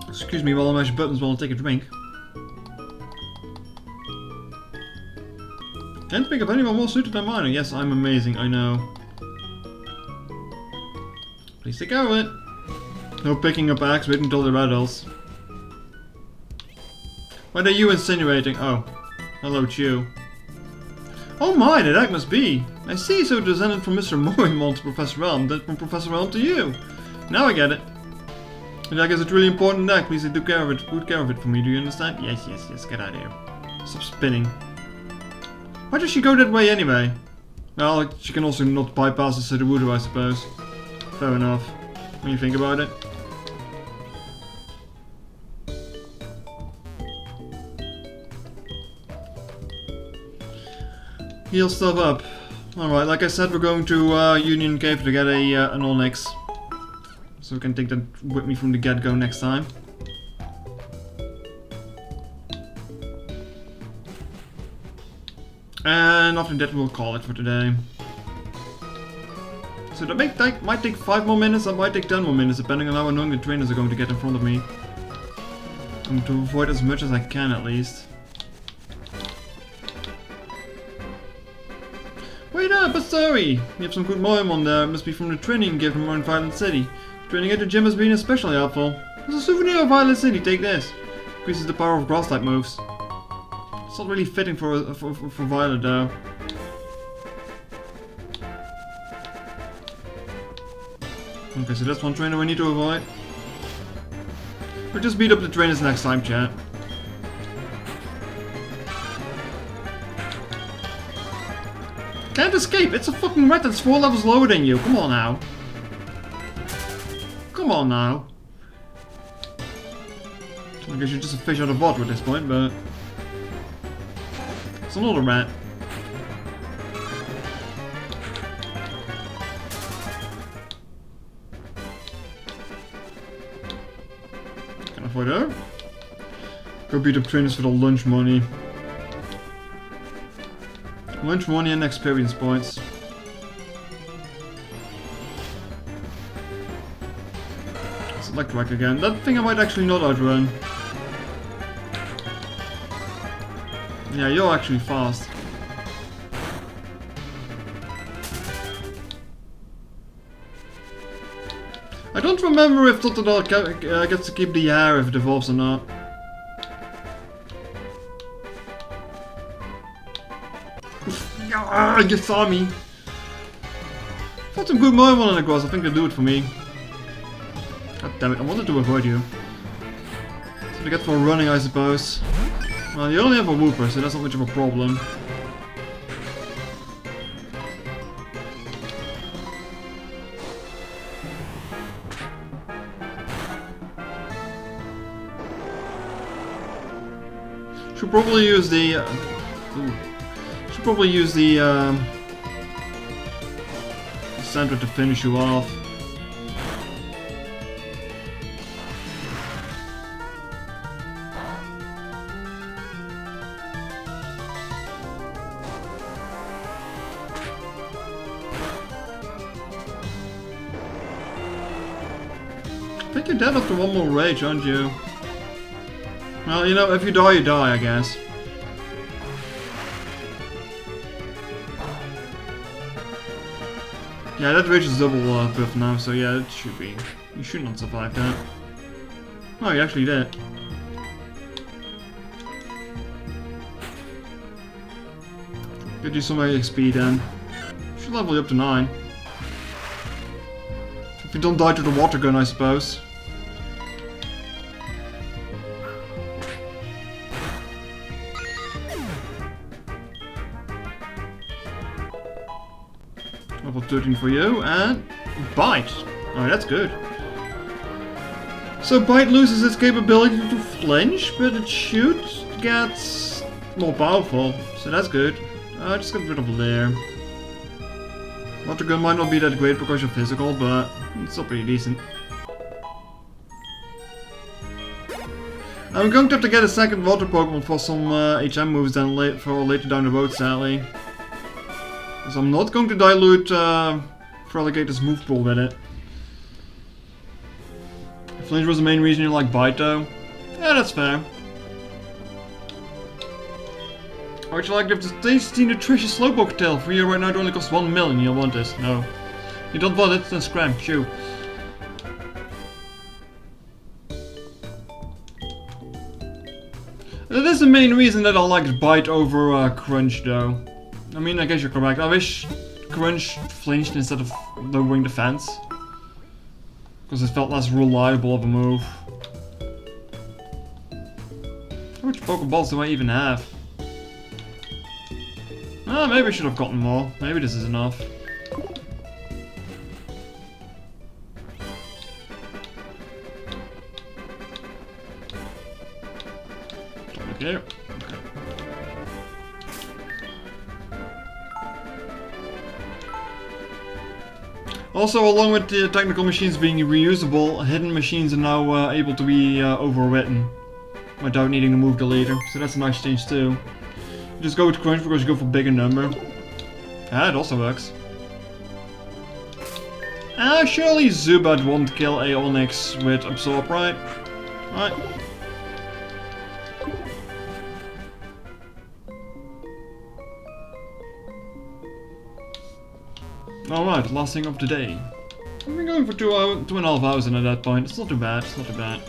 Excuse me while I mash buttons while I take a drink. Can't think of anyone more suited than mine. Yes, I'm amazing, I know. Please take care of it. No picking up axe, wait until they're adults. What are you insinuating? Oh. Hello, Chew. Oh my, that egg must be. I see, so it descended from Mr. Moemon to Professor Elm, then from Professor Elm to you. Now I get it. The egg is a truly important egg. Please do care of it. Good care of it for me. Do you understand? Yes. Get out of here. Stop spinning. Why does she go that way anyway? Well, she can also not bypass the city voodoo, I suppose. Fair enough. When you think about it. Heal stuff up. Alright, like I said, we're going to Union Cave to get an Onyx. So we can take that with me from the get-go next time. And after that we'll call it for today. So that might take 5 more minutes, that might take 10 more minutes, depending on how annoying the trainers are going to get in front of me. I'm to avoid as much as I can at least. Wait up, but sorry! You have some good Moemon there, it must be from the training you gave him around Violet City. Training at the gym has been especially helpful. As a souvenir of Violet City, take this. Increases the power of grass type moves. It's not really fitting for Violet though. Okay, so that's one trainer we need to avoid. We'll just beat up the trainers next time, chat. Can't escape! It's a fucking rat that's 4 levels lower than you. Come on now. Come on now. I guess you're just a fish out of water at this point, but... It's another rat. Can I avoid her? Go beat up trainers for the lunch money. Lunch money and experience points. Select track again. That thing I might actually not outrun. Yeah, you're actually fast. I don't remember if Totodile gets to keep the hair if it evolves or not. You saw me! Got some good Moemon in the grass, I think they'll do it for me. God damn it, I wanted to avoid you. So they get for running, I suppose. Well, you only have a Wooper, so that's not much of a problem. Should probably use the... should probably use the center to finish you off. I think you're dead after one more rage, aren't you? Well, you know, if you die, you die, I guess. Yeah, that rage is double buff now, so yeah, it should be. You should not survive that. Oh, you actually did. Get you some XP then. Should level you up to 9. If you don't die to the water gun, I suppose. Level 13 for you, and Bite! Oh, that's good. So Bite loses its capability to flinch, but its shoot gets more powerful, so that's good. Just get rid of Lair. Water gun might not be that great because you're physical, but it's still pretty decent. I'm going to have to get a second water Pokemon for some HM moves then for later down the road, sadly. Because I'm not going to dilute Feraligator's move pool with it. Flinch was the main reason you like Bite though. Yeah, that's fair. I would you like to have the tasty, nutritious Slowpoke tail. For you right now it only costs 1 million. You'll want this. No. You don't want it, then scram. Shoo. That is the main reason that I like Bite over Crunch though. I mean, I guess you're correct. I wish Crunch flinched instead of lowering defense. Because it felt less reliable of a move. How much Pokeballs do I even have? Ah, maybe I should have gotten more. Maybe this is enough. Okay. Also, along with the technical machines being reusable, hidden machines are now able to be overwritten without needing to move the leader. So that's a nice change too. You just go with Crunch because you go for bigger number. Ah, it also works. Ah, surely Zubat won't kill a Onyx with Absorb, right? Right. Alright, last thing of the day. I've been going for 2.5 hours at that point. It's not too bad, it's not too bad.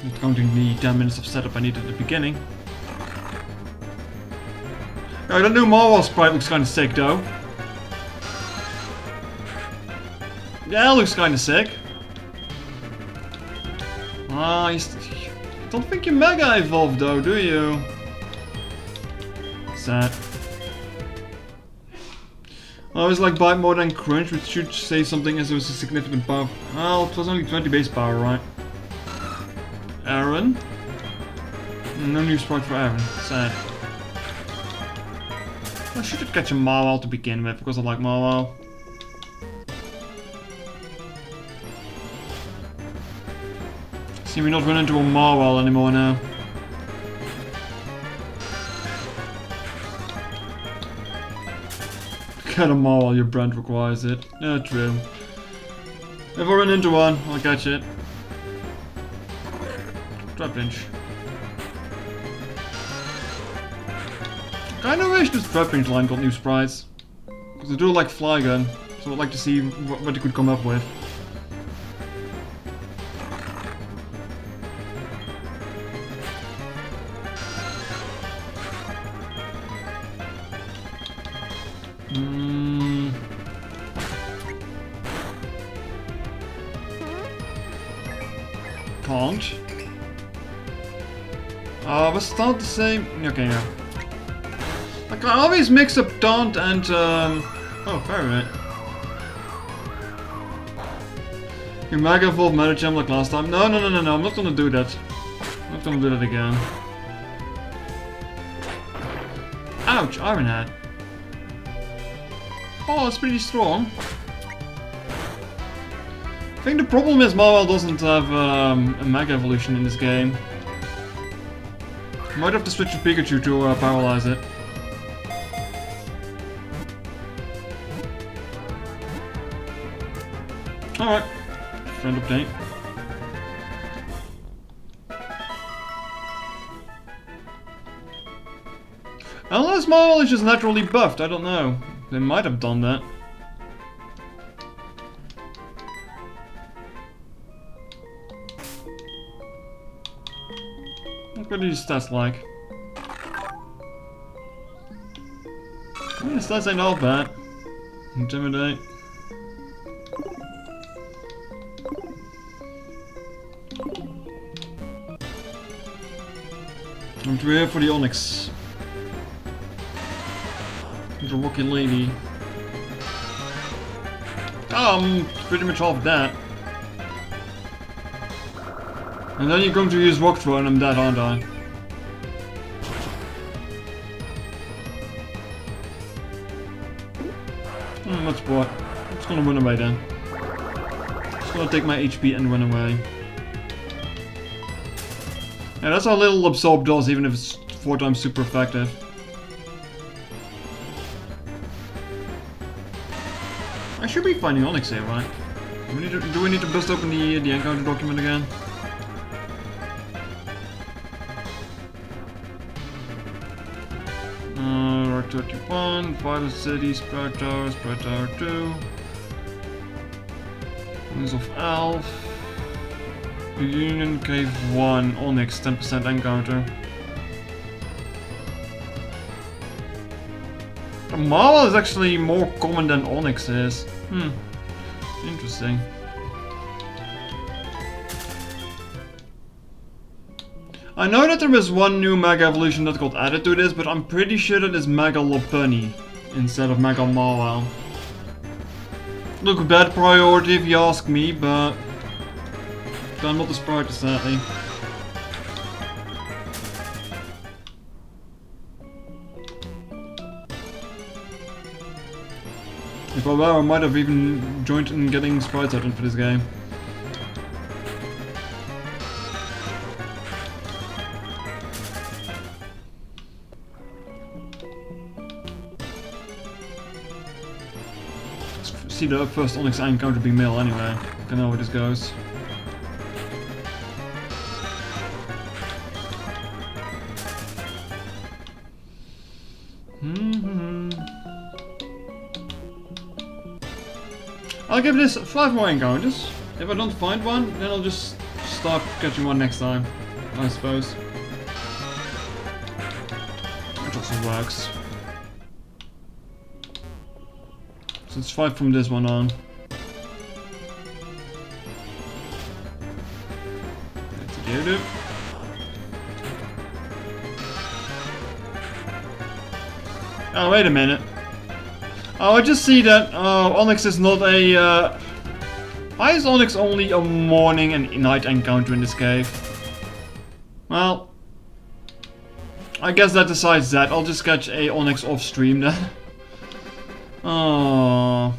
Not counting the 10 minutes of setup I needed at the beginning. Yeah, that new Marwell sprite looks kinda sick though. Yeah, it looks kinda sick. Ah, I don't think you Mega Evolved though, do you? Sad. I always like Bite more than Crunch, which should say something as it was a significant power. Well, it was only 20 base power, right? Aaron? No new sprite for Aaron. Sad. I should have catch a Marwell to begin with, because I like Marwell. See me not run into a Marwell anymore now. Get a Marwell, your brand requires it. Yeah, true. If I run into one, I'll catch it. Trapinch. Kinda wish this Trapinch line got new sprites. Because I do like Flygun, so I'd like to see what you could come up with. Can't. Was Taunt the same? Okay, yeah. Like, I always mix up Taunt and, oh, Ferret. You Mega Evolve Medicham like last time? No, I'm not gonna do that. I'm not gonna do that again. Ouch, Iron Head. Oh, it's pretty strong. I think the problem is Marwell doesn't have a Mega Evolution in this game. Might have to switch to Pikachu to paralyze it. Alright. Friend update. Unless Marwell is just naturally buffed, I don't know. They might have done that. What are these stats like? These stats ain't all bad. Intimidate. I'm here for the Onyx. The Rocky Lady. I'm pretty much off that. And then you're going to use Rock Throw and I'm dead, aren't I? That's what. I'm just gonna run away then. Just gonna take my HP and run away. Yeah, that's how little absorb does, even if it's 4 times super effective. I should be finding Onyx here, right? Do we need to bust open the encounter document again? Route 31, Violet City, Spread Tower 2. Wings of Elf. Union Cave 1, Onyx, 10% encounter. The Marvel is actually more common than Onyx is. Interesting. I know that there is one new Mega Evolution that got added to this, but I'm pretty sure that is Mega Lopunny instead of Mega Marvel. Look, bad priority if you ask me, but I'm not the sprite, sadly. If I were, I might have even joined in getting sprites out for this game. Let's see the first Onyx I encounter being male anyway. I know where this goes. I'll give this 5 more encounters. If I don't find one, then I'll just start catching one next time, I suppose. Which also works. So it's 5 from this one on. Let's do it. Oh, wait a minute. Oh, I just see that Onyx is not a... Why is Onyx only a morning and night encounter in this cave? Well... I guess that decides that. I'll just catch a Onyx off stream then. Oh,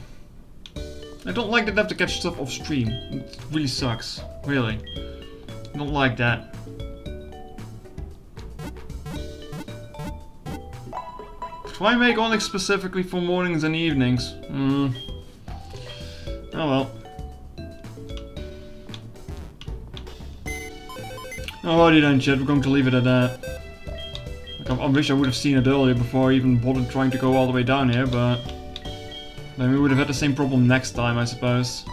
I don't like that I have to catch stuff off stream. It really sucks. Really. I don't like that. Why make Onyx specifically for mornings and evenings? Oh well. Alrighty then, chat, we're going to leave it at that. Like, I wish I would have seen it earlier before I even bothered trying to go all the way down here, but... then we would have had the same problem next time, I suppose.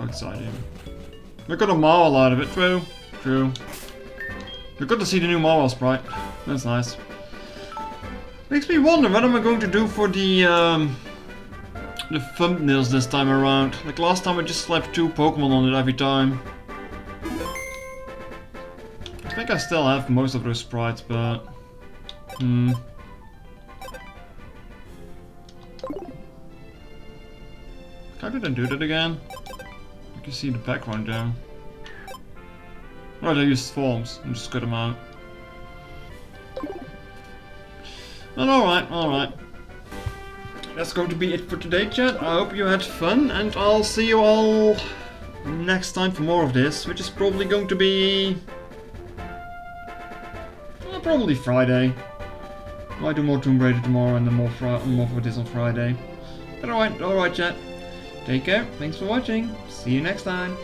Exciting. We got a Marvel out of it, true. True. We're good to see the new Marvel sprite. That's nice. Makes me wonder what am I going to do for the thumbnails this time around. Like last time I just slapped 2 Pokemon on it every time. I think I still have most of those sprites, but... How did I do that again? I can see the background there. Oh, I used forms and just cut them out. Well, alright. That's going to be it for today, chat. I hope you had fun, and I'll see you all next time for more of this, which is probably going to be... well, probably Friday. I might do more Tomb Raider tomorrow and then more for this on Friday. But alright, chat. Take care, thanks for watching, see you next time.